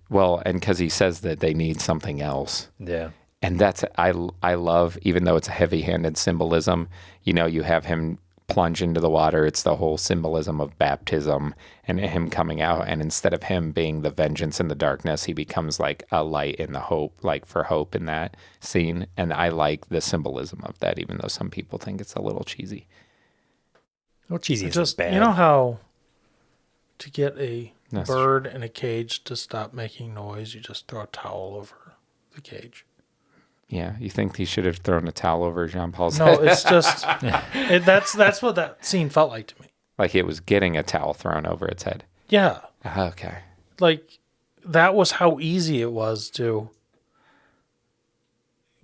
Speaker 3: Well, and because he says that they need something else.
Speaker 2: Yeah.
Speaker 3: And that's, I love, even though it's a heavy-handed symbolism, you have him plunge into the water. It's the whole symbolism of baptism and him coming out. And instead of him being the vengeance in the darkness, he becomes like a light in the hope, like for hope in that scene. And I like the symbolism of that, even though some people think it's a little cheesy.
Speaker 2: Well, cheesy is
Speaker 1: just,
Speaker 2: bad.
Speaker 1: you know how to get a bird in a cage to stop making noise, you just throw a towel over the cage.
Speaker 3: Yeah, you think he should have thrown a towel over Jean-Paul's
Speaker 1: No,
Speaker 3: head?
Speaker 1: it's just that's what that scene felt like to me.
Speaker 3: Like it was getting a towel thrown over its head.
Speaker 1: Yeah,
Speaker 3: Okay.
Speaker 1: like that was how easy it was to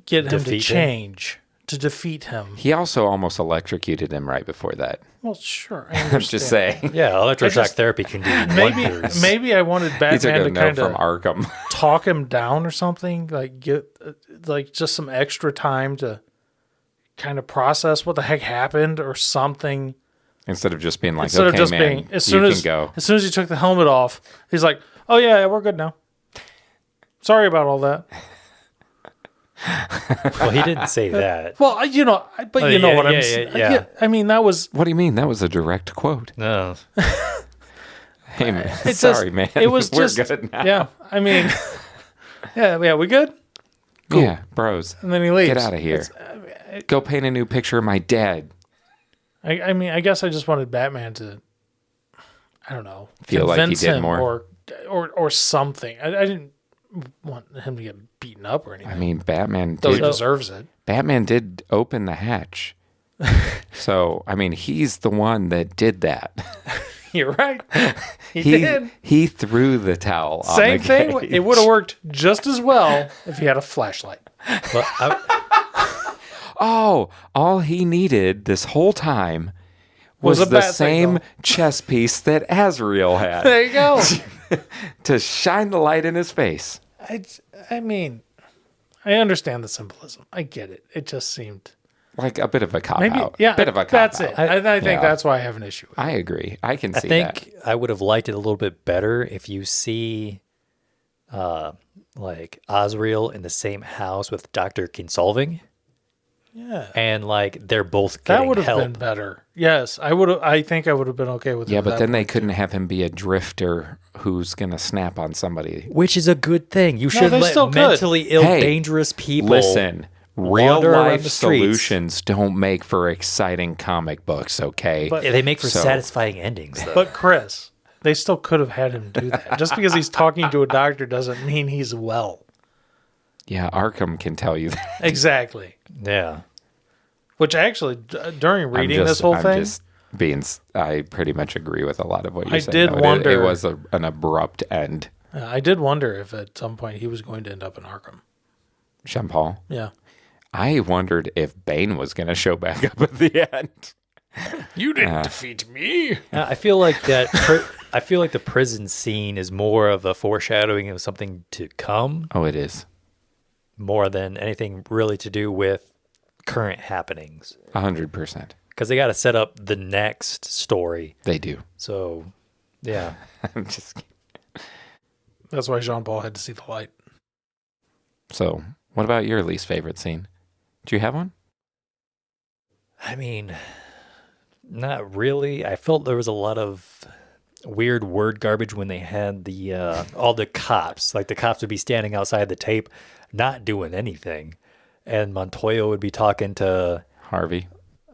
Speaker 1: get him to
Speaker 2: Defeat him?
Speaker 1: change, to defeat him.
Speaker 3: He also almost electrocuted him right before that.
Speaker 1: Well, sure, I
Speaker 3: I'm
Speaker 1: understand.
Speaker 3: just saying.
Speaker 2: Yeah, electroshock
Speaker 1: just-
Speaker 2: therapy can do wonders.
Speaker 1: Maybe I wanted
Speaker 3: He took
Speaker 1: Batman
Speaker 3: a
Speaker 1: to
Speaker 3: note
Speaker 1: kind
Speaker 3: from
Speaker 1: of
Speaker 3: Arkham.
Speaker 1: talk him down or something, like get like just some extra time to kind of process what the heck happened or something.
Speaker 3: Instead of just being like,
Speaker 1: Instead
Speaker 3: okay,
Speaker 1: of just
Speaker 3: man,
Speaker 1: being as soon
Speaker 3: you
Speaker 1: as
Speaker 3: can go.
Speaker 1: as soon as he took the helmet off, he's like, "Oh yeah, we're good now. Sorry about all that."
Speaker 2: Well, he didn't say that.
Speaker 1: Well, you know what I'm saying.
Speaker 2: yeah.
Speaker 1: I mean, that was
Speaker 3: What do you mean? That was a direct quote.
Speaker 2: No.
Speaker 3: Hey, man.
Speaker 1: it's
Speaker 3: Sorry,
Speaker 1: just,
Speaker 3: man.
Speaker 1: It was
Speaker 3: We're
Speaker 1: just
Speaker 3: good now.
Speaker 1: Yeah, I mean, yeah, we good. Cool.
Speaker 3: Yeah, bros.
Speaker 1: And then he leaves.
Speaker 3: Get out of here. Go paint a new picture of my dad.
Speaker 1: I mean, I guess I just wanted Batman to, I don't know,
Speaker 3: Feel like he
Speaker 1: convince
Speaker 3: did
Speaker 1: him
Speaker 3: more.
Speaker 1: or something. I didn't want him to get beaten up or anything.
Speaker 3: I mean, Batman
Speaker 1: though he
Speaker 3: did,
Speaker 1: deserves it.
Speaker 3: Batman did open the hatch. So, I mean, he's the one that did that.
Speaker 1: You're right. He did.
Speaker 3: He threw the towel on
Speaker 1: Same
Speaker 3: the
Speaker 1: thing.
Speaker 3: cage.
Speaker 1: It would have worked just as well if he had a flashlight.
Speaker 2: Well,
Speaker 3: Oh, all he needed this whole time was
Speaker 1: a
Speaker 3: the
Speaker 1: bat
Speaker 3: same
Speaker 1: signal.
Speaker 3: chess piece that Azrael had
Speaker 1: There you go.
Speaker 3: to shine the light in his face.
Speaker 1: I mean, I understand the symbolism. I get it. It just seemed
Speaker 3: Like a bit of a cop
Speaker 1: maybe
Speaker 3: out.
Speaker 1: yeah.
Speaker 3: Bit of a cop
Speaker 1: That's
Speaker 3: out.
Speaker 1: it. I think
Speaker 3: Yeah.
Speaker 1: that's why I have an issue with it.
Speaker 3: I agree. I can
Speaker 2: I
Speaker 3: see
Speaker 2: think
Speaker 3: that.
Speaker 2: I would have liked it a little bit better if you see like Azrael in the same house with Dr. Kinsolving.
Speaker 1: Yeah.
Speaker 2: And like they're both
Speaker 1: That
Speaker 2: getting
Speaker 1: would have
Speaker 2: help.
Speaker 1: been better. Yes, I would. I think I would have been okay with.
Speaker 3: Yeah,
Speaker 1: it
Speaker 3: but
Speaker 1: at
Speaker 3: then
Speaker 1: that
Speaker 3: they
Speaker 1: point.
Speaker 3: couldn't have him be a drifter who's going to snap on somebody.
Speaker 2: Which is a good thing. You should
Speaker 1: they
Speaker 2: let
Speaker 1: still could.
Speaker 2: mentally ill,
Speaker 3: Hey,
Speaker 2: dangerous people
Speaker 3: Listen, real
Speaker 2: wander around
Speaker 3: life
Speaker 2: the streets.
Speaker 3: solutions don't make for exciting comic books, okay?
Speaker 1: But-
Speaker 2: Yeah, they make for
Speaker 3: So-
Speaker 2: satisfying endings, though.
Speaker 1: But Chris, they still could have had him do that. Just because he's talking to a doctor doesn't mean he's well.
Speaker 3: Yeah, Arkham can tell you that.
Speaker 1: Exactly.
Speaker 2: yeah.
Speaker 1: Which actually, during reading this whole thing,
Speaker 3: I pretty much agree with a lot of what you're
Speaker 1: I
Speaker 3: saying.
Speaker 1: did
Speaker 3: though. It
Speaker 1: wonder-
Speaker 3: was an abrupt end.
Speaker 1: I did wonder if at some point he was going to end up in Arkham.
Speaker 3: Jean Paul.
Speaker 1: Yeah.
Speaker 3: I wondered if Bane was going to show back up at the end.
Speaker 1: You didn't defeat me.
Speaker 2: I feel like that. I feel like the prison scene is more of a foreshadowing of something to come,
Speaker 3: Oh, it is.
Speaker 2: more than anything really to do with current happenings.
Speaker 3: 100%.
Speaker 2: Because they got to set up the next story.
Speaker 3: They do.
Speaker 2: So, yeah.
Speaker 3: I'm just kidding.
Speaker 1: That's why Jean Paul had to see the light.
Speaker 3: So, what about your least favorite scene? Do you have one?
Speaker 2: I mean, not really. I felt there was a lot of weird word garbage when they had the all the cops. Like the cops would be standing outside the tape, not doing anything, and Montoya would be talking to
Speaker 3: Harvey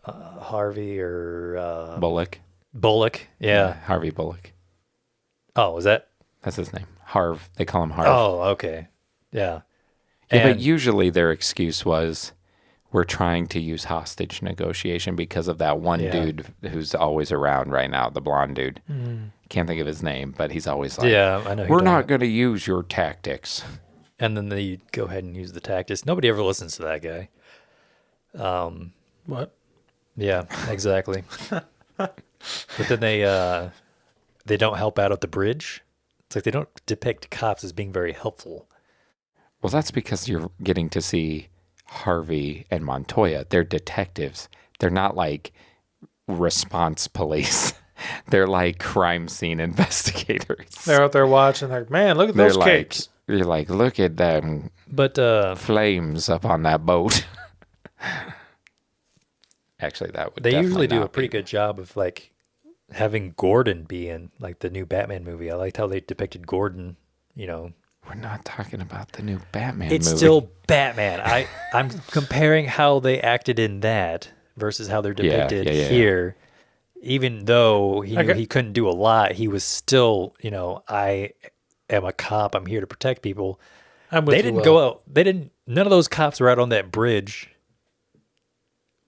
Speaker 2: Harvey or
Speaker 3: Bullock.
Speaker 2: Bullock. Yeah.
Speaker 3: Harvey Bullock.
Speaker 2: Oh, was that?
Speaker 3: That's his name. Harv. They call him Harv.
Speaker 2: Oh, okay. Yeah.
Speaker 3: Yeah, but
Speaker 2: And-
Speaker 3: usually their excuse was, we're trying to use hostage negotiation because of that one
Speaker 2: Yeah.
Speaker 3: dude who's always around right now, the blonde dude. Can't think of his name, but he's always like,
Speaker 2: Yeah, I know. who
Speaker 3: we're
Speaker 2: you're
Speaker 3: not
Speaker 2: talking
Speaker 3: going to use your tactics.
Speaker 2: about. And then they go ahead and use the tactics. Nobody ever listens to that guy.
Speaker 1: What?
Speaker 2: Yeah, exactly. But then they don't help out at the bridge. It's like they don't depict cops as being very helpful.
Speaker 3: Well, that's because you're getting to see Harvey and Montoya. They're detectives. They're not like response police. They're like crime scene investigators.
Speaker 1: They're out there watching, like, man, look at
Speaker 3: They're
Speaker 1: those
Speaker 3: like,
Speaker 1: capes.
Speaker 3: you're like, look at them
Speaker 2: But
Speaker 3: flames up on that boat. Actually, that would
Speaker 2: they
Speaker 3: definitely
Speaker 2: usually do
Speaker 3: not
Speaker 2: a pretty
Speaker 3: be.
Speaker 2: good job of like having Gordon be in like the new Batman movie. I liked how they depicted Gordon, you know.
Speaker 3: We're not talking about the new Batman
Speaker 2: It's
Speaker 3: movie.
Speaker 2: still Batman. I'm comparing how they acted in that versus how they're
Speaker 3: Yeah,
Speaker 2: depicted
Speaker 3: yeah.
Speaker 2: here. even though he knew
Speaker 1: Okay.
Speaker 2: he couldn't do a lot, he was still, I am a cop. I'm here to protect people.
Speaker 1: I'm with
Speaker 2: They
Speaker 1: you,
Speaker 2: didn't
Speaker 1: Will.
Speaker 2: go out. None of those cops were out on that bridge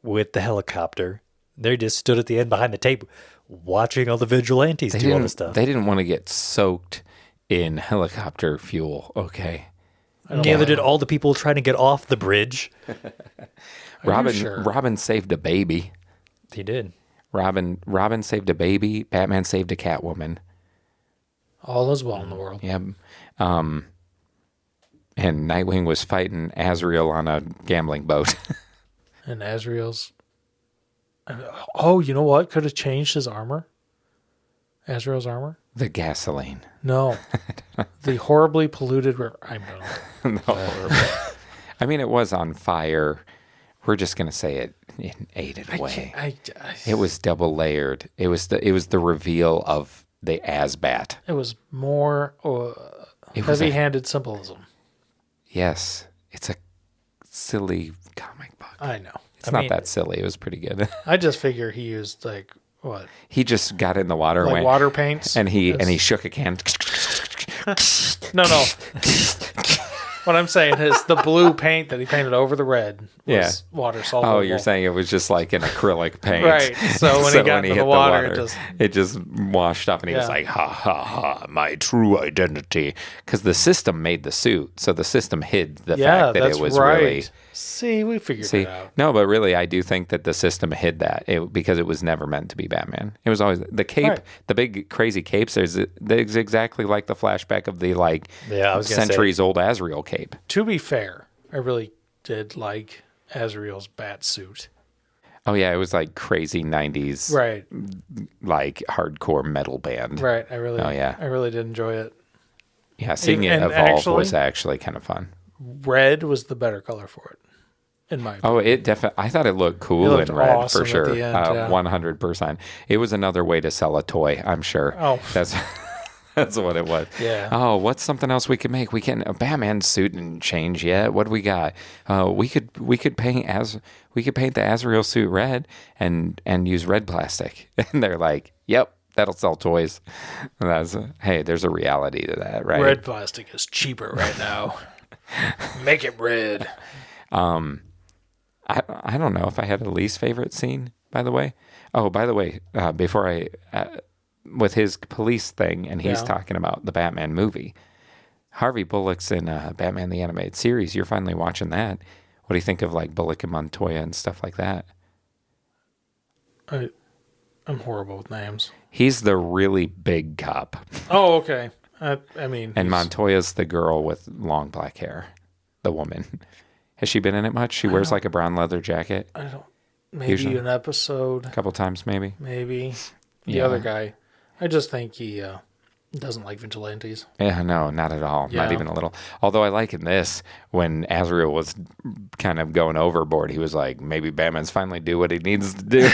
Speaker 2: with the helicopter. They just stood at the end behind the table watching all the vigilantes do all this stuff.
Speaker 3: They didn't want to get soaked in helicopter fuel. Okay.
Speaker 2: Neither did all the people trying to get off the bridge.
Speaker 3: Robin saved a baby.
Speaker 2: He did.
Speaker 3: Robin saved a baby. Batman saved a Catwoman.
Speaker 1: All is well in the world.
Speaker 3: Yeah. And Nightwing was fighting Azrael on a gambling boat.
Speaker 1: And Azrael's. Oh, you know what? Could have changed his armor. Azrael's armor.
Speaker 3: The gasoline.
Speaker 1: No, the horribly polluted river. I don't know.
Speaker 3: No. I mean, it was on fire. We're just gonna say it ate it away. It was double layered. It was the reveal of the Asbat.
Speaker 1: It was more
Speaker 3: It was
Speaker 1: heavy-handed symbolism.
Speaker 3: Yes, it's a silly comic book.
Speaker 1: I know.
Speaker 3: It's not that silly. It was pretty good.
Speaker 1: I just figure he used like what?
Speaker 3: He just got in the water and
Speaker 1: Like
Speaker 3: went,
Speaker 1: water paints?
Speaker 3: and he shook a can.
Speaker 1: No. What I'm saying is the blue paint that he painted over the red was water soluble.
Speaker 3: Oh, you're saying it was just like an acrylic paint.
Speaker 1: Right. So when he got into
Speaker 3: hit
Speaker 1: the water,
Speaker 3: it just washed off, and he was like, ha, ha, ha, my true identity. Because the system made the suit, so the system hid the fact that it was really...
Speaker 1: See, we figured it out.
Speaker 3: No, but really, I do think that the system hid that because it was never meant to be Batman. It was always the cape,
Speaker 1: Right.
Speaker 3: the big crazy capes. There's exactly like the flashback of the I was centuries old Azrael cape.
Speaker 1: To be fair, I really did like Azrael's bat suit.
Speaker 3: Oh yeah, it was like crazy '90s,
Speaker 1: Right.
Speaker 3: like hardcore metal band.
Speaker 1: Right. I really did enjoy it.
Speaker 3: Yeah, seeing it
Speaker 1: And
Speaker 3: evolve was actually kind of fun.
Speaker 1: Red was the better color for it, in my opinion.
Speaker 3: Oh, it definitely. I thought it looked cool
Speaker 1: It looked
Speaker 3: in red
Speaker 1: awesome
Speaker 3: for
Speaker 1: at
Speaker 3: sure.
Speaker 1: the end, yeah.
Speaker 3: 100%. It was another way to sell a toy, I'm sure.
Speaker 1: Oh.
Speaker 3: That's what it was.
Speaker 1: Yeah.
Speaker 3: Oh, what's something else we could make? We can a Batman suit and change yet. What do we got? We could paint the Azrael suit red and use red plastic. And they're like, "Yep, that'll sell toys." And hey, there's a reality to that, right?
Speaker 1: Red plastic is cheaper right now. Make it red.
Speaker 3: I don't know if I had a least favorite scene, by the way. Oh, by the way, before I, with his police thing, and he's talking about the Batman movie, Harvey Bullock's in Batman the Animated Series. You're finally watching that. What do you think of like Bullock and Montoya and stuff like that?
Speaker 1: I'm horrible with names.
Speaker 3: He's the really big cop.
Speaker 1: Oh, okay. I mean,
Speaker 3: And Montoya's the girl with long black hair, the woman. Has she been in it much? She wears like a brown leather jacket.
Speaker 1: I don't. Maybe
Speaker 3: Usually.
Speaker 1: an episode.
Speaker 3: A couple times, maybe.
Speaker 1: Maybe the
Speaker 3: Yeah.
Speaker 1: other guy. I just think he doesn't like vigilantes.
Speaker 3: Yeah, no, not at all. Not
Speaker 1: Yeah.
Speaker 3: even a little. Although I like in this, when Azrael was kind of going overboard, he was like, maybe Batman's finally do what he needs to do.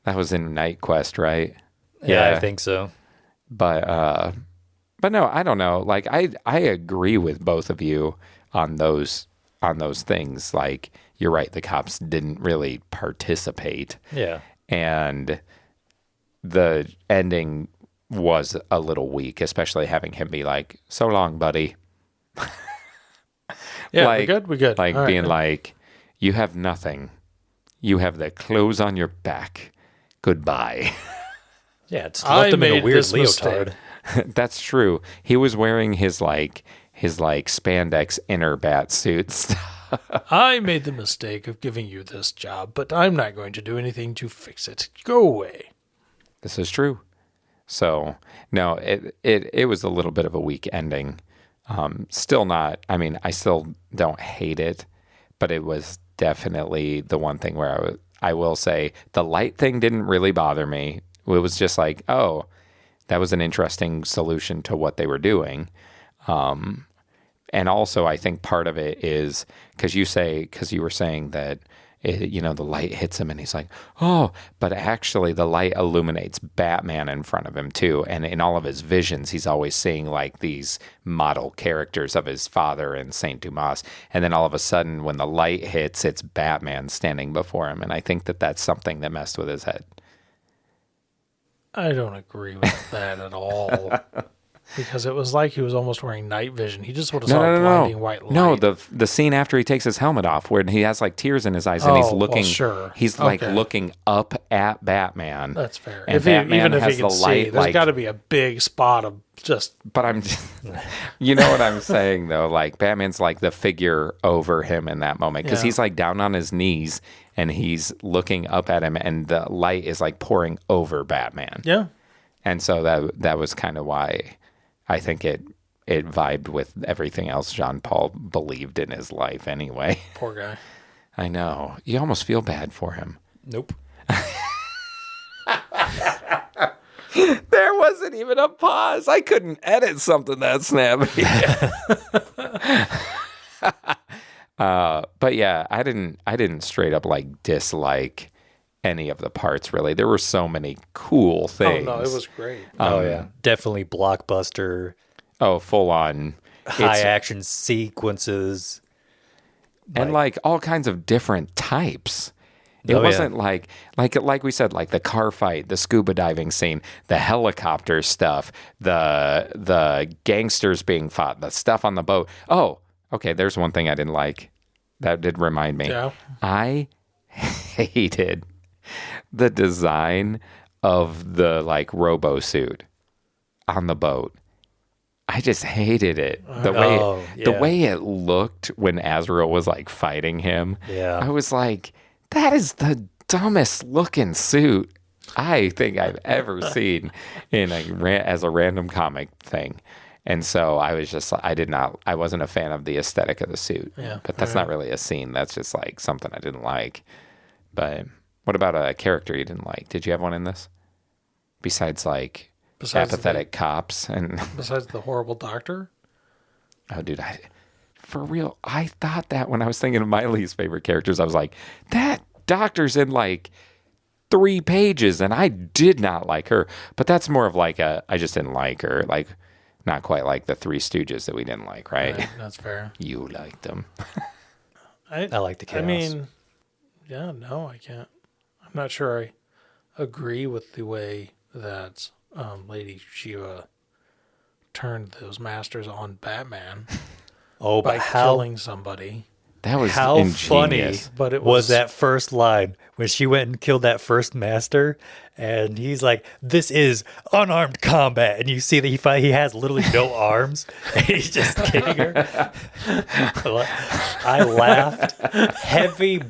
Speaker 3: That was in Night Quest, right?
Speaker 2: Yeah, I think so.
Speaker 3: But no, I don't know. Like I agree with both of you on those things. Like you're right, the cops didn't really participate.
Speaker 2: Yeah.
Speaker 3: And the ending was a little weak, especially having him be like, "So long, buddy."
Speaker 1: Yeah,
Speaker 3: Like-
Speaker 1: we're good.
Speaker 3: Like
Speaker 1: All right,
Speaker 3: being
Speaker 1: good.
Speaker 3: like, "You have nothing. You have the clothes on your back. Goodbye."
Speaker 2: Yeah, it's
Speaker 1: I
Speaker 2: left him in a
Speaker 1: made
Speaker 2: weird
Speaker 1: this
Speaker 2: leotard.
Speaker 3: That's true. He was wearing his spandex inner bat suits.
Speaker 1: I made the mistake of giving you this job, but I'm not going to do anything to fix it. Go away.
Speaker 3: This is true. So no, it was a little bit of a weak ending. Still not. I mean, I still don't hate it, but it was definitely the one thing where I will say the light thing didn't really bother me. It was just like, oh, that was an interesting solution to what they were doing. And also, I think part of it is because you were saying that the light hits him and he's like, oh, but actually the light illuminates Batman in front of him too. And in all of his visions, he's always seeing like these model characters of his father and Saint Dumas. And then all of a sudden when the light hits, it's Batman standing before him. And I think that that's something that messed with his head.
Speaker 1: I don't agree with that at all. Because it was like he was almost wearing night vision. He just would have saw a blinding white light.
Speaker 3: No, the scene after he takes his helmet off, where he has like tears in his eyes, and he's looking.
Speaker 1: Well, sure.
Speaker 3: He's like looking up at Batman.
Speaker 1: That's fair.
Speaker 3: And Batman has the light.
Speaker 1: There's got to be a big spot of just.
Speaker 3: But I'm just, you know what I'm saying though. Like Batman's like the figure over him in that moment because he's like down on his knees and he's looking up at him, and the light is like pouring over Batman.
Speaker 1: Yeah.
Speaker 3: And so that was kind of why. I think it vibed with everything else Jean Paul believed in his life anyway.
Speaker 1: Poor guy.
Speaker 3: I know. You almost feel bad for him.
Speaker 2: Nope.
Speaker 3: There wasn't even a pause. I couldn't edit something that snappy. But yeah, I didn't straight up like dislike any of the parts really. There were so many cool things.
Speaker 1: Oh no, it was great.
Speaker 2: Yeah, definitely blockbuster.
Speaker 3: Oh, full on
Speaker 2: High action sequences.
Speaker 3: And like all kinds of different types. It wasn't like we said, like the car fight, the scuba diving scene, the helicopter stuff, the gangsters being fought, the stuff on the boat. Oh, okay, there's one thing I didn't like. That did remind me.
Speaker 1: Yeah.
Speaker 3: I hated the design of the like robo suit on the boat. I just hated it. The way it looked when Azrael was like fighting him.
Speaker 2: Yeah.
Speaker 3: I was like, that is the dumbest looking suit I think I've ever seen as a random comic thing. And so I was just, I wasn't a fan of the aesthetic of the suit.
Speaker 1: Yeah,
Speaker 3: but that's not really a scene. That's just like something I didn't like. But what about a character you didn't like? Did you have one in this? Besides apathetic cops and
Speaker 1: besides the horrible doctor?
Speaker 3: Oh, dude, for real, I thought that when I was thinking of my least favorite characters, I was like, that doctor's in like 3 pages, and I did not like her. But that's more of like I just didn't like her. Like, not quite like the Three Stooges that we didn't like, right?
Speaker 1: That's fair.
Speaker 3: You liked them.
Speaker 2: I like the chaos.
Speaker 1: I mean, yeah, no, I can't. I'm not sure I agree with the way that Lady Shiva turned those masters on Batman
Speaker 2: by
Speaker 1: killing somebody.
Speaker 3: That was
Speaker 2: how
Speaker 3: ingenious.
Speaker 2: funny
Speaker 1: But it
Speaker 2: was that first line when she went and killed that first master, and he's like, "This is unarmed combat," and you see that he has literally no arms, and he's just kicking her. I laughed, heavy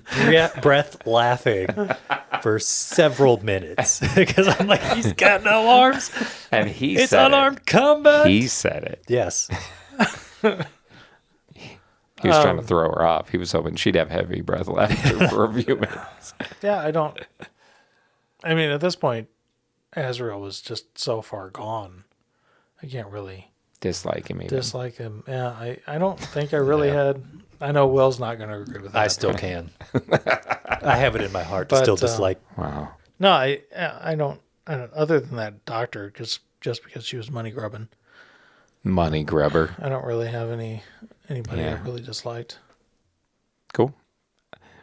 Speaker 2: breath laughing for several minutes because I'm like, he's got no arms,
Speaker 3: And it's
Speaker 2: unarmed combat.
Speaker 3: He said it.
Speaker 2: Yes.
Speaker 3: He was trying to throw her off. He was hoping she'd have heavy breath laughter for a few minutes.
Speaker 1: Yeah, I mean, at this point, Azrael was just so far gone. I can't really
Speaker 3: Dislike him even.
Speaker 1: dislike him. Yeah, I don't think I really had. I know Will's not going to agree with that.
Speaker 2: I still can. I have it in my heart to
Speaker 1: But,
Speaker 2: still dislike.
Speaker 3: Wow.
Speaker 1: No, I don't. Other than that doctor, just because she was money grubbing,
Speaker 3: Money grubber.
Speaker 1: I don't really have anybody I really disliked.
Speaker 3: Cool.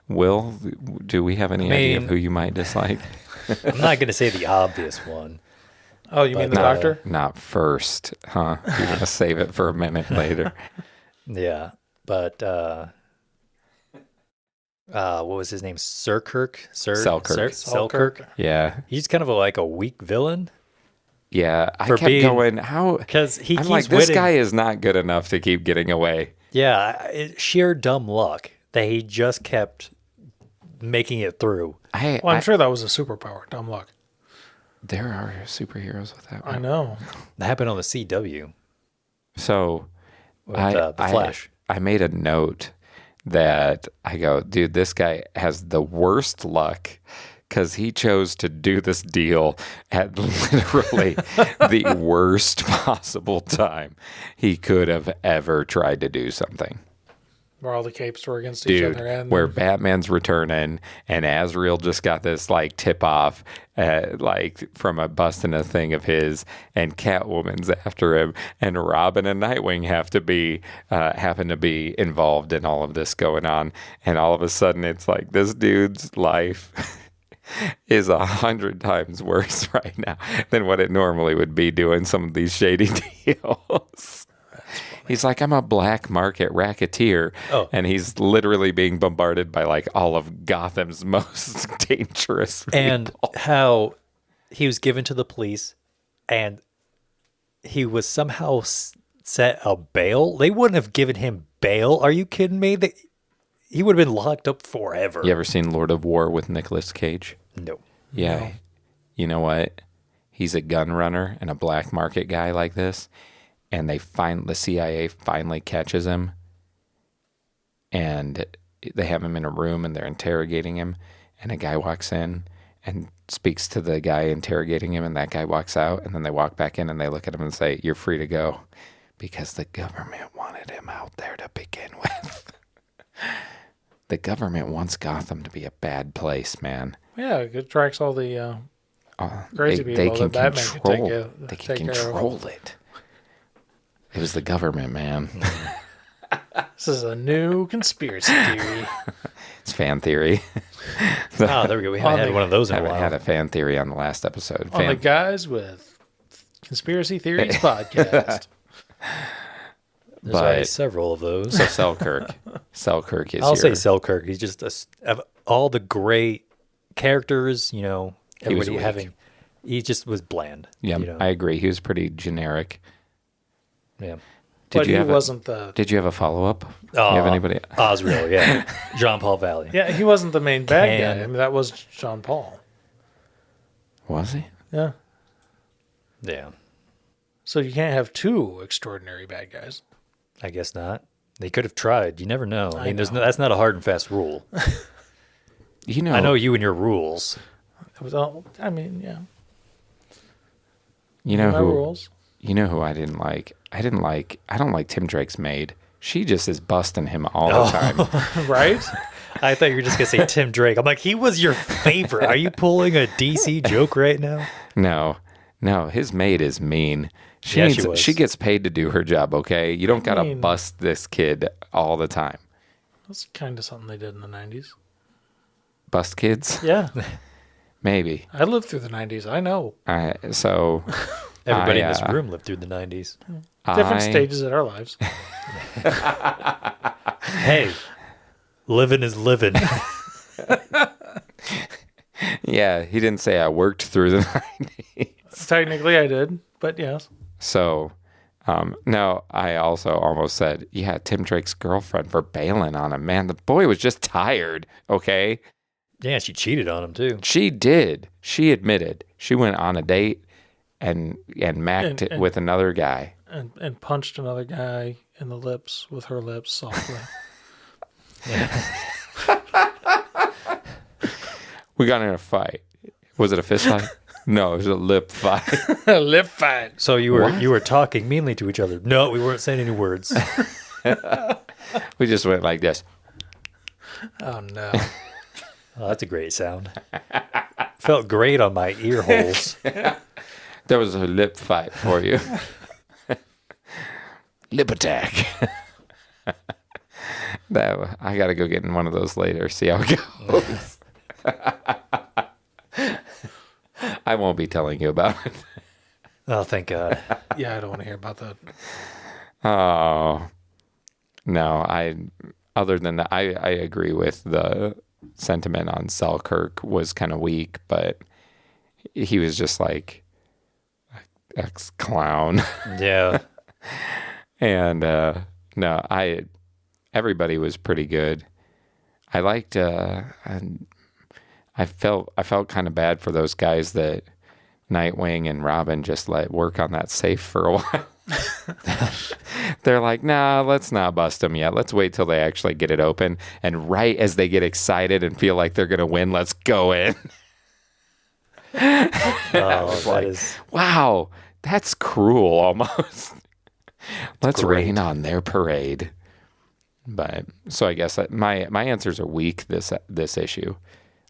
Speaker 3: Will, do we have any idea of who you might dislike?
Speaker 2: I'm not going to say the obvious one.
Speaker 1: Oh, you mean the doctor?
Speaker 3: Not first, huh? You're going to save it for a minute later.
Speaker 2: But what was his name? Selkirk?
Speaker 3: Selkirk. Yeah.
Speaker 2: He's kind of like a weak villain.
Speaker 3: Yeah. I kept going, how?
Speaker 2: Because he
Speaker 3: I'm
Speaker 2: keeps
Speaker 3: like, this
Speaker 2: winning.
Speaker 3: guy is not good enough to keep getting away.
Speaker 2: Yeah, sheer dumb luck that he just kept making it through.
Speaker 1: I'm sure that was a superpower. Dumb luck.
Speaker 3: There are superheroes with that one.
Speaker 1: I know.
Speaker 2: That happened on the CW.
Speaker 3: So
Speaker 2: With the Flash.
Speaker 3: I made a note that I go, dude, this guy has the worst luck because he chose to do this deal at literally the worst possible time he could have ever tried to do something.
Speaker 1: Where all the capes were against each other. And
Speaker 3: where Batman's returning and Azrael just got this like tip off like from a busting a thing of his, and Catwoman's after him, and Robin and Nightwing happen to be involved in all of this going on, and all of a sudden it's like this dude's life is 100 times worse right now than what it normally would be doing some of these shady deals. He's like, I'm a black market racketeer.
Speaker 2: Oh.
Speaker 3: And he's literally being bombarded by like all of Gotham's most dangerous people.
Speaker 2: And how he was given to the police and he was somehow set a bail. They wouldn't have given him bail. Are you kidding me? He would have been locked up forever.
Speaker 3: You ever seen Lord of War with Nicolas Cage?
Speaker 2: No.
Speaker 3: Yeah.
Speaker 1: No.
Speaker 3: You know what? He's a gun runner and a black market guy like this. And the CIA finally catches him, and they have him in a room and they're interrogating him, and a guy walks in and speaks to the guy interrogating him, and that guy walks out, and then they walk back in and they look at him and say, "You're free to go," because the government wanted him out there to begin with. The government wants Gotham to be a bad place, man.
Speaker 1: Yeah, it attracts all the crazy people
Speaker 3: They can
Speaker 1: that Batman
Speaker 3: control.
Speaker 1: could
Speaker 3: They
Speaker 1: take
Speaker 3: can
Speaker 1: care of.
Speaker 3: control it. It was the government, man.
Speaker 1: This is a new conspiracy theory.
Speaker 3: It's fan theory.
Speaker 2: Oh, there we go. We haven't had one of those in a
Speaker 3: Haven't
Speaker 2: while.
Speaker 3: had a fan theory on the last episode.
Speaker 1: On the Guys with Conspiracy Theories podcast.
Speaker 2: There's already
Speaker 3: but
Speaker 2: several of those.
Speaker 3: so Selkirk. Selkirk is
Speaker 2: I'll say
Speaker 3: your,
Speaker 2: Selkirk. He's just of all the great characters,
Speaker 3: was
Speaker 2: everybody
Speaker 3: weak.
Speaker 2: having. He just was bland.
Speaker 3: Yeah, I agree. He was pretty generic.
Speaker 2: Yeah.
Speaker 1: But he
Speaker 3: have
Speaker 1: wasn't the...
Speaker 3: Did you have a follow-up? Do you have anybody?
Speaker 2: Osriel, yeah. Jean-Paul Valley.
Speaker 1: Yeah, he wasn't the main bad guy.
Speaker 2: Can-
Speaker 1: I mean, that was Sean Paul.
Speaker 3: Was he?
Speaker 1: Yeah.
Speaker 2: Yeah.
Speaker 1: So you can't have two extraordinary bad guys.
Speaker 2: I guess not. They could have tried. You never know. I mean,
Speaker 1: know.
Speaker 2: that's not a hard and fast rule.
Speaker 3: You know,
Speaker 2: I know you and your rules.
Speaker 1: It was all... I mean, yeah.
Speaker 3: You know
Speaker 1: My
Speaker 3: who?
Speaker 1: rules.
Speaker 3: You know who I didn't like? I don't like Tim Drake's maid. She just is busting him all the time.
Speaker 1: Right?
Speaker 2: I thought you were just going to say Tim Drake. I'm like, he was your favorite. Are you pulling a DC joke right now?
Speaker 3: No, his maid is mean. She
Speaker 2: Yeah,
Speaker 3: needs,
Speaker 2: she was.
Speaker 3: she gets paid to do her job, okay? You don't gotta
Speaker 1: mean-
Speaker 3: bust this kid all the time.
Speaker 1: That's kind of something they did in the 90s.
Speaker 3: Bust kids?
Speaker 1: Yeah.
Speaker 3: Maybe.
Speaker 1: I lived through the 90s. I know.
Speaker 3: So
Speaker 2: Everybody
Speaker 3: I,
Speaker 2: in this room lived through the 90s.
Speaker 1: Different stages in our lives.
Speaker 2: Hey, living is living.
Speaker 3: Yeah, he didn't say I worked through the 90s.
Speaker 1: Technically, I did, but yes.
Speaker 3: So, no, I also almost said, yeah, Tim Drake's girlfriend for bailing on him. Man, the boy was just tired, okay?
Speaker 2: Yeah, she cheated on him, too.
Speaker 3: She did. She admitted. She went on a date and macked it
Speaker 1: And-
Speaker 3: with another guy.
Speaker 1: And punched another guy in the lips with her lips softly.
Speaker 3: We got in a fight. Was it a fist fight? No, it was a lip fight.
Speaker 1: Lip fight.
Speaker 2: So you were talking meanly to each other. No, we weren't saying any words.
Speaker 3: We just went like this.
Speaker 1: Oh, no.
Speaker 2: Oh, that's a great sound. Felt great on my ear holes.
Speaker 3: There was a lip fight for you. Lip attack. I got to go get in one of those later, see how it goes. I won't be telling you about it.
Speaker 2: Oh, thank God.
Speaker 1: Yeah, I don't want to hear about that.
Speaker 3: Oh, no, other than that, I agree with the sentiment on Selkirk was kind of weak, but he was just like ex-clown.
Speaker 2: Yeah.
Speaker 3: And no, everybody was pretty good. I liked and I felt kind of bad for those guys that Nightwing and Robin just let work on that safe for a while. They're like, nah, let's not bust them yet. Let's wait till they actually get it open. And right as they get excited and feel like they're going to win, let's go in.
Speaker 2: Oh, that is.
Speaker 3: Wow, that's cruel almost. Let's
Speaker 2: great.
Speaker 3: rain on their parade. But so I guess that my answers are weak this issue.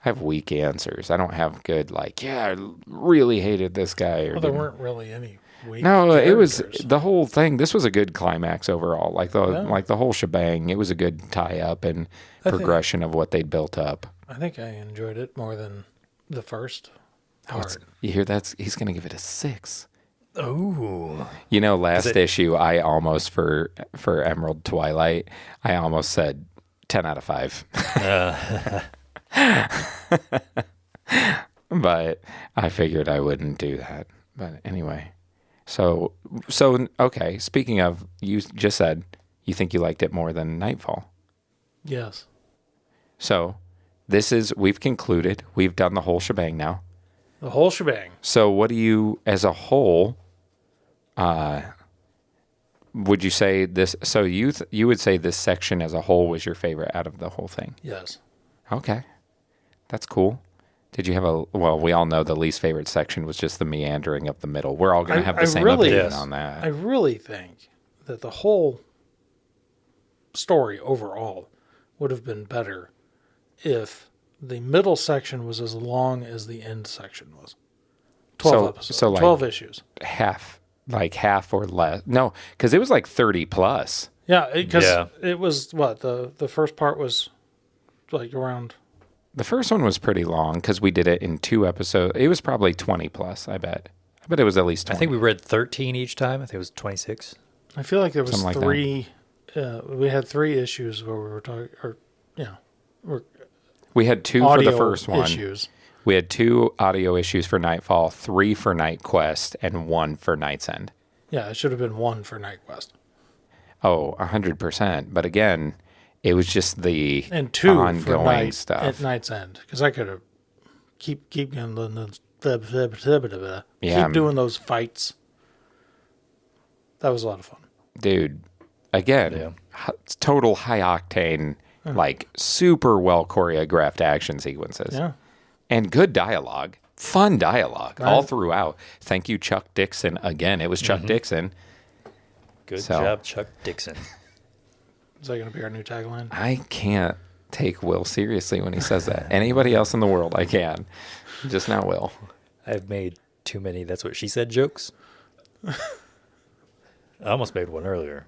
Speaker 3: I have weak answers. I don't have good I really hated this guy. Or
Speaker 1: Well, there weren't really any weak
Speaker 3: no, it was
Speaker 1: characters.
Speaker 3: the whole thing. This was a good climax overall.
Speaker 1: Yeah.
Speaker 3: Like the whole shebang. It was a good tie up and progression of what they'd built up.
Speaker 1: I think I enjoyed it more than the first part.
Speaker 3: You hear that? He's going to give it a 6.
Speaker 2: Oh.
Speaker 3: Last issue, I almost for Emerald Twilight, I almost said 10 out of 5. But I figured I wouldn't do that. But anyway, so okay. Speaking of, you just said you think you liked it more than Knightfall.
Speaker 1: Yes.
Speaker 3: So we've concluded. We've done the whole shebang now.
Speaker 1: The whole shebang.
Speaker 3: So what do you, as a whole, would you say this? So you would say this section as a whole was your favorite out of the whole thing?
Speaker 1: Yes.
Speaker 3: Okay, that's cool. Did you have we all know the least favorite section was just the meandering up the middle. We're all going to have the same opinion on that.
Speaker 1: I really think that the whole story overall would have been better if the middle section was as long as the end section was. 12 episodes. So 12 issues.
Speaker 3: Half or less. No, because it was like 30 plus.
Speaker 1: Yeah, because it was what? The first part was like around...
Speaker 3: The first one was pretty long because we did it in 2 episodes. It was probably 20 plus, I bet. I bet it was at least 20.
Speaker 2: I think we read 13 each time. I think it was 26.
Speaker 1: I feel like there was
Speaker 3: Something like
Speaker 1: 3... we had 3 issues where we were talking...
Speaker 3: We had 2 for the first one.
Speaker 1: Issues.
Speaker 3: We had 2 audio issues for Knightfall, 3 for Night Quest, and 1 for Knightsend.
Speaker 1: Yeah, it should have been 1 for Night Quest.
Speaker 3: Oh, 100%. But again, it was just the
Speaker 1: And 2
Speaker 3: ongoing
Speaker 1: for
Speaker 3: stuff.
Speaker 1: At Night's End. Because I could have keep going keep doing those fights. That was a lot of fun.
Speaker 3: Dude, again, total high octane, like super well choreographed action sequences.
Speaker 1: Yeah.
Speaker 3: And good dialogue. Fun dialogue all throughout. Thank you, Chuck Dixon. Again, it was Chuck Dixon.
Speaker 2: Good job, Chuck Dixon.
Speaker 1: Is that going to be our new tagline?
Speaker 3: I can't take Will seriously when he says that. Anybody else in the world, I can. Just not Will.
Speaker 2: I've made too many "that's what she said" jokes. I almost made one earlier.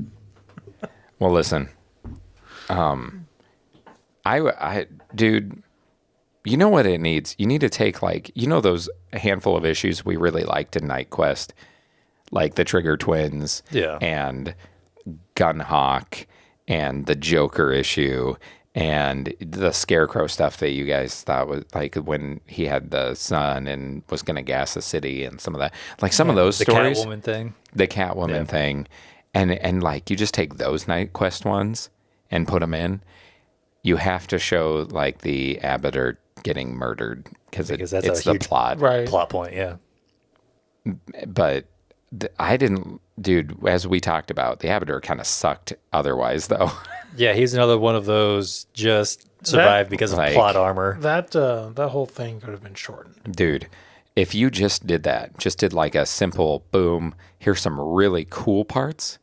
Speaker 3: Well, listen. Dude, you know what it needs? You need to take those handful of issues we really liked in Night Quest, like the Trigger Twins, and Gunhawk, and the Joker issue, and the Scarecrow stuff that you guys thought was like when he had the son and was going to gas the city and some of that, like some of those stories,
Speaker 2: the
Speaker 3: Catwoman thing, and like you just take those Night Quest ones and put them in. You have to show like the Abaddon getting murdered because it's the plot,
Speaker 1: right?
Speaker 2: Plot point, yeah.
Speaker 3: But I didn't, dude. As we talked about, the Abaddon kind of sucked. Otherwise, though.
Speaker 2: Yeah, he's another one of those just survived because of plot armor.
Speaker 1: That whole thing could have been shortened.
Speaker 3: Dude, if you just did that, just did like a simple boom, here's some really cool parts,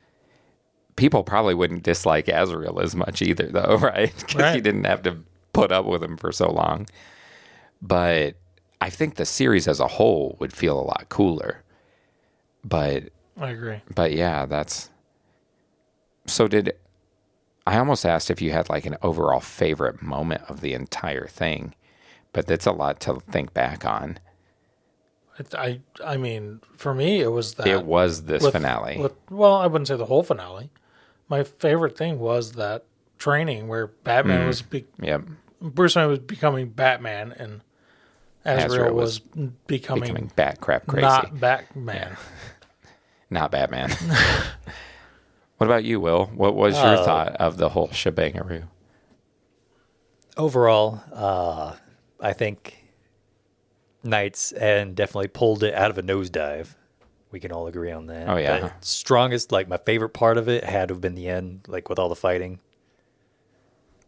Speaker 3: people probably wouldn't dislike Azrael as much either, though, right? Because you didn't have to put up with him for so long. But I think the series as a whole would feel a lot cooler. But
Speaker 1: I agree.
Speaker 3: But yeah, that's... So I almost asked if you had like an overall favorite moment of the entire thing, but that's a lot to think back on.
Speaker 1: I mean, for me, it was that.
Speaker 3: It was this finale.
Speaker 1: Well, I wouldn't say the whole finale. My favorite thing was that training where Batman was... Bruce Wayne was becoming Batman, and Azrael was becoming
Speaker 3: bat crap crazy.
Speaker 1: Not Batman.
Speaker 3: Yeah. Not Batman. What about you, Will? What was your thought of the whole shebangaroo?
Speaker 2: Overall, I think Knightsend definitely pulled it out of a nosedive. We can all agree on that.
Speaker 3: Oh, yeah.
Speaker 2: But strongest, like my favorite part of it had to have been the end, like with all the fighting.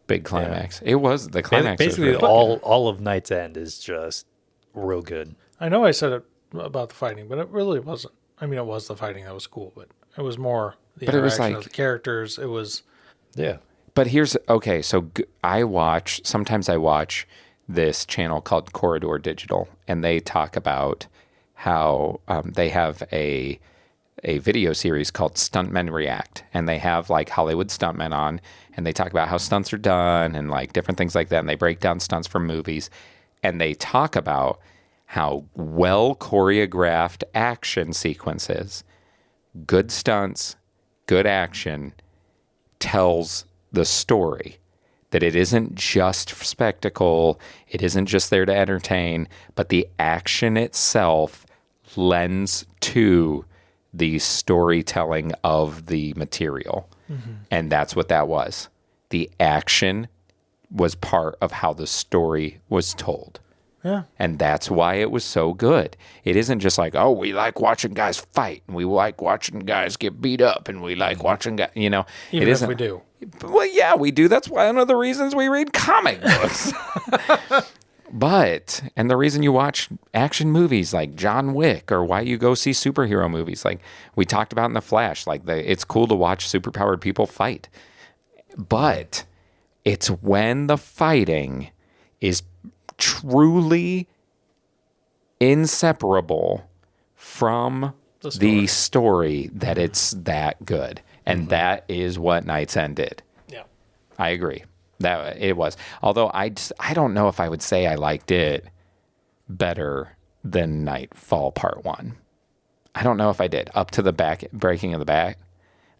Speaker 3: Big climax. Yeah. It was the climax.
Speaker 2: Basically, all of Knightsend is just real good.
Speaker 1: I know I said it about the fighting, but it really wasn't. I mean, it was the fighting that was cool, but it was more the interaction of the characters. It was...
Speaker 3: But But here's okay. So sometimes I watch this channel called Corridor Digital, and they talk about how they have a video series called Stuntmen React, and they have like Hollywood stuntmen on, and they talk about how stunts are done and like different things like that, and they break down stunts from movies, and they talk about how well choreographed action sequences, good stunts, good action tells the story. That it isn't just spectacle, it isn't just there to entertain, but the action itself lends to the storytelling of the material. Mm-hmm. And that's what that was. The action was part of how the story was told.
Speaker 1: Yeah.
Speaker 3: And that's why it was so good. It isn't just like, oh, we like watching guys fight, and we like watching guys get beat up, and we like watching guys, you know.
Speaker 1: Even
Speaker 3: it
Speaker 1: if
Speaker 3: isn't,
Speaker 1: we do.
Speaker 3: Well, yeah, we do. That's one of the reasons we read comic books. And the reason you watch action movies like John Wick, or why you go see superhero movies, like we talked about in The Flash, like it's cool to watch superpowered people fight. But it's when the fighting is truly inseparable from the story that it's that good. And that is what Knightsend did.
Speaker 1: Yeah.
Speaker 3: I agree. That it was. Although I don't know if I would say I liked it better than Knightfall Part 1. I don't know if I did. Up to the breaking of the back,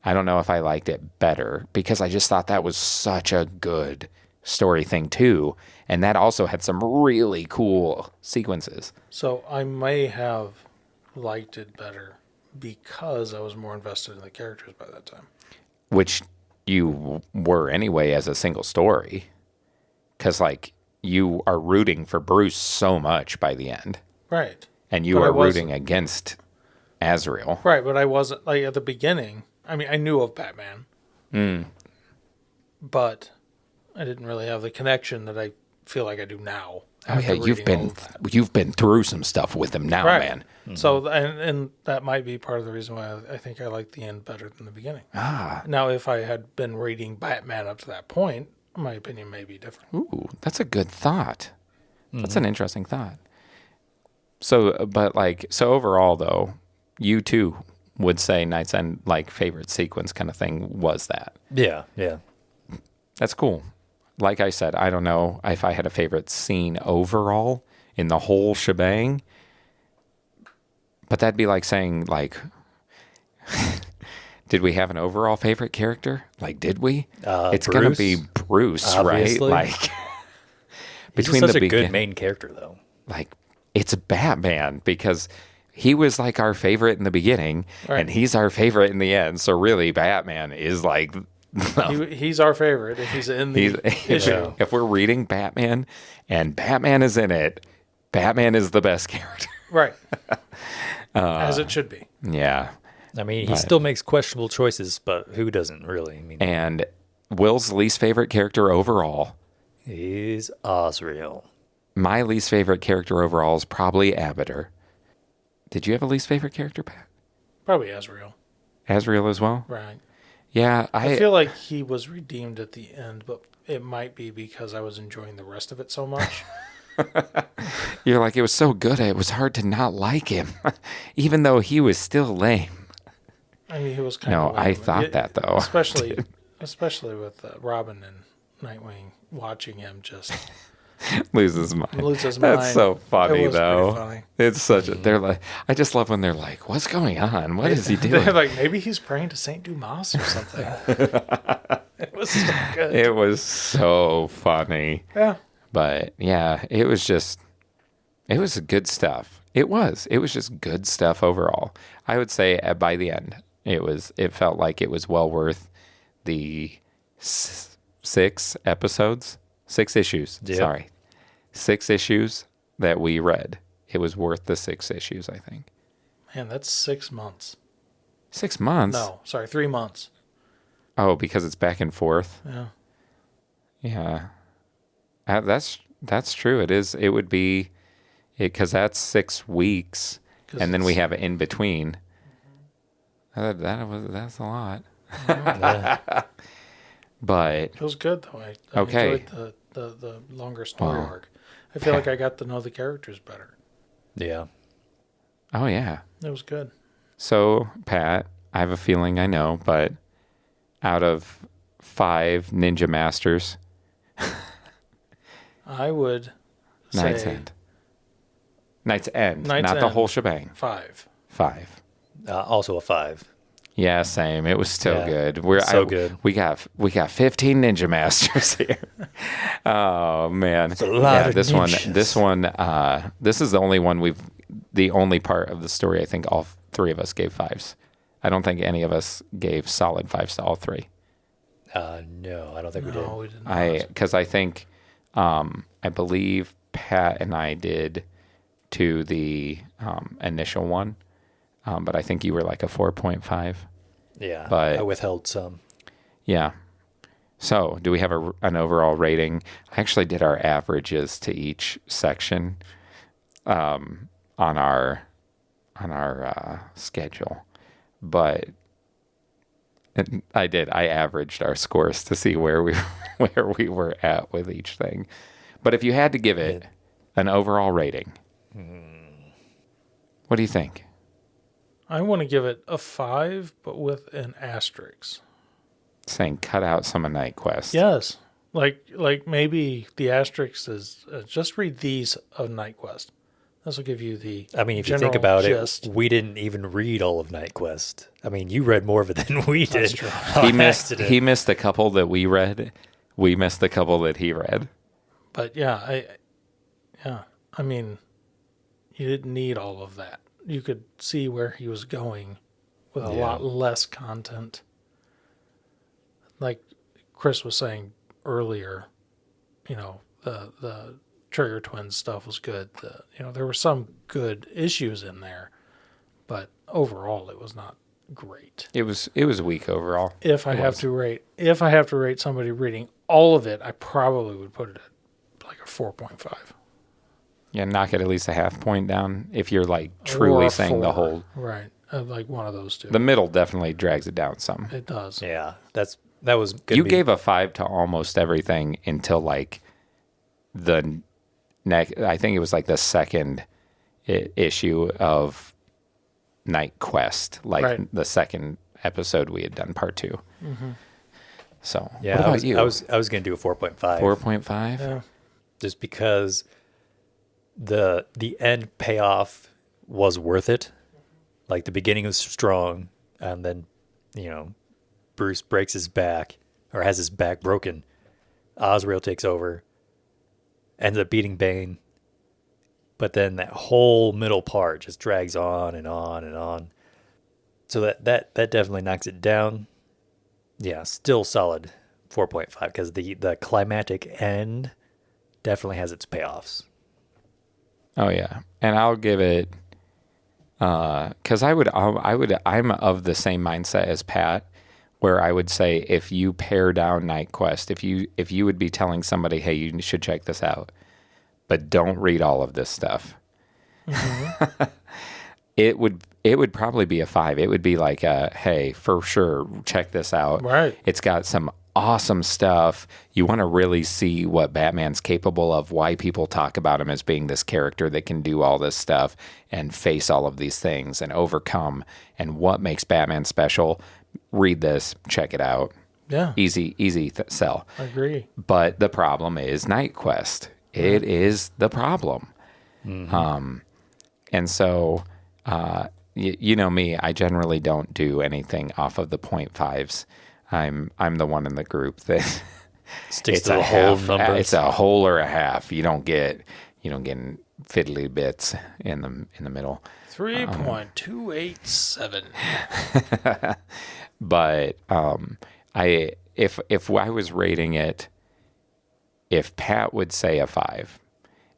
Speaker 3: I don't know if I liked it better because I just thought that was such a good story thing too. And that also had some really cool sequences.
Speaker 1: So I may have liked it better because I was more invested in the characters by that time.
Speaker 3: Which you were anyway as a single story. Because, like, you are rooting for Bruce so much by the end.
Speaker 1: Right.
Speaker 3: And you are rooting against Azrael.
Speaker 1: Right, but I wasn't, like, at the beginning. I mean, I knew of Batman. But I didn't really have the connection that I feel like I do now.
Speaker 3: Oh yeah, you've been through some stuff with him now, man.
Speaker 1: Mm-hmm. So and that might be part of the reason why I think I like the end better than the beginning. Now, if I had been reading Batman up to that point, my opinion may be different.
Speaker 3: Ooh, that's a good thought. That's an interesting thought. So, so overall though, you too would say Knightsend like favorite sequence kind of thing was that.
Speaker 2: Yeah, yeah.
Speaker 3: That's cool. Like I said, I don't know if I had a favorite scene overall in the whole shebang, but that'd be like saying, like, did we have an overall favorite character? Like, did we? It's going to be Bruce,
Speaker 2: obviously.
Speaker 3: Right? Like,
Speaker 2: between such a good main character, though.
Speaker 3: Like, it's Batman because he was like our favorite in the beginning, and he's our favorite in the end. So really, Batman is like...
Speaker 1: He's our favorite if he's in the issue.
Speaker 3: If we're reading Batman and Batman is in it, Batman is the best character.
Speaker 1: Right. As it should be.
Speaker 3: Yeah.
Speaker 2: I mean, he still makes questionable choices, but who doesn't really? I mean,
Speaker 3: and Will's least favorite character overall
Speaker 2: is Azrael.
Speaker 3: My least favorite character overall is probably Abaddon. Did you have a least favorite character, Pat?
Speaker 1: Probably Azrael.
Speaker 3: Azrael as well?
Speaker 1: Right.
Speaker 3: Yeah,
Speaker 1: I feel like he was redeemed at the end, but it might be because I was enjoying the rest of it so much.
Speaker 3: You're like, it was so good, it was hard to not like him, even though he was still lame.
Speaker 1: I mean, he was kind of lame.
Speaker 3: I thought that, though.
Speaker 1: Especially with Robin and Nightwing, watching him just...
Speaker 3: lose his mind. That's so funny, though. Funny. It's such a... They're like... I just love when they're like, what's going on? What is he doing?
Speaker 1: They're like, maybe he's praying to Saint Dumas or something. It was so good.
Speaker 3: It was so funny.
Speaker 1: Yeah.
Speaker 3: But, yeah, it was just... It was good stuff. It was. It was just good stuff overall. I would say by the end, it felt like it was well worth the 6 episodes. 6 issues. Yep. Sorry. 6 issues that we read. It was worth the 6 issues, I think.
Speaker 1: Man, that's 6 months.
Speaker 3: 6 months?
Speaker 1: No, sorry, 3 months.
Speaker 3: Oh, because it's back and forth?
Speaker 1: Yeah.
Speaker 3: Yeah. That's true. It is. It would be... Because that's 6 weeks, and then we have it in between. That's a lot. But
Speaker 1: It was good though. I
Speaker 3: Okay.
Speaker 1: enjoyed the longer story
Speaker 3: Wow.
Speaker 1: arc. I feel like I got to know the characters better.
Speaker 2: Yeah.
Speaker 3: oh yeah.
Speaker 1: It was good.
Speaker 3: So Pat, I have a feeling I know, but out of 5 Ninja Masters,
Speaker 1: I would
Speaker 3: Knight's
Speaker 1: say
Speaker 3: End. Knight's End,
Speaker 1: Knight's
Speaker 3: not the
Speaker 1: End.
Speaker 3: whole shebang.
Speaker 1: 5.
Speaker 3: 5.
Speaker 2: Also a 5.
Speaker 3: Yeah, same. It was so
Speaker 2: Yeah,
Speaker 3: good.
Speaker 2: good.
Speaker 3: We got 15 Ninja Masters here. Oh man,
Speaker 2: a lot of
Speaker 3: this
Speaker 2: ninjas.
Speaker 3: one. This is the only one the only part of the story I think all 3 of us gave 5s. I don't think any of us gave solid 5s to all 3.
Speaker 2: No, I don't think we did.
Speaker 1: No, we did not.
Speaker 3: Because I think, I believe Pat and I did to the initial one, but I think you were like a 4.5.
Speaker 2: Yeah,
Speaker 3: But-
Speaker 2: I withheld some.
Speaker 3: Yeah. So, do we have an overall rating? I actually did our averages to each section on our schedule, but I averaged our scores to see where we were at with each thing. But if you had to give it an overall rating, what do you think?
Speaker 1: I want to give it a 5, but with an asterisk.
Speaker 3: Saying cut out some of Night Quest.
Speaker 1: Yes. Like maybe the asterisk is just read these of Night Quest. This will give you the
Speaker 2: I mean, if you think
Speaker 1: general
Speaker 2: about
Speaker 1: gist.
Speaker 2: it, we didn't even read all of Night Quest. I mean, you read more of it than we did.
Speaker 1: That's true.
Speaker 3: He
Speaker 2: On
Speaker 3: missed
Speaker 2: accident.
Speaker 3: he missed a couple that we read. We missed a couple that he read.
Speaker 1: But yeah, I mean, you didn't need all of that. You could see where he was going with a lot less content. Like Chris was saying earlier, the Trigger Twins stuff was good. There were some good issues in there, but overall it was not great.
Speaker 3: It was weak overall.
Speaker 1: If I have to rate somebody reading all of it, I probably would put it at like a 4.5.
Speaker 3: Yeah, knock it at least a half point down if you're like
Speaker 1: Or
Speaker 3: truly
Speaker 1: a
Speaker 3: saying
Speaker 1: 4.
Speaker 3: the whole.
Speaker 1: Right. Like one of those two.
Speaker 3: The middle definitely drags it down some.
Speaker 1: It does.
Speaker 2: Yeah, that was gonna
Speaker 3: You
Speaker 2: be-
Speaker 3: gave a 5 to almost everything until like the next. I think it was like the second issue of Night Quest, like
Speaker 1: Right.
Speaker 3: the second episode we had done part 2. So
Speaker 2: Yeah,
Speaker 3: what about
Speaker 2: I was,
Speaker 3: you?
Speaker 2: I was going to do a 4.5.
Speaker 3: 4.5.
Speaker 1: Yeah.
Speaker 2: Just because the end payoff was worth it. Like the beginning was strong, and then Bruce breaks his back or has his back broken. Osriel takes over, ends up beating Bane, but then that whole middle part just drags on and on and on. So that definitely knocks it down. Yeah, still solid 4.5 because the climatic end definitely has its payoffs.
Speaker 3: Oh yeah, and I'll give it because I'm of the same mindset as Pat, where I would say if you pare down Night Quest, if you would be telling somebody, hey, you should check this out, but don't read all of this stuff, it would probably be a 5. It would be like hey, for sure, check this out.
Speaker 1: Right.
Speaker 3: It's got some awesome stuff. You want to really see what Batman's capable of, why people talk about him as being this character that can do all this stuff and face all of these things and overcome, and what makes Batman special. Read this, check it out.
Speaker 1: Yeah.
Speaker 3: Easy sell.
Speaker 1: I agree.
Speaker 3: But the problem is Night Quest. It is the problem. And so, you know me, I generally don't do anything off of the 0.5s. I'm the one in the group that
Speaker 2: Sticks
Speaker 3: it's
Speaker 2: to
Speaker 3: a
Speaker 2: the whole
Speaker 3: half.
Speaker 2: numbers.
Speaker 3: It's a whole or a half. You don't get fiddly bits in the middle.
Speaker 1: 3.287.
Speaker 3: But if I was rating it, if Pat would say a 5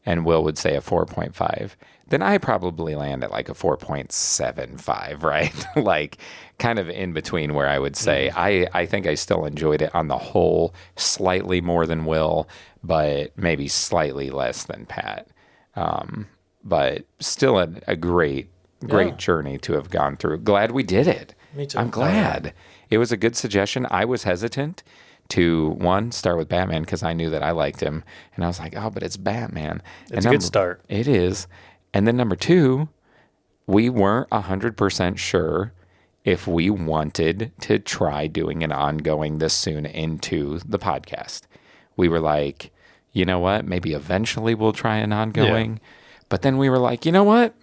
Speaker 3: and Will would say a 4.5, then I probably land at like a 4.75, right? Like kind of in between where I would say I think I still enjoyed it on the whole, slightly more than Will, but maybe slightly less than Pat. But still a great journey to have gone through. Glad we did it.
Speaker 1: Me too.
Speaker 3: I'm glad. It was a good suggestion. I was hesitant to, one, start with Batman because I knew that I liked him. And I was like, oh, but it's Batman.
Speaker 2: It's a good start.
Speaker 3: It is. And then number two, we weren't 100% sure if we wanted to try doing an ongoing this soon into the podcast. We were like, you know what? Maybe eventually we'll try an ongoing. Yeah. But then we were like, you know what?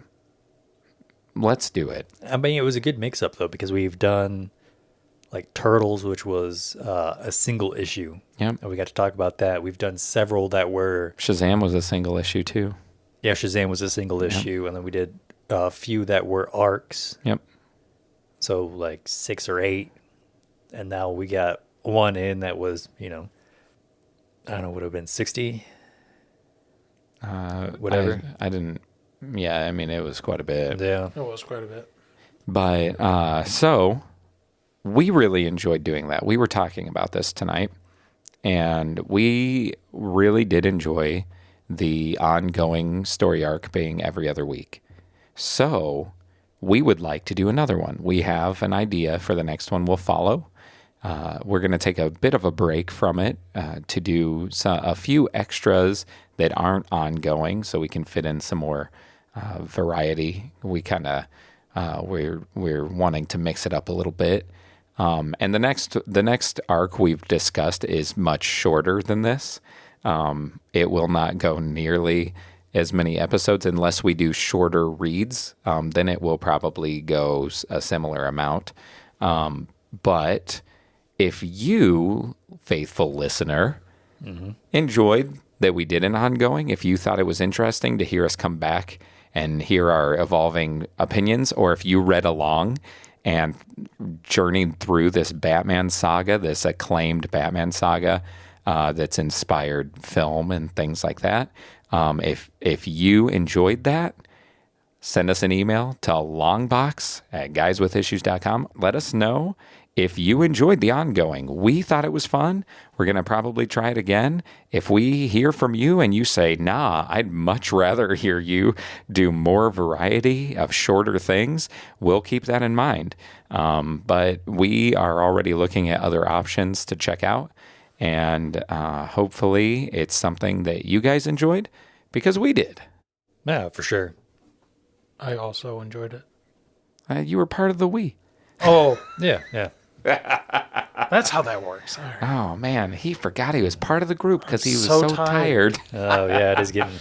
Speaker 3: Let's do it.
Speaker 2: I mean, it was a good mix-up, though, because we've done, like, Turtles, which was a single issue.
Speaker 3: Yep.
Speaker 2: And we got to talk about that. We've done several that were...
Speaker 3: Shazam was a single issue, too.
Speaker 2: Yeah, Shazam was a single issue. And then we did a few that were arcs.
Speaker 3: Yep.
Speaker 2: So, like, 6 or 8. And now we got one in that was, I don't know, would have been 60? Whatever.
Speaker 3: I didn't... Yeah, I mean, it was quite a bit.
Speaker 2: Yeah.
Speaker 1: It was quite a bit.
Speaker 3: But, so, we really enjoyed doing that. We were talking about this tonight, and we really did enjoy the ongoing story arc being every other week. So, we would like to do another one. We have an idea for the next one we'll follow. We're going to take a bit of a break from it to do a few extras that aren't ongoing so we can fit in some more variety. We kind of we're wanting to mix it up a little bit. And the next arc we've discussed is much shorter than this. It will not go nearly as many episodes unless we do shorter reads. Then it will probably go a similar amount. But if you, faithful listener, enjoyed that we did an ongoing, if you thought it was interesting to hear us come back and hear our evolving opinions, or if you read along and journeyed through this Batman saga, this acclaimed Batman saga that's inspired film and things like that, if you enjoyed that, send us an email to longbox@guyswithissues.com. Let us know if you enjoyed the ongoing. We thought it was fun. We're going to probably try it again. If we hear from you and you say, nah, I'd much rather hear you do more variety of shorter things, we'll keep that in mind. But we are already looking at other options to check out. And hopefully it's something that you guys enjoyed because we did.
Speaker 2: Yeah, for sure.
Speaker 1: I also enjoyed it.
Speaker 3: You were part of the we.
Speaker 1: Oh,
Speaker 2: Yeah.
Speaker 1: that's how that works. All right.
Speaker 3: Oh, man. He forgot he was part of the group because he was
Speaker 1: so
Speaker 3: so tired.
Speaker 2: Oh, yeah, it is getting...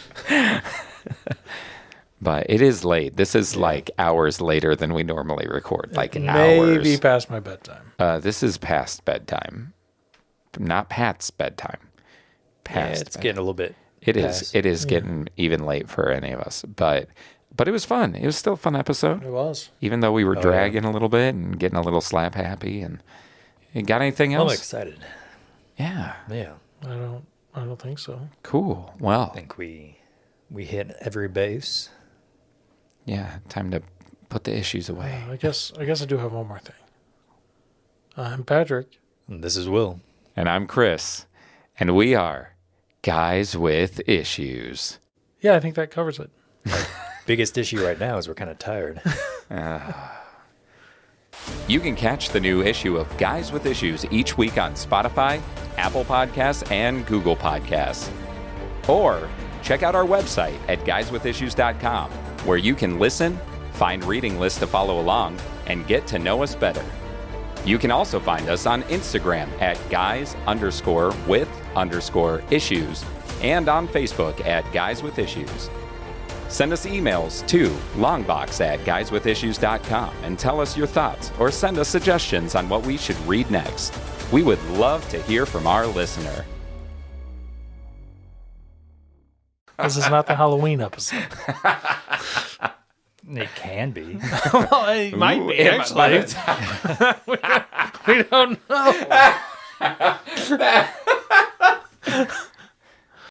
Speaker 3: But it is late. This is like hours later than we normally record. Like
Speaker 1: Maybe
Speaker 3: hours.
Speaker 1: past my bedtime.
Speaker 3: This is past bedtime. Not Pat's bedtime. Past
Speaker 2: it's getting a little bit...
Speaker 3: It is getting even late for any of us. But it was fun. It was still a fun episode.
Speaker 1: It was.
Speaker 3: Even though we were dragging a little bit and getting a little slap happy. And you got anything else?
Speaker 2: I'm excited.
Speaker 3: Yeah.
Speaker 2: Yeah.
Speaker 1: I don't think so.
Speaker 3: Cool. Well,
Speaker 2: I think we hit every base.
Speaker 3: yeah, time to put the issues away.
Speaker 1: I guess I do have one more thing. I'm Patrick.
Speaker 2: And this is Will.
Speaker 3: And I'm Chris. And we are Guys with Issues.
Speaker 1: Yeah, I think that covers it.
Speaker 2: Biggest issue right now is we're kind of tired.
Speaker 3: You can catch the new issue of Guys with Issues each week on Spotify, Apple Podcasts, and Google Podcasts. Or check out our website at guyswithissues.com, where you can listen, find reading lists to follow along, and get to know us better. You can also find us on Instagram at guys_with_issues and on Facebook at Guys with Issues. Send us emails to longbox@guyswithissues.com and tell us your thoughts or send us suggestions on what we should read next. We would love to hear from our listener.
Speaker 1: This is not the Halloween episode.
Speaker 2: It can be.
Speaker 1: Well, it might be, actually. We don't know.